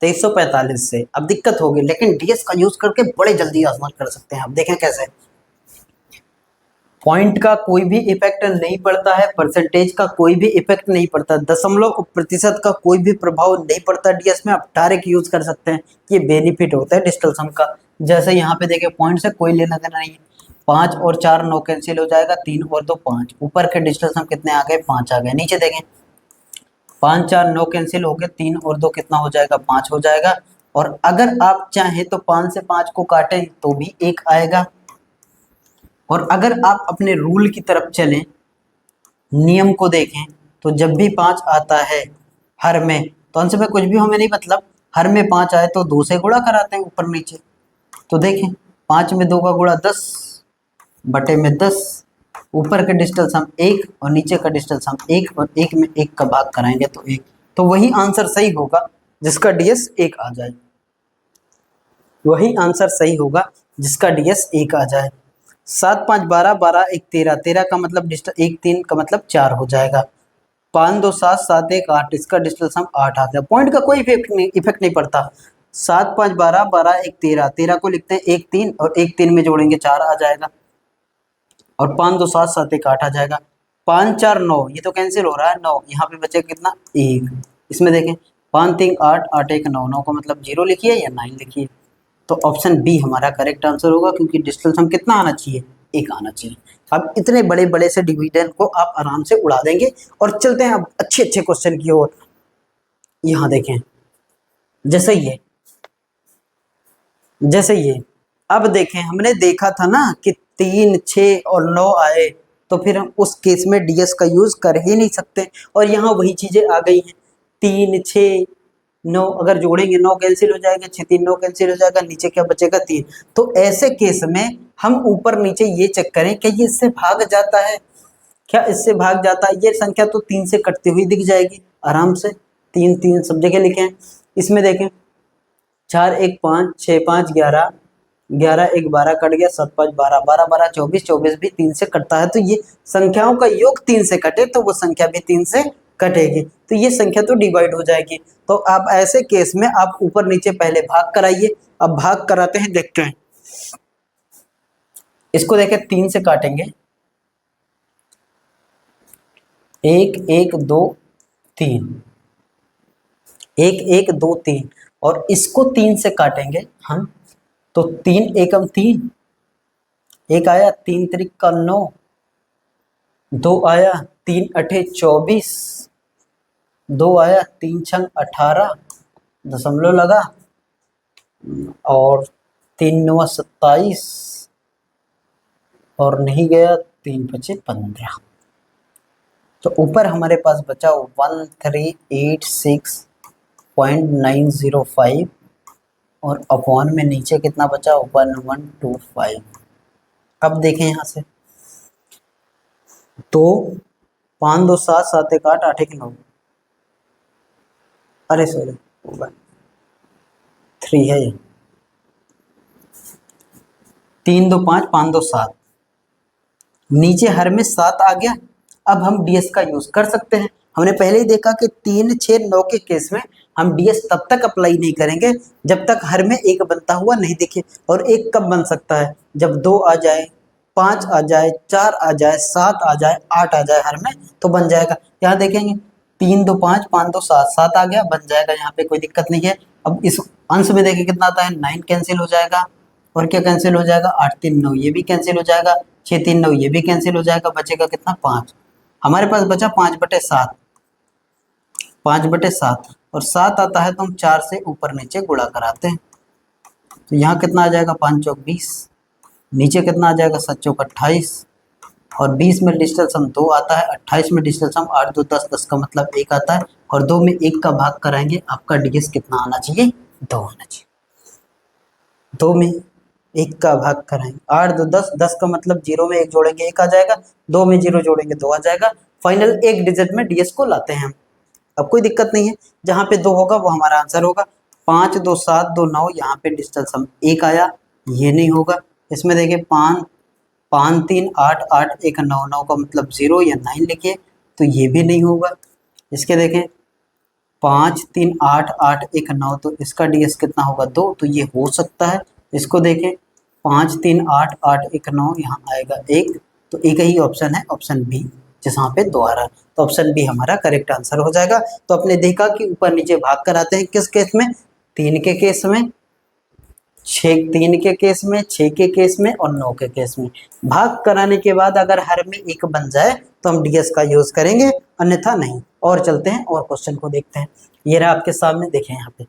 2345 से। अब दिक्कत होगी, लेकिन डीएस का यूज करके बड़े जल्दी आसान कर सकते हैं। अब देखें कैसे, पॉइंट का कोई भी इफेक्ट नहीं पड़ता है, परसेंटेज का कोई भी इफेक्ट नहीं पड़ता, दशमलव प्रतिशत का कोई भी प्रभाव नहीं पड़ता डीएस में, आप डायरेक्ट यूज कर सकते हैं। ये बेनिफिट होता है डिजिटल सम का। जैसे यहाँ पे देखें, पॉइंट से कोई लेना देना नहीं है, 5 और 4 9 कैंसिल हो जाएगा, 3 और 2 5, ऊपर के डिजिटल सम कितने आ गए 5 आ गए। नीचे देखें, 5 4 9 कैंसिल हो गए, 3 और 2 कितना हो जाएगा 5 हो जाएगा, और अगर आप चाहें तो 5 से 5 को काटें तो भी 1 आएगा, और अगर आप अपने रूल की तरफ चलें नियम को देखें तो जब भी 5 आता है हर में, तो अंश में कुछ भी हमें नहीं, मतलब हर में 5 आए तो 2 से गुणा कराते हैं ऊपर नीचे। तो देखें 5 में 2 का गुणा 10 बटे में 10, ऊपर का डिजिटल सम 1 और नीचे का डिजिटल सम 1, और 1 में 1 का भाग कराएंगे तो 1, तो वही आंसर सही होगा जिसका डीएस 1 आ जाए। वही आंसर सही होगा जिसका डीएस 1 आ जाए। 7 5 12, 12 1 13, 13 का मतलब डिजिटल 1 3 का मतलब 4 हो जाएगा। 5 2 7, 7 1 8, इसका डिजिटल सम 8 आ गया। पॉइंट का कोई इफेक्ट नहीं पड़ता। 7 5 12, 12 1 13, 13 को लिखते हैं 1 3, और 1 3 में जोड़ेंगे 4 आ जाएगा, और 5 2 7, 7 1 8 आ जाएगा। 5 4 9, ये तो कैंसिल हो रहा है 9, यहाँ पे बचेगा कितना 1। इसमें देखें 5 3 8, 8 1 9, 9 का मतलब 0 लिखिए या 9 लिखिए। तो ऑप्शन बी हमारा करेक्ट आंसर होगा, क्योंकि डिजिटल सम कितना आना चाहिए, 1 आना चाहिए। अब इतने बड़े बड़े से डिविडेंड को आप आराम से उड़ा देंगे। और चलते हैं अब अच्छे अच्छे क्वेश्चन की ओर। यहाँ देखें जैसे ये अब देखें, हमने देखा था ना कि 3 6 और 9 आए, तो फिर हम उस केस में डीएस का यूज कर ही नहीं सकते, और यहाँ वही चीजें आ गई हैं। 3 6 9 अगर जोड़ेंगे 9 कैंसिल हो जाएगा, 6 3 9 कैंसिल हो जाएगा, नीचे क्या बचेगा 3। तो ऐसे केस में हम ऊपर नीचे ये चेक करें कि ये इससे भाग जाता है, क्या इससे भाग जाता है। ये संख्या तो 3 से कटती हुई दिख जाएगी आराम से, 3 3 सब जगह लिखे हैं। इसमें देखें 4 1 5, 6 5 11, 11 1 12 कट गया, 7 5 12, 12 12 24, 24 भी 3 से कटता है। तो ये संख्याओं का योग 3 से कटे तो वो संख्या भी 3 से कटेगी, तो ये संख्या तो डिवाइड हो जाएगी। तो आप ऐसे केस में आप ऊपर नीचे पहले भाग कराइए। अब भाग कराते हैं, देखते हैं। इसको देखें 3 से काटेंगे, 1 1 2 3, 1 1 2 3, और इसको 3 से काटेंगे हम, तो 3 एकम 3, एक आया 3 त्रिक का 9, 2 आया 3 अठे 24, 2 आया 3 छंग 18, दशमलव लगा, और 3 9 27, और नहीं गया, 3 बचे 15। तो ऊपर हमारे पास बचा 1386.905, और अपॉन में नीचे कितना बचा 1125। अब देखें यहाँ से, तो 5 2 7, 7 1 8, 8 1 9, अरे सॉरी 3 है ये, 3 2 5, 5 2 7, नीचे हर में 7 आ गया। अब हम डीएस का यूज कर सकते हैं। हमने पहले ही देखा कि 3 6 9 के केस में हम डीएस तब तक अप्लाई नहीं करेंगे जब तक हर में 1 बनता हुआ नहीं दिखे। और 1 कब बन सकता है, जब 2 आ जाए, 5 आ जाए, 4 आ जाए, 7 आ जाए, 8 आ जाए हर में, तो बन जाएगा। यहाँ देखेंगे 3 2 5, 5 2 7, 7 आ गया, बन जाएगा, यहाँ पे कोई दिक्कत नहीं है। अब इस अंश में देखें कितना आता है, 9 कैंसिल हो जाएगा, और क्या कैंसिल हो जाएगा, 8 3 9, ये भी कैंसिल हो जाएगा, 6 3 9, ये भी कैंसिल हो जाएगा, बचेगा कितना 5। हमारे पास बचा 5/7, 5/7, और 7 आता है तो हम 4 से ऊपर नीचे गुणा कराते हैं। तो यहाँ कितना आ जाएगा, 5 चौक 20, नीचे कितना आ जाएगा, 7 चौक 28, और 20 में डिजिटल सम 2 आता है, 28 में डिजिटल सम 8 2 10, 10 का मतलब 1 आता है, और 2 में 1 का भाग कराएंगे, आपका डीएस कितना आना चाहिए, 2 आना चाहिए। 2 में 1 का भाग कराएंगे, 8 2 10, 10 का मतलब 0 में 1 जोड़ेंगे 1 आ जाएगा, 2 में 0 जोड़ेंगे 2 आ जाएगा। फाइनल एक डिजिट में डीएस को लाते हैं हम। अब कोई दिक्कत नहीं है, जहाँ पे 2 होगा वो हमारा आंसर होगा। 5 2 7 2 9, यहाँ पे डिजिटल सम 1 आया, ये नहीं होगा। इसमें देखिए 5 5 3 8 8 1 9, 9 का मतलब 0 या 9 लिखिए, तो ये भी नहीं होगा। इसके देखें 5 3 8 8 1 9, तो इसका डीएस कितना होगा, 2, तो ये हो सकता है। इसको देखें 5 3 8 8 1 9, यहाँ आएगा 1, तो एक ही ऑप्शन है, ऑप्शन बी, जहाँ पे 2 आ रहा है, तो ऑप्शन बी हमारा करेक्ट आंसर हो जाएगा। तो अपने देखा कि ऊपर नीचे भाग कराते हैं किस केस में, 3 के केस में, 3 के केस में, 6 के केस में, और 9 के केस में। भाग कराने के बाद अगर हर में 1 बन जाए तो हम डीएस का यूज करेंगे, अन्यथा नहीं। और चलते हैं और क्वेश्चन को देखते हैं। ये रहा आपके सामने, देखें यहाँ पे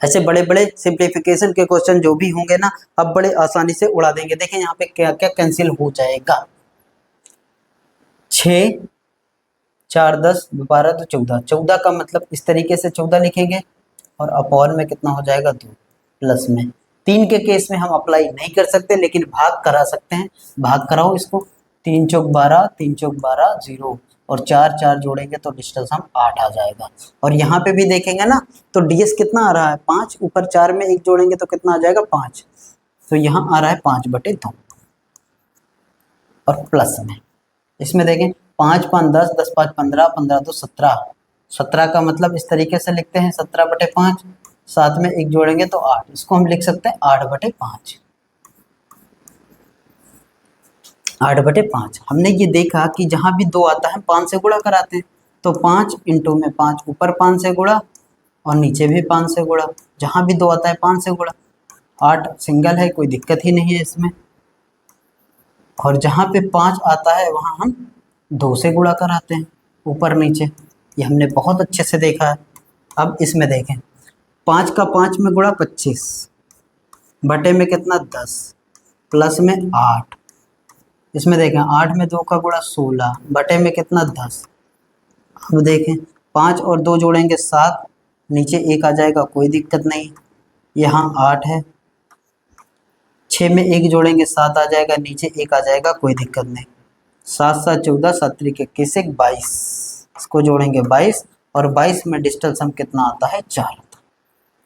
ऐसे बड़े बड़े सिंप्लीफिकेशन के क्वेश्चन जो भी होंगे ना, अब बड़े आसानी से उड़ा देंगे। देखें यहाँ पे क्या क्या कैंसिल हो जाएगा। 6 4 10 12 तो 14, 14 का मतलब इस तरीके से 14 लिखेंगे और अपॉन में कितना हो जाएगा 2 प्लस में। 3 के केस में हम अप्लाई नहीं कर सकते लेकिन भाग करा सकते हैं। भाग कराओ इसको, 3 चौक 12, 3 चौक 12 0 और 4 4 जोड़ेंगे तो डिजिटल सम 8 आ जाएगा। और यहाँ पे भी देखेंगे ना तो डीएस कितना आ रहा है 5, ऊपर 4 में 1 जोड़ेंगे तो कितना आ जाएगा 5, तो यहाँ आ रहा है 5/2 और प्लस में। इसमें देखें 5 5 10, 10 5 15, 15 2 17, 17 का मतलब इस तरीके से लिखते हैं 17/5, साथ में 1 जोड़ेंगे तो 8, इसको हम लिख सकते हैं 8/5। 8/5 हमने ये देखा कि जहाँ भी 2 आता है 5 से गुणा कराते हैं, तो 5 इंटू में 5, ऊपर 5 से गुणा और नीचे भी 5 से गुणा, जहाँ भी 2 आता है 5 से गुणा। 8 सिंगल है, कोई दिक्कत ही नहीं है इसमें। और जहाँ पे 5 आता है वहाँ हम 2 से गुणा कराते हैं, ऊपर नीचे। ये हमने बहुत अच्छे से देखा है। अब इसमें देखें 5 का 5 में गुणा 25, बटे में कितना 10, प्लस में 8। इसमें देखें 8 में 2 का गुणा 16, बटे में कितना 10। अब देखें 5 और 2 जोड़ेंगे 7, नीचे 1 आ जाएगा, कोई दिक्कत नहीं। यहाँ 8 है, 6 में 1 जोड़ेंगे 7 आ जाएगा, नीचे 1 आ जाएगा, कोई दिक्कत नहीं। 7 7 14, 7 3 21, 22, इसको जोड़ेंगे 22 और 22 में डिजिटल सम कितना आता है 4।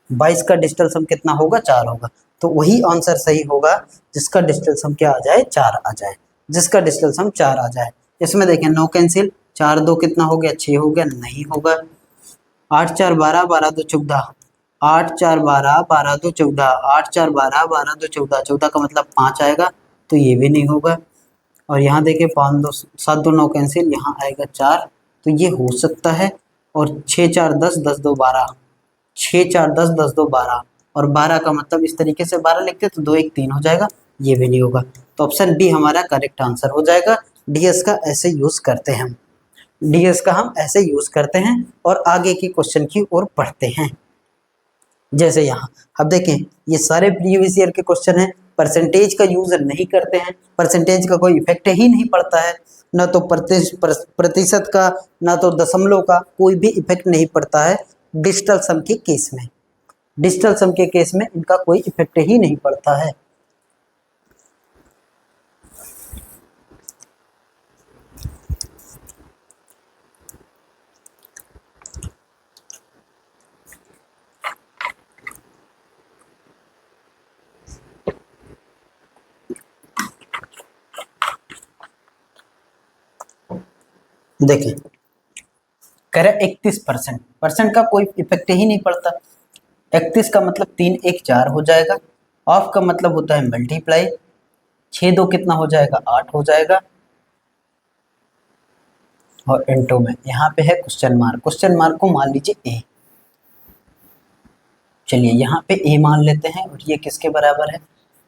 22 का डिजिटल सम कितना होगा 4 होगा, तो वही आंसर सही होगा जिसका डिजिटल सम क्या आ जाए 4 आ जाए, जिसका डिजिटल सम 4 आ जाए। इसमें देखें नो कैंसिल, 4 2 कितना हो गया 6 हो गया, नहीं होगा। 8 4 12, 12 2 14, 8 4 12, 12 2 14, 8 4 12, 12 2 14, 14 का मतलब 5 आएगा, तो ये भी नहीं होगा। और यहाँ देखिए 5 2 7 2 9 कैंसिल, यहाँ आएगा 4, तो ये हो सकता है। और 6 4 10, 10 2 12, 6 4 10, 10 2 12 और 12 का मतलब इस तरीके से 12 लिखते तो 2 1 3 हो जाएगा, ये भी नहीं होगा। तो ऑप्शन डी हमारा करेक्ट आंसर हो जाएगा। डीएस का ऐसे यूज़ करते हैं हम, डीएस का हम ऐसे यूज़ करते हैं। और आगे की क्वेश्चन की ओर बढ़ते हैं। जैसे यहाँ अब देखें ये सारे प्रीवियस ईयर के क्वेश्चन हैं, परसेंटेज का यूज़ नहीं करते हैं, परसेंटेज का कोई इफेक्ट ही नहीं पड़ता है, ना तो प्रतिशत का ना तो दशमलव का, कोई भी इफेक्ट नहीं पड़ता है डिजिटल सम के केस में। डिजिटल सम के केस में इनका कोई इफेक्ट ही नहीं पड़ता है। देखें कह रहे 31%, परसेंट का कोई इफेक्ट ही नहीं पड़ता। 31 का मतलब 3 1 4 हो जाएगा, ऑफ का मतलब होता है मल्टीप्लाई, 6 2 कितना हो जाएगा 8 हो जाएगा, और इंटू में यहाँ पे है क्वेश्चन मार्क, क्वेश्चन मार्क को मान लीजिए ए। चलिए यहाँ पे ए मान लेते हैं, और ये किसके बराबर है,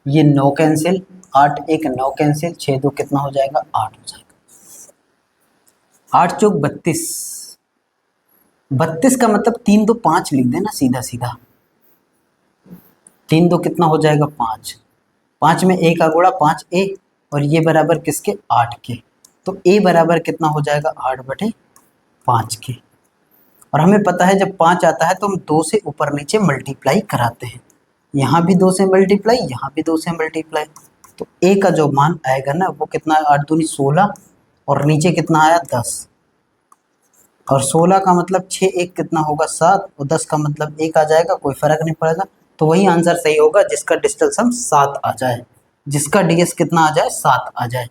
ये 9 कैंसिल, 8 1 9 कैंसिल, 6 2 कितना हो जाएगा 8 हो जाएगा, 8 चौक 32, 32 का मतलब 3 2 5 लिख देना सीधा सीधा, 3 2 कितना हो जाएगा 5, 5 में 1 का गुणा 5 ए, और ये बराबर किसके 8 के, तो ए बराबर कितना हो जाएगा 8/5 के। और हमें पता है जब 5 आता है तो हम 2 से ऊपर नीचे मल्टीप्लाई कराते हैं, यहाँ भी 2 से मल्टीप्लाई, यहाँ भी 2 से मल्टीप्लाई, तो ए का जो मान आएगा ना वो कितना है 8 दूनी 16, और नीचे कितना आया 10, और 16 का मतलब 6 1 कितना होगा 7, और 10 का मतलब 1 आ जाएगा, कोई फर्क नहीं पड़ेगा। तो वही आंसर सही होगा जिसका डिजिटल सम 7 आ जाए, जिसका डीएस कितना आ जाए 7 आ जाए।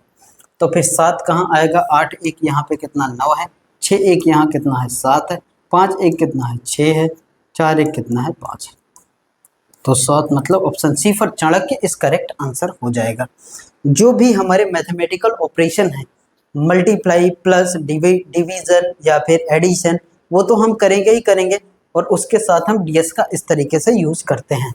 तो फिर 7 कहाँ आएगा, 8 1 यहाँ पे कितना 9 है, 6 1 यहाँ कितना है 7 है, 5 1 कितना है 6 है, 4 1 कितना है 5 है। तो 7 मतलब ऑप्शन सी फॉर चाणक्य इस करेक्ट आंसर हो जाएगा। जो भी हमारे मैथमेटिकल ऑपरेशन है, मल्टीप्लाई प्लस डिवीजन या फिर एडिशन, वो तो हम करेंगे ही करेंगे, और उसके साथ हम डीएस का इस तरीके से यूज करते हैं।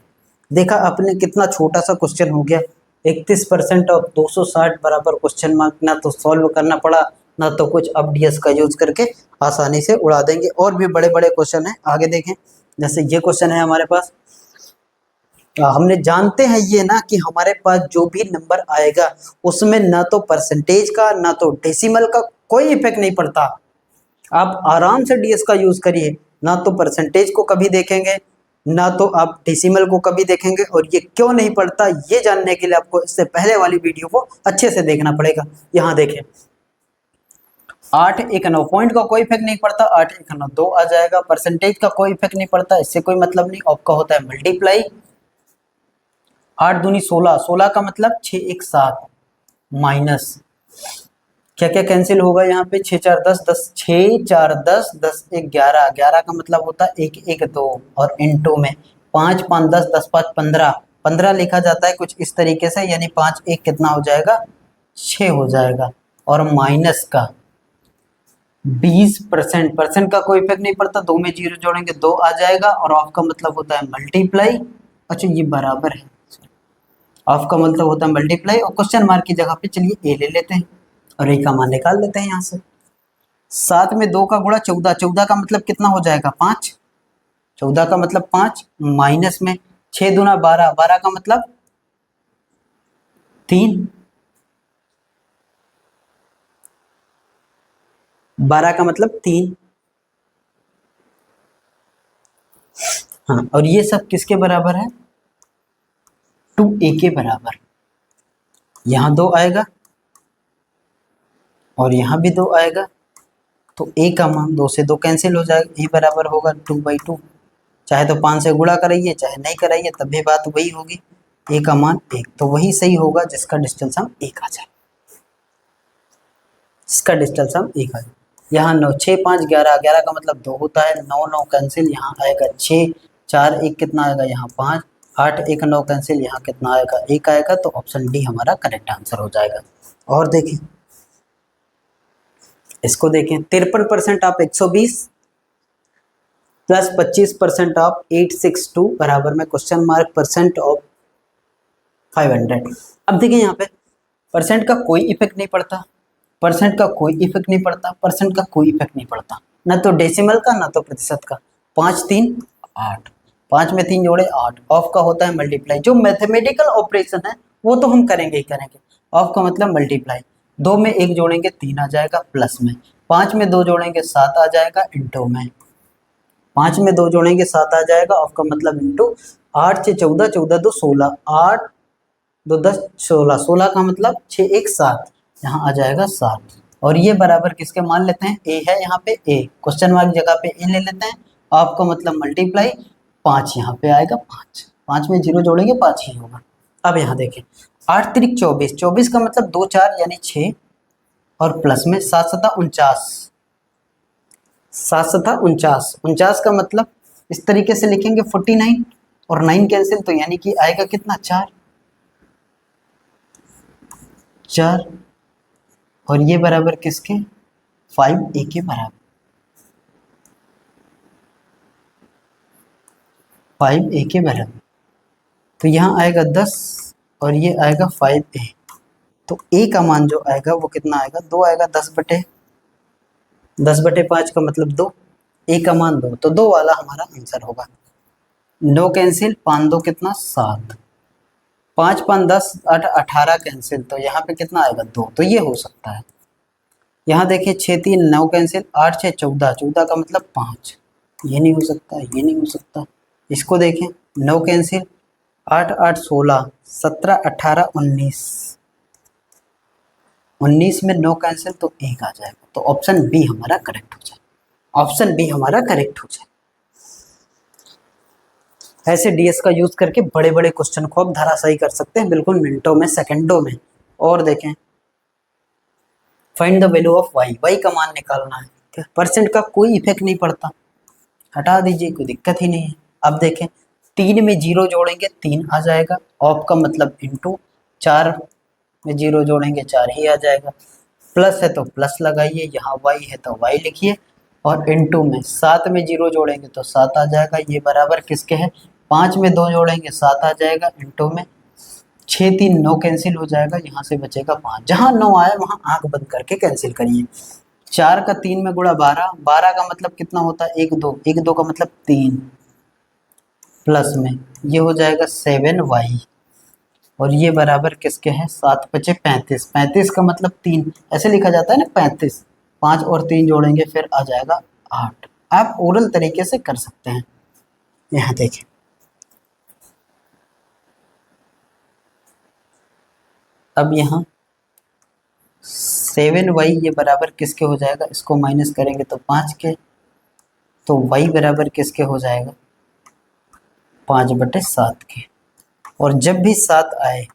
देखा आपने कितना छोटा सा क्वेश्चन हो गया, 31% और 260 बराबर क्वेश्चन मार्क, ना तो सॉल्व करना पड़ा ना तो कुछ, अब डीएस का यूज करके आसानी से उड़ा देंगे। और भी बड़े बड़े क्वेश्चन हैं, आगे देखें। जैसे ये क्वेश्चन है हमारे पास, हमने जानते हैं ये ना कि हमारे पास जो भी नंबर आएगा उसमें ना तो परसेंटेज का ना तो डेसिमल का कोई इफेक्ट नहीं पड़ता। आप आराम से डीएस का यूज करिए, ना तो परसेंटेज को कभी देखेंगे, ना तो आप डेसिमल को कभी देखेंगे। और ये क्यों नहीं पड़ता, ये जानने के लिए आपको इससे पहले वाली वीडियो को अच्छे से देखना पड़ेगा। यहाँ देखें 8 1 9 पॉइंट का कोई इफेक्ट नहीं पड़ता, 8 1 9 2 आ जाएगा। परसेंटेज का कोई इफेक्ट नहीं पड़ता, इससे कोई मतलब नहीं। आपका होता है मल्टीप्लाई, 8 दूनी 16, 16 का मतलब 6 1 7 माइनस क्या क्या कैंसिल होगा यहाँ पे, 6 4 10 10 6 4 10 10 1 11, 11 का मतलब होता है 1 1 2 और इनटू में 5 5 10 10 5 15, 15 लिखा जाता है कुछ इस तरीके से, यानी 5 1 कितना हो जाएगा 6 हो जाएगा। और माइनस का 20%, परसेंट का कोई इफेक्ट नहीं पड़ता, 2 में 0 जोड़ेंगे 2 आ जाएगा। और ऑफ का मतलब होता है मल्टीप्लाई, अच्छा ये बराबर है, ऑफ का मतलब होता है मल्टीप्लाई। और क्वेश्चन मार्क की जगह पे चलिए ए ले लेते हैं और ए का मान निकाल लेते हैं यहाँ से। 7 में 2 का गुणा 14, 14 का मतलब कितना हो जाएगा 5, 14 का मतलब 5 माइनस में 6 दूना 12, 12 का मतलब 3, 12 का मतलब 3। हाँ, और ये सब किसके बराबर है, 2a के बराबर। यहाँ 2 आएगा और यहाँ भी 2 आएगा, तो a का मान 2 से 2 कैंसिल हो जाएगा, a बराबर होगा 2/2। चाहे तो 5 से गुणा कराइए चाहे नहीं कराइए तब भी बात वही होगी, a का मान 1, तो वही सही होगा जिसका डिजिटल सम 1 आ जाए, इसका डिजिटल सम 1 आ जाए। यहाँ 9 6 5 11, 11 का मतलब 2 होता है, 9 9 कैंसिल, यहाँ आएगा 6 4 1 कितना आएगा यहाँ 5, 8 1 9 कैंसिल, यहाँ कितना आएगा 1 आएगा। तो ऑप्शन डी हमारा करेक्ट आंसर हो जाएगा। और देखें इसको देखें, 53% ऑफ 120 प्लस 25% ऑफ 862 बराबर में क्वेश्चन मार्क परसेंट ऑफ 500। अब देखिए यहाँ पे परसेंट का कोई इफेक्ट नहीं पड़ता, परसेंट का कोई इफेक्ट नहीं पड़ता, परसेंट का कोई इफेक्ट नहीं पड़ता, ना तो डेसिमल का ना तो प्रतिशत का। 5 3 8, 5 में 3 जोड़े 8, ऑफ का होता है मल्टीप्लाई। जो मैथमेटिकल ऑपरेशन है वो तो हम करेंगे ही करेंगे, ऑफ का मतलब मल्टीप्लाई। 2 में 1 जोड़ेंगे 3 आ जाएगा प्लस में, 5 में 2 जोड़ेंगे 7 आ जाएगा इंटू में, 5 में 2 जोड़ेंगे 7 आ जाएगा, ऑफ का मतलब इंटू। 8 से 14, 14 2 16, 8 2 10 16, 16 का मतलब 6 1 7, यहाँ आ जाएगा 7। और ये बराबर किसके मान लेते हैं, ए है यहाँ पे, ए क्वेश्चन मार्क जगह पे ए ले लेते हैं, आपका मतलब मल्टीप्लाई 5 यहाँ पे आएगा 5, 5 में 0 जोड़ेंगे 5 ही होगा। अब यहाँ देखें 8 3 24, 24 का मतलब 2 4 यानी 6 और प्लस में 7 7 49, 7 7 49, 49 का मतलब इस तरीके से लिखेंगे 49 और 9 कैंसिल, तो यानी कि आएगा कितना 4 4। और ये बराबर किसके, 5a के बराबर, 5a के बराबर। तो यहाँ आएगा 10 और ये आएगा 5a, तो a का मान जो आएगा वो कितना आएगा 2 आएगा, 10/5 का मतलब 2, a का मान 2, तो 2 वाला हमारा आंसर होगा। 9 कैंसिल, 5 2 कितना 7, 5 5 10 8 18 कैंसिल, तो यहाँ पे कितना आएगा 2, तो ये हो सकता है। यहाँ देखिए 6 3 9 कैंसिल, 8 6 14, 14 का मतलब 5, ये नहीं हो सकता, ये नहीं हो सकता। इसको देखें 9 कैंसिल, 8 8 16 17 18 19, 19 में 9 कैंसिल तो 1 आ जाएगा, तो ऑप्शन बी हमारा करेक्ट हो जाए, ऑप्शन बी हमारा करेक्ट हो जाए। ऐसे डीएस का यूज करके बड़े बड़े क्वेश्चन को आप धराशायी कर सकते हैं, बिल्कुल मिनटों में सेकंडों में। और देखें find the value of y, y का मान निकालना है, परसेंट का कोई इफेक्ट नहीं पड़ता, हटा दीजिए कोई दिक्कत ही नहीं है। अब देखें 3 में 0 जोड़ेंगे 3 आ जाएगा, ऑफ का मतलब इंटू, 4 में 0 जोड़ेंगे 4 ही आ जाएगा, प्लस है तो प्लस लगाइए, यहाँ वाई है तो वाई लिखिए, और इंटू में 7 में 0 जोड़ेंगे तो 7 आ जाएगा, ये बराबर किसके है, 5 में 2 जोड़ेंगे 7 आ जाएगा, इंटू में 6 3 9 कैंसिल हो जाएगा, यहाँ से बचेगा 5, जहाँ 9 आए वहाँ आंख बंद करके कैंसिल करिए। 4 का 3 में गुणा 12, 12 का मतलब कितना होता है 1 2, 1 2 का मतलब 3, प्लस में ये हो जाएगा 7y, और ये बराबर किसके हैं 7 5 35, 35 का मतलब 3, ऐसे लिखा जाता है ना 35, 5 और 3 जोड़ेंगे फिर आ जाएगा 8। आप ओरल तरीके से कर सकते हैं। यहाँ देखें, अब यहाँ 7y ये बराबर किसके हो जाएगा, इसको माइनस करेंगे तो 5 के, तो y बराबर किसके हो जाएगा 5/7 के। और जब भी 7 आए,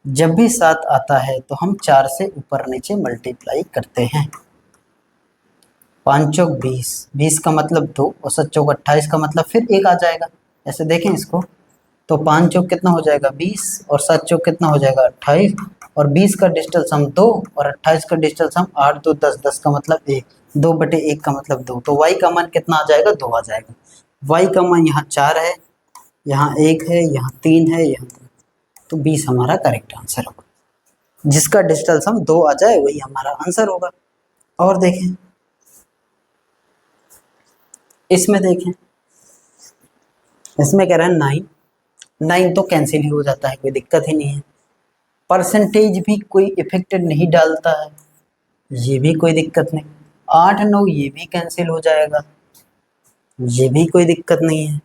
जब भी 7 आता है तो हम 4 से ऊपर नीचे मल्टीप्लाई करते हैं। 5 चौक 20, 20 का मतलब 2 और 7 चौक 28 का मतलब फिर 1 आ जाएगा। ऐसे देखें इसको, तो 5 चौक कितना हो जाएगा 20 और 7 चौक कितना हो जाएगा 28 और 20 का डिजिटल सम 2 और 28 का डिजिटल सम 8 2 10, 10 का मतलब 1, 2/1 का मतलब 2, तो y का मान कितना आ जाएगा 2 आ जाएगा। y का मान यहाँ 4 है, यहाँ 1 है, यहाँ 3 है, यहाँ 2, तो 20 हमारा करेक्ट आंसर होगा। जिसका डिजिटल सम 2 आ जाए वही हमारा आंसर होगा। और देखें इसमें, देखें इसमें कह रहा है 9, 9 तो कैंसिल ही हो जाता है, कोई दिक्कत ही नहीं है। परसेंटेज भी कोई इफेक्ट नहीं डालता है, ये भी कोई दिक्कत नहीं। 8 9 ये भी कैंसिल हो जाएगा, ये भी कोई दिक्कत नहीं है।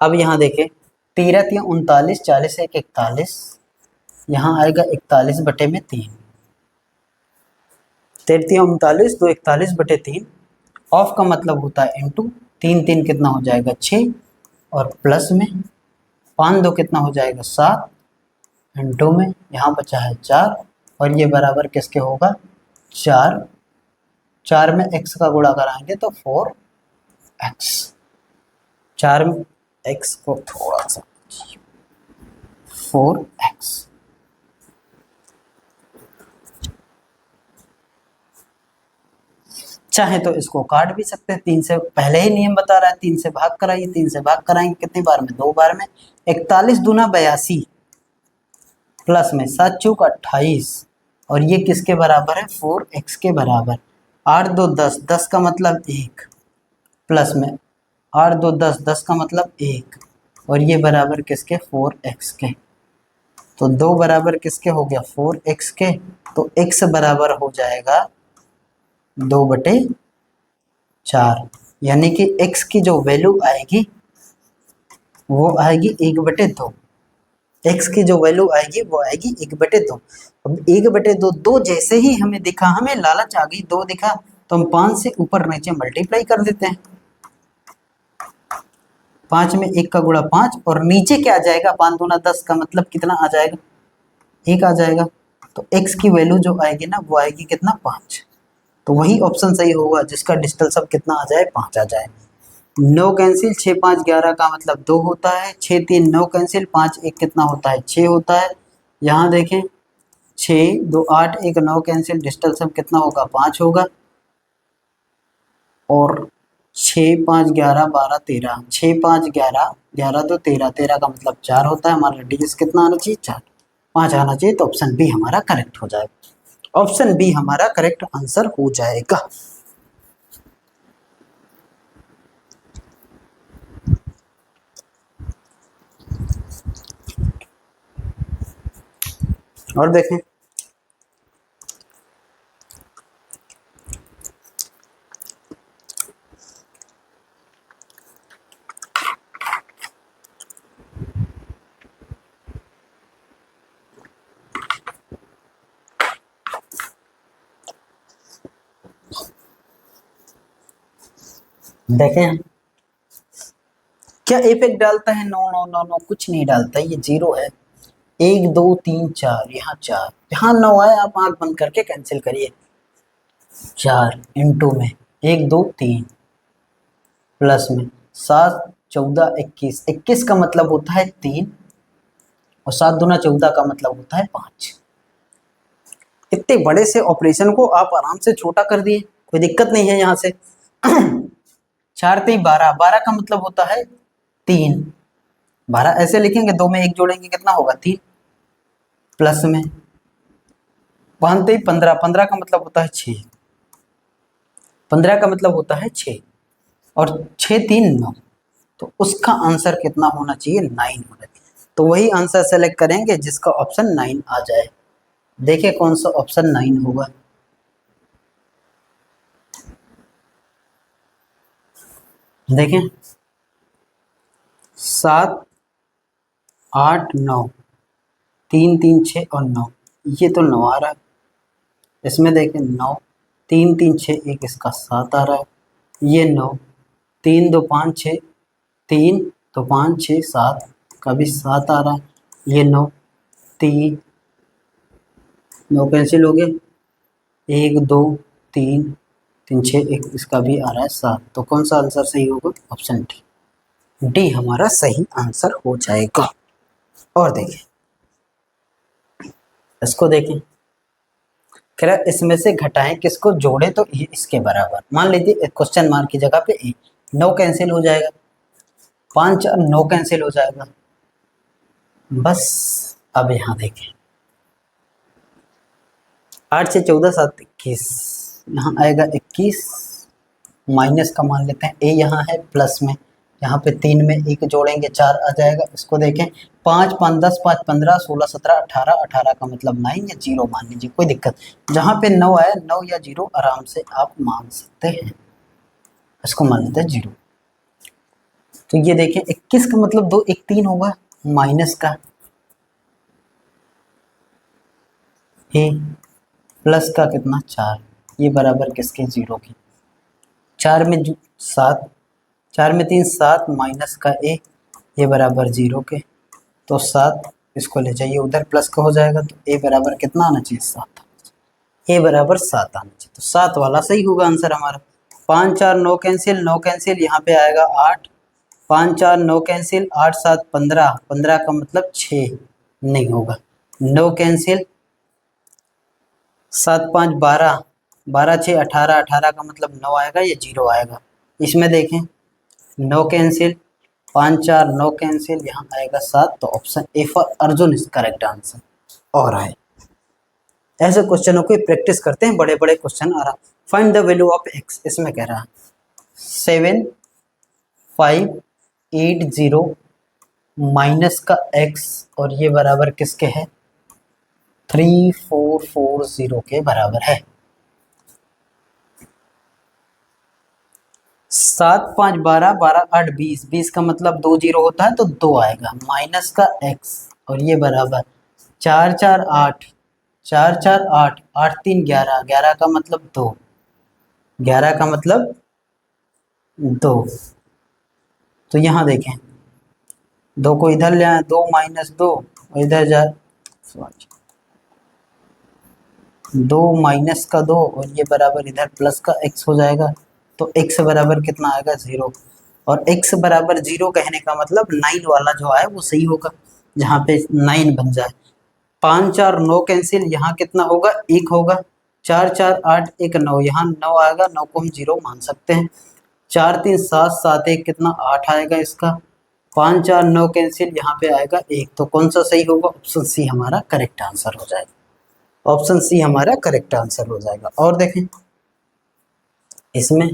अब यहाँ देखें 13 3 39, 40 1 41, यहाँ आएगा 41/3, 13 39 2 41/3। ऑफ का मतलब होता है इनटू, 3 3 कितना हो जाएगा 6 और प्लस में 5 2 कितना हो जाएगा 7, इनटू में यहाँ बचा है 4 और ये बराबर किसके होगा 4, 4 में x का गुणा कराएंगे तो 4x, 4 में x को थोड़ा सा 4x। चाहे तो इसको काट भी सकते हैं, 3 से पहले ही नियम बता रहा है 3 से भाग कराइए, 3 से भाग कराएंगे कितनी बार में 2 बार में। 41 दूना 82 प्लस में 7 चौक 28 और ये किसके बराबर है 4x के बराबर। 8 2 10, 10 का मतलब 1 प्लस में 8 2 10, 10 का मतलब 1 और ये बराबर किसके 4x के। तो 2 बराबर किसके हो गया 4x के, तो x बराबर हो जाएगा 2/4, यानी कि x की जो वैल्यू आएगी वो आएगी 1/2। x की जो वैल्यू आएगी वो आएगी 1/2। अब 1/2 2 जैसे ही हमें दिखा, हमें लालच आ गई 2 दिखा तो हम 5 से ऊपर नीचे मल्टीप्लाई कर देते हैं। 5 में 1 का गुणा 5 और नीचे क्या आ जाएगा 5 दूना 10 का मतलब कितना आ जाएगा 1 आ जाएगा। तो x की वैल्यू जो आएगी ना वो आएगी कितना 5, तो वही ऑप्शन सही होगा जिसका डिजिटल सब कितना आ जाए 5 आ जाए। 9 कैंसिल, 6 5 11 का मतलब 2 होता है, 6 3 9 कैंसिल, 5 1 कितना होता है 6 होता है। यहाँ देखें 6 2 8 1 9 कैंसिल, डिजिटल सब कितना होगा 5 होगा और 6 5 11 12 13, 6 5 11 11 2 13, 13 का मतलब 4 होता है। हमारा डिजिट कितना आना चाहिए 4, 5 आना चाहिए, तो ऑप्शन बी हमारा करेक्ट हो जाएगा। ऑप्शन बी हमारा करेक्ट आंसर हो जाएगा। और देखें देखें क्या इफेक्ट डालता है, नो नो नो नो कुछ नहीं डालता, ये 0 है। 1 2 3 4, यहाँ 4, यहाँ 9 है, आप आंख बंद करके कैंसिल करिए। 4 इनटू में 1 2 3 प्लस में 7 14 21, 21 का मतलब होता है 3 और 7 दूना 14 का मतलब होता है 5। इतने बड़े से ऑपरेशन को आप आराम से छोटा कर दिए, कोई दिक्कत नहीं है। यहाँ से 4 3 12, 12 का मतलब होता है 3, 12 ऐसे लिखेंगे, 2 में 1 जोड़ेंगे कितना होगा 3 प्लस में 5 3 15, 15 का मतलब होता है 6, 15 का मतलब होता है 6 और 6 3 9, तो उसका आंसर कितना होना चाहिए 9 होना चाहिए। तो वही आंसर सेलेक्ट करेंगे जिसका ऑप्शन 9 आ जाए। देखिए कौन सा ऑप्शन 9 होगा। देखें 7 8 9, 3 3 6 और 9, ये तो 9 आ रहा है। इसमें देखें 9 3 3 6 1, इसका 7 आ रहा है। ये 9 3 2 5 6, 3 2 5 6 7 का भी 7 आ रहा है। ये 9 3 9 कैंसिल हो गए, 1 2 3 3 6 1, इसका भी आ रहा है 7। तो कौन सा आंसर सही होगा? ऑप्शन डी, डी हमारा सही आंसर हो जाएगा। और देखिए इसको देखें, कह रहा है इसमें से घटाएं किसको जोड़े तो ये इसके बराबर। मान लीजिए क्वेश्चन मार्क की जगह पे 9 कैंसिल हो जाएगा, 5 और 9 कैंसिल हो जाएगा बस। अब यहाँ देखें 8 से 14 7 21, यहाँ आएगा 21, माइनस का मान लेते हैं, ए यहाँ है प्लस में, यहाँ पे 3 में 1 जोड़ेंगे 4 आ जाएगा। इसको देखें 5 5 10 5 15 16 17 18, 18 का मतलब 9 या 0 मान लीजिए, कोई दिक्कत। जहाँ पे 9 आया 9 या 0 आराम से आप मान सकते हैं, इसको मान लेते हैं 0। तो ये देखें 21 का मतलब 2 1 3 होगा, माइनस का ए प्लस का कितना 4, ये बराबर किसके? 0 की। 4 में 7, 4 में 3 7, माइनस का ए, ये बराबर 0 के। तो 7 इसको ले जाइए उधर, प्लस का हो जाएगा, तो ए बराबर कितना आना चाहिए? 7। ए बराबर 7 आना चाहिए, तो 7 वाला सही होगा आंसर हमारा। 5 4 9 कैंसिल, 9 कैंसिल, यहाँ पे आएगा 8, 5 4 9 कैंसिल, 8 7 15, 15 का मतलब 6 नहीं होगा, 9 कैंसिल, 7 5 12, 12 6 18, 18 का मतलब 9 आएगा, ये 0 आएगा। इसमें देखें 9 कैंसिल, 5 4 9 कैंसिल, यहाँ आएगा 7। तो option A for Arjun is correct answer. और आए ऐसे क्वेश्चनों को प्रैक्टिस करते हैं, बड़े बड़े क्वेश्चन आ रहा। Find the value of x, इसमें कह रहा 7 5 8 0 माइनस का एक्स, और ये बराबर किसके है? 3 4 4 0 के बराबर है। 7 5 12, 12 8 20, 20 का मतलब 2 0 होता है तो 2 आएगा, माइनस का x, और ये बराबर 4 4 8, 4 4 8, 8 3 11, 11 का मतलब 2, 11 का मतलब 2। तो यहाँ देखें 2 को इधर ले आए, 2 माइनस 2, और इधर जा 2 माइनस का 2, और ये बराबर इधर प्लस का x हो जाएगा। तो x बराबर कितना आएगा? 0। और x बराबर 0 कहने का मतलब 9 वाला जो है वो सही होगा, जहाँ पे 9 बन जाए। 5 4 9 कैंसिल, यहाँ कितना होगा? 1 होगा। 4 4 8 1 9, यहाँ 9 आएगा, 9 को हम 0 मान सकते हैं। 4 3 7 7 1 कितना? 8 आएगा इसका। 5 4 9 कैंसिल, यहाँ पे आएगा 1। तो कौन सा सही होगा? ऑप्शन सी हमारा करेक्ट आंसर हो जाएगा। ऑप्शन सी हमारा करेक्ट आंसर हो जाएगा। और देखें इसमें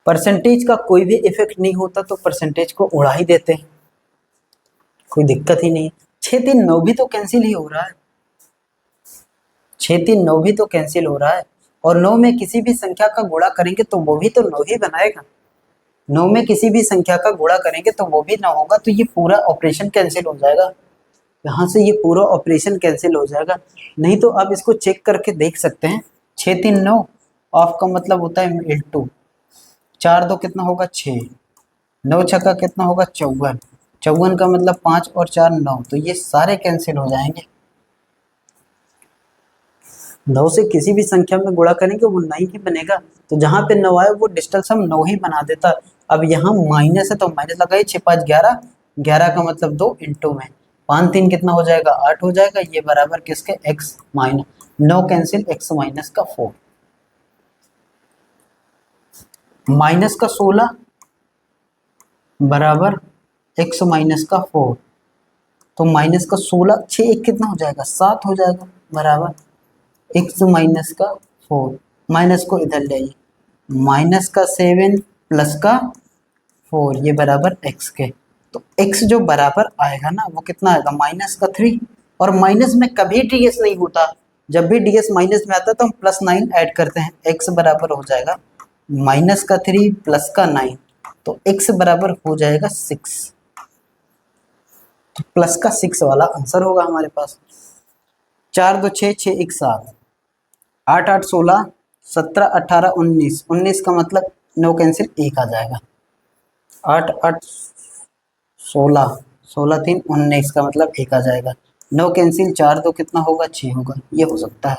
परसेंटेज का कोई भी इफेक्ट नहीं होता, तो परसेंटेज को उड़ा ही देते हैं, कोई दिक्कत ही नहीं। 6 3 9 भी तो कैंसिल ही हो रहा है, 6 3 9 भी तो कैंसिल हो रहा है। और 9 में किसी भी संख्या का गुणा करेंगे तो वो भी तो 9 ही बनाएगा। 9 में किसी भी संख्या का गुणा करेंगे तो वो भी 9 होगा, तो ये पूरा ऑपरेशन कैंसिल हो जाएगा, यहाँ से ये पूरा ऑपरेशन कैंसिल हो जाएगा। नहीं तो आप इसको चेक करके देख सकते हैं। 6 3 9, ऑफ का मतलब होता है *2, 4 2 कितना होगा? 6, 9 छक्का कितना होगा? 54, 54 का मतलब 5 और 4 9, तो ये सारे कैंसिल हो जाएंगे। 9 से किसी भी संख्या में गुणा करेंगे वो 9 ही बनेगा, तो जहाँ पे 9 आए वो डिजिटल सम 9 ही बना देता। अब यहाँ माइनस है तो माइनस लगाइए, 6 5 11, 11 का मतलब 2 इंटू में 5 3 कितना हो जाएगा? 8 हो जाएगा। ये बराबर किसके? x minus 9 cancel, x minus का 4, माइनस का 16 बराबर x माइनस का 4। तो माइनस का 16, 6 1 कितना हो जाएगा? 7 हो जाएगा, बराबर x माइनस का 4। माइनस को इधर ले आइए, माइनस का 7 प्लस का 4, ये बराबर x के। तो x जो बराबर आएगा ना वो कितना आएगा? माइनस का 3। और माइनस में कभी ds नहीं होता, जब भी ds माइनस में आता है तो हम +9 ऐड करते हैं, x बराबर हो जाएगा माइनस का 3 प्लस का 9, तो x बराबर हो जाएगा 6। तो प्लस का 6 वाला आंसर होगा हमारे पास। 4 2 6, 6 1 7, 8 8 16, 17 18 19, 19 का मतलब 9 कैंसिल 1 आ जाएगा। 8 8 16, 16 3 19 का मतलब 1 आ जाएगा। 9 कैंसिल, 4 2 कितना होगा, 6 होगा, ये हो सकता है।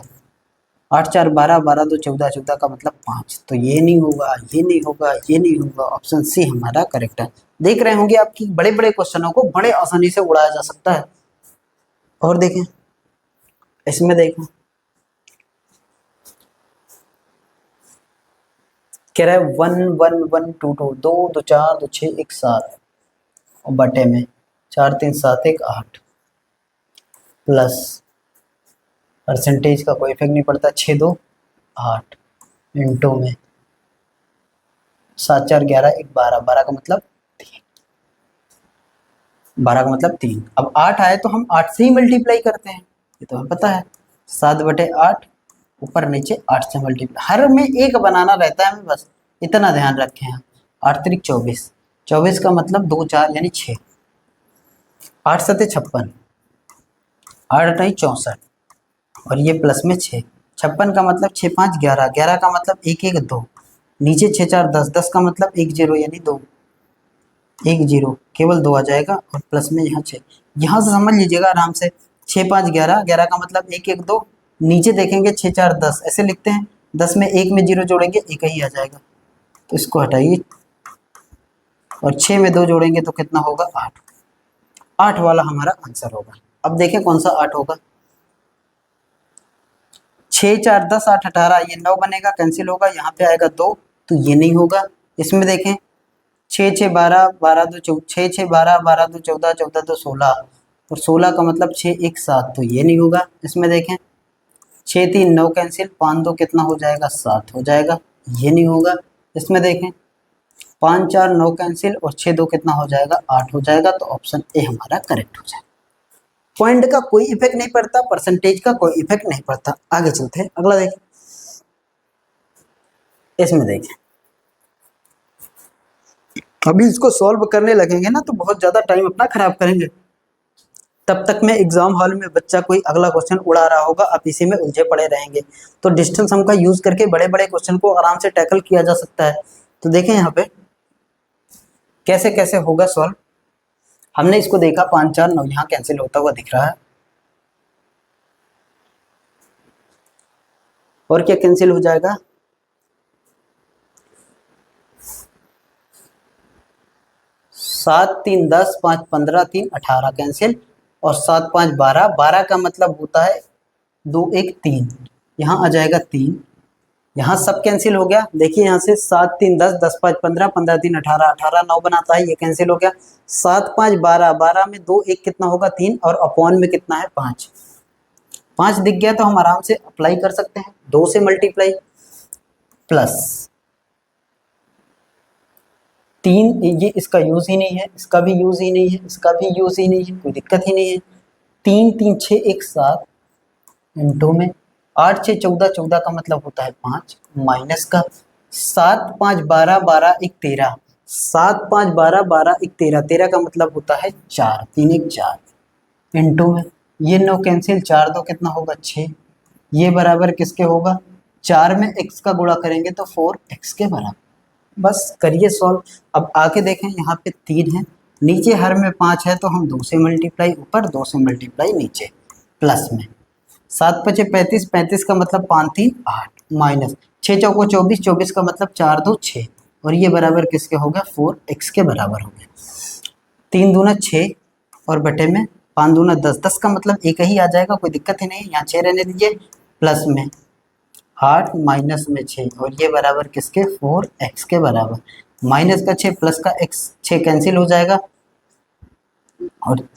8 4 12, 12 2 14, 14 का मतलब 5, तो ये नहीं होगा, ये नहीं होगा, ये नहीं होगा। ऑप्शन सी हमारा करेक्ट है। देख रहे होंगे आपकी बड़े बड़े क्वेश्चनों को बड़े आसानी से उड़ाया जा सकता है। और देखें, इसमें देखें, कह रहा है 1 1 1 2 2, 2 2 4 2 6 1 7, और बटे में 4 3 7 1 8, प्लस परसेंटेज का कोई इफेक्ट नहीं पड़ता, 6 2 8, इंटू में 7 4 11 1 12, 12 का मतलब 12 का मतलब 3। अब 8 आए तो हम 8 से ही मल्टीप्लाई करते हैं, ये तो हमें पता है। 7 बटे 8, ऊपर नीचे 8 से मल्टीप्लाई, हर में एक बनाना रहता है हमें, बस इतना ध्यान रखें हम। 8 3 24, 24 का मतलब 2 4 यानी 6, 8 7 56, 8 नहीं 64, और ये प्लस में 6, 56 का मतलब 6 5 11, 11 का मतलब 1 1 2, नीचे 6 4 10, 10 का मतलब 1 0 यानी 2, 1 0 केवल 2 आ जाएगा, और प्लस में यहाँ 6, यहाँ से समझ लीजिएगा आराम से। 6 5 11, 11 का मतलब 1 1 2, नीचे देखेंगे 6 4 10, ऐसे लिखते हैं। 10 में 1 में 0 जोड़ेंगे, 1 ही आ जाएगा, तो इसको हटाइए, और 6 में 2 जोड़ेंगे तो कितना होगा, 8। 8 वाला हमारा आंसर होगा। अब देखें कौन सा 8 होगा। 6 4 10 8 18, ये 9 बनेगा, कैंसिल होगा, यहाँ पे आएगा 2, तो ये नहीं होगा। इसमें देखें 6 6 12, 12 2 6 6 12, 12 2 14, 14 2 16, और 16 का मतलब 6 1 7, तो ये नहीं होगा। इसमें देखें 6 3 9 कैंसिल, 5 2 कितना हो जाएगा, 7 हो जाएगा, ये नहीं होगा। इसमें देखें 5 4 9 कैंसिल, और 6 2 कितना हो जाएगा, 8 हो जाएगा, तो ऑप्शन ए हमारा करेक्ट हो जाएगा। पॉइंट का कोई इफेक्ट नहीं पड़ता, परसेंटेज का कोई इफेक्ट नहीं पड़ता। आगे चलते हैं, अगला देखें। इसमें देखें, अभी इसको सॉल्व करने लगेंगे ना तो बहुत ज़्यादा टाइम अपना खराब करेंगे, तब तक में एग्जाम हॉल में बच्चा कोई अगला क्वेश्चन उड़ा रहा होगा, आप इसी में उलझे पड़े रहेंगे। तो डिस्टेंस हम का यूज करके बड़े बड़े क्वेश्चन को आराम से टैकल किया जा सकता है। तो देखें यहाँ पे कैसे कैसे होगा सॉल्व। हमने इसको देखा 5 4 9, यहाँ कैंसिल होता हुआ दिख रहा है, और क्या कैंसिल हो जाएगा, 7 3 10, 5 15, 3 18 कैंसिल, और 7 5 12, 12 का मतलब होता है 2 1 3, यहाँ आ जाएगा 3, यहाँ सब कैंसिल हो गया। देखिए यहाँ से 7 3 10, 10 5 15, 15 3 18, 18 9 बनाता है, ये कैंसिल हो गया। 7 5 12, 12 में 2 1 कितना होगा, 3, और अपॉन में कितना है, 5, 5 दिख गया तो हम आराम से अप्लाई कर सकते हैं, 2 से मल्टीप्लाई, प्लस 3, ये इसका यूज ही नहीं है, इसका भी यूज ही नहीं है, इसका भी यूज ही नहीं है, कोई दिक्कत ही नहीं है। 3 3 6 1 7, इंटू में 8 6 14, 14 का मतलब होता है 5, माइनस का 7 5 12, 12 1 13, 7 5 12, 12 1 13, 13 का मतलब होता है 4, 3 1 4, इंटू में ये 9 कैंसिल, 4 2 कितना होगा, 6, ये बराबर किसके होगा, 4 में x का गुणा करेंगे तो 4x के बराबर। बस करिए सॉल्व। अब आके देखें, यहाँ पे 3 है, नीचे हर में 5 है, तो हम 2 से मल्टीप्लाई ऊपर, 2 से मल्टीप्लाई नीचे, प्लस में 7 5 35, 35 का मतलब 5 3 8, माइनस 6 चौको 24, 24 का मतलब 4 2 6, और ये बराबर किसके हो गया, 4x के बराबर हो गया। 3 दूना 6, और बटे में 5 दूना 10, 10 का मतलब एक ही आ जाएगा, कोई दिक्कत ही नहीं, यहाँ 6 रहने दीजिए, प्लस में 8 माइनस में 6, और ये बराबर किसके, 4x के बराबर। माइनस का 6 प्लस का x, 6 कैंसिल हो जाएगा, और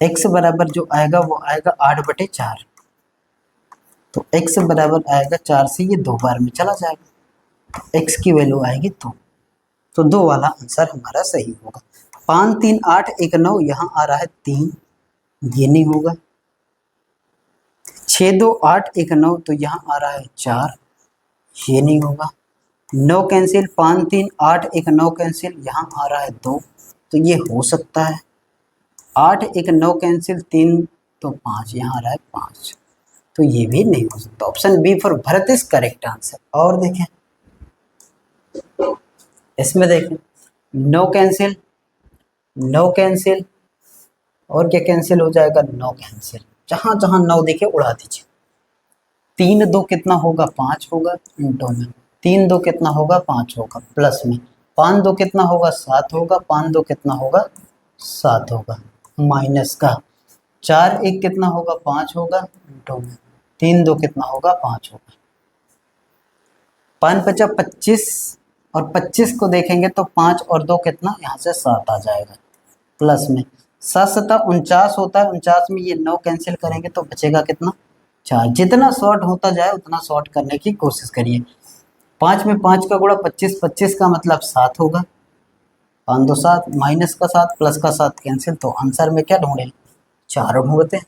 x बराबर जो आएगा वो आएगा 8 बटे 4, तो x बराबर आएगा 4 से ये 2 बार में चला जाएगा, तो x की वैल्यू आएगी 2, तो 2 वाला आंसर हमारा सही होगा। 5 3 8 1 9, यहाँ आ रहा है 3, ये नहीं होगा। 6 2 8 1 9, तो यहाँ आ रहा है 4, ये नहीं होगा। 9 कैंसिल, 5 3 8, एक 9 कैंसिल, यहाँ आ रहा है 2, तो ये हो सकता है। 8 एक 9 कैंसिल, 3 तो 5, यहाँ आ रहा है 5, तो ये भी नहीं हो सकता। Option B for Bharat is correct answer. और देखें इसमें, देखें 9 कैंसिल, 9 कैंसिल, और क्या कैंसिल हो जाएगा, 9 कैंसिल, जहां जहां 9 दिखे उड़ा दीजिए। 3 2 कितना होगा, 5 होगा, इंटू में 3 2 कितना होगा, 5 होगा, प्लस में 5 2 कितना होगा, 7 होगा, 5 2 कितना होगा, 7 होगा, माइनस का 4 1 कितना होगा, 5 होगा, इंटू में 3 2 कितना होगा, 5 होगा। 5 5 25, और 25 को देखेंगे तो 5 और 2 कितना, यहाँ से 7 आ जाएगा, प्लस में 7 7 49 होता है, 49 में ये 9 कैंसिल करेंगे तो बचेगा कितना, 4। जितना शॉर्ट होता जाए उतना शॉर्ट करने की कोशिश करिए। 5 में 5 का गुणा 25, 25 का मतलब 7 होगा, 5 2 7, माइनस का 7 प्लस का 7 कैंसिल, तो आंसर में क्या ढूंढे, 4 ढूंढते।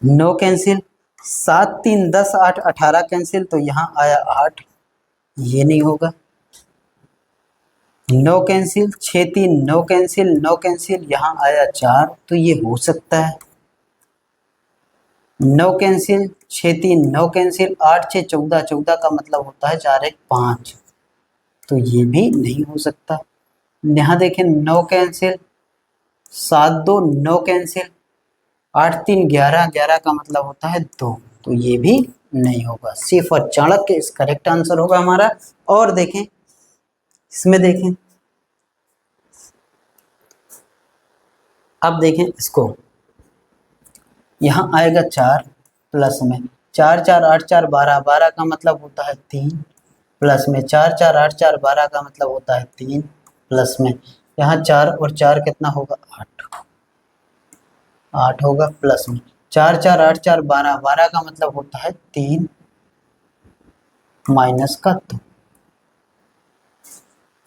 9 कैंसिल, 7 3 10 8 18 कैंसिल, तो यहाँ आया 8, ये नहीं होगा। 9 कैंसिल, 6 3 9 कैंसिल, 9 कैंसिल, यहाँ आया 4, तो ये हो सकता है। 9 कैंसिल, 6 3 9 कैंसिल, 8 6 14, 14 का मतलब होता है 4 1 5, तो ये भी नहीं हो सकता। यहाँ देखें 9 कैंसिल, 7 2 9 कैंसिल, 8 3 11, 11 का मतलब होता है 2, तो ये भी नहीं होगा। सी फॉर चाणक्य इस करेक्ट आंसर होगा हमारा। और देखें इसमें, देखें अब देखें इसको, यहाँ आएगा 4, प्लस में 4 4 8 4 12, 12 का मतलब होता है 3, प्लस में 4 4 8 4 12 का मतलब होता है 3, प्लस में यहाँ 4 और 4 कितना होगा, 8, 8 होगा, प्लस में 4 4 8 4 12, 12 का मतलब होता है 3, माइनस का 2,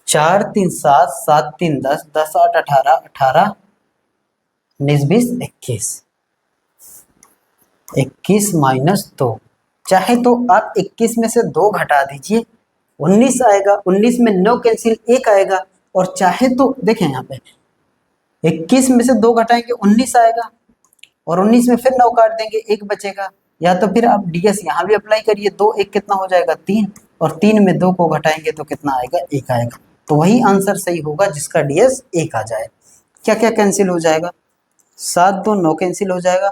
4 3 7, 7 3 10, 10 8 18, 18 19 20 21, 21 माइनस 2, चाहे तो आप 21 में से 2 घटा दीजिए, 19 आएगा, 19 में 9 कैंसिल 1 आएगा, और चाहे तो देखें यहाँ पे 21 में से 2 घटाएंगे 19 आएगा, और 19 में फिर 9 काट देंगे 1 बचेगा। या तो फिर आप डीएस यहाँ भी अप्लाई करिए, 2 1 कितना हो जाएगा, 3, और 3 में 2 को घटाएंगे तो कितना आएगा, 1 आएगा। तो वही आंसर सही होगा जिसका डीएस 1 आ जाए। क्या क्या कैंसिल हो जाएगा, 7 2 9 कैंसिल हो जाएगा,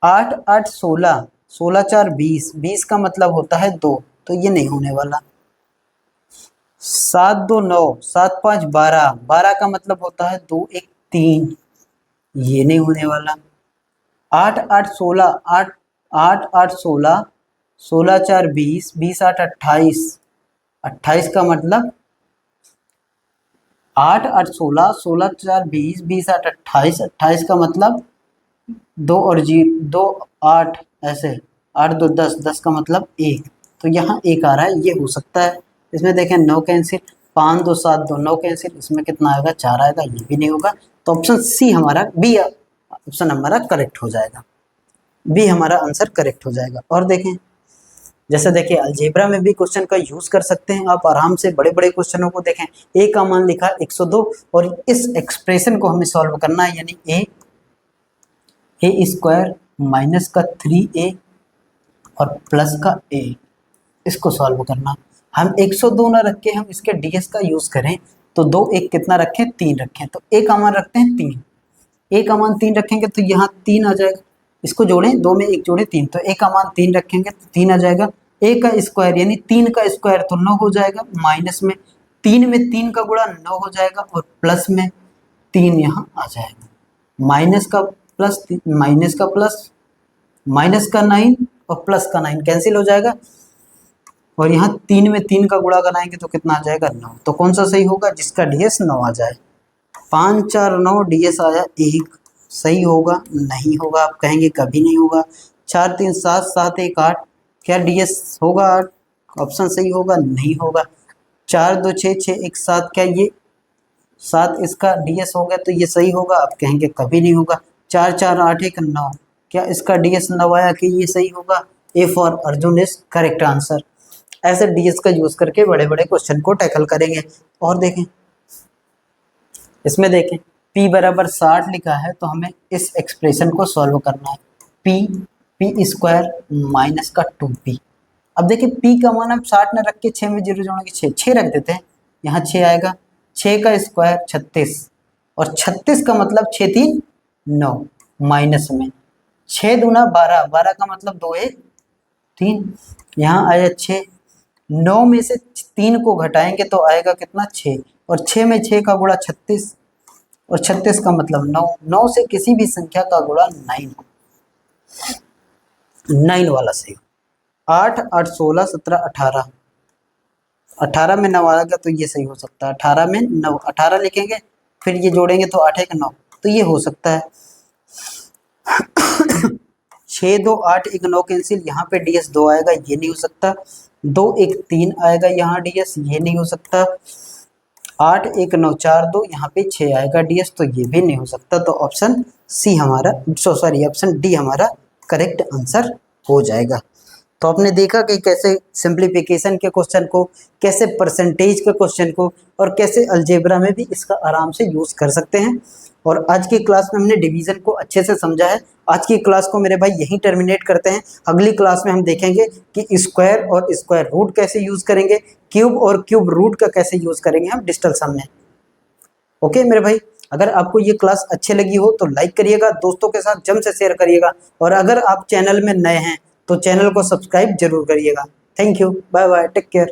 8 8 16, 16 4 20, 20 का मतलब होता है 2, तो ये नहीं होने वाला। 7 2 9, 7 5 12, 12 का मतलब होता है 2 1 3, ये नहीं होने वाला। 8 8 16, 8 8 8 16, 16 4 20, 20 8 28, 28 का मतलब 8 8 16, 16 4 20, 20 8 28, 28 का मतलब 2 और 2 8, ऐसे 8 2 10, 10 का मतलब 1, तो यहाँ 1 आ रहा है, ये हो सकता है। इसमें देखें 9 कैंसिल, 5 2 7 2 9 कैंसिल, इसमें कितना आएगा, 4 आएगा, ये भी नहीं होगा। तो ऑप्शन सी हमारा, बी ऑप्शन हमारा करेक्ट हो जाएगा, बी हमारा आंसर करेक्ट हो जाएगा। और देखें जैसे देखिए अलजेब्रा में भी क्वेश्चन का यूज कर सकते हैं आप आराम से, बड़े बड़े क्वेश्चनों को देखें, ए का मान लिखा 102, और इस एक्सप्रेशन को हमें सॉल्व करना है, यानी ए स्क्वायर माइनस का 3a और प्लस का a, इसको सॉल्व करना। हम 102 ना रख के हम इसके डीएस का यूज करें, तो 2 1 कितना रखें, 3 रखें, तो a का मान रखते हैं 3, a का मान 3 रखेंगे तो यहाँ 3 आ जाएगा, इसको जोड़ें, 2 में 1 जोड़े 3, तो a का मान 3 रखेंगे तो 3 आ जाएगा। a का स्क्वायर यानी 3 का स्क्वायर तो 9 हो जाएगा, माइनस में 3 में 3 का गुणा 9 हो जाएगा, और प्लस में 3 यहाँ आ जाएगा, माइनस का प्लस, माइनस का प्लस, माइनस का 9 और प्लस का 9 कैंसिल हो जाएगा, और यहाँ 3 में 3 का गुणा कराएंगे तो कितना आ जाएगा, 9। तो कौन सा सही होगा, जिसका डीएस 9 आ जाए। 5 4 9 डीएस आया 1, सही होगा, नहीं होगा, आप कहेंगे कभी नहीं होगा। 4 3 7 7 1 8, क्या डीएस होगा 8, ऑप्शन सही होगा, नहीं होगा। 4 2 6 6 1 7, क्या ये 7 इसका डीएस हो गया, तो ये सही होगा, आप कहेंगे कभी नहीं होगा। 4 4 8 1 9, क्या इसका डीएस 9 आया, कि ये सही होगा। A for Arjun is correct answer. ऐसे डीएस का यूज करके बड़े बड़े क्वेश्चन को टैकल करेंगे। और देखें, इसमें देखें p बराबर 60 लिखा है, तो हमें इस एक्सप्रेशन को सॉल्व करना है। पी स्क्वायर माइनस का 2p। अब देखिए p का मान हम 60 न रख के 6 में 0 जोड़ेंगे, 6 रख देते हैं, यहाँ 6 आएगा। 6 का स्क्वायर 36, और 36 का मतलब 6 3 9, माइनस में 6 दूना 12, 12 का मतलब 2 1 3, यहाँ आया 6। 9 में से 3 को घटाएंगे तो आएगा कितना 6, और 6 में 6 का गुणा 36, और 36 का मतलब 9। 9 से किसी भी संख्या का गुणा 9, 9 वाला सही। 8 8 16 17 18, 18 में 9 आएगा तो ये सही हो सकता है। 18 में 9, 18 लिखेंगे, फिर ये जोड़ेंगे तो 8 1 9, तो ये हो सकता है। 6 2 8 1 9 कैंसिल, यहाँ पे ds 2 आएगा, ये नहीं हो सकता। 2 1 3 आएगा, यहाँ ds ये नहीं हो सकता। 8 1 9 4 2, यहाँ पे 6 आएगा ds, तो ये भी नहीं हो सकता। तो ऑप्शन सी हमारा, ऑप्शन डी हमारा करेक्ट आंसर हो जाएगा। तो आपने देखा कि कैसे सिंप्लीफिकेशन के क्वेश्चन को, कैसे परसेंटेज के क्वेश्चन को, और कैसे अलजेब्रा में भी इसका आराम से यूज कर सकते हैं। और आज की क्लास में हमने डिवीजन को अच्छे से समझा है। आज की क्लास को मेरे भाई यहीं टर्मिनेट करते हैं। अगली क्लास में हम देखेंगे कि स्क्वायर और स्क्वायर रूट कैसे यूज करेंगे, क्यूब और क्यूब रूट का कैसे यूज करेंगे हम डिजिटल सम में। ओके मेरे भाई, अगर आपको ये क्लास अच्छी लगी हो तो लाइक करिएगा, दोस्तों के साथ जम से शेयर करिएगा, और अगर आप चैनल में नए हैं तो चैनल को सब्सक्राइब जरूर करिएगा। Thank you, bye bye, take care.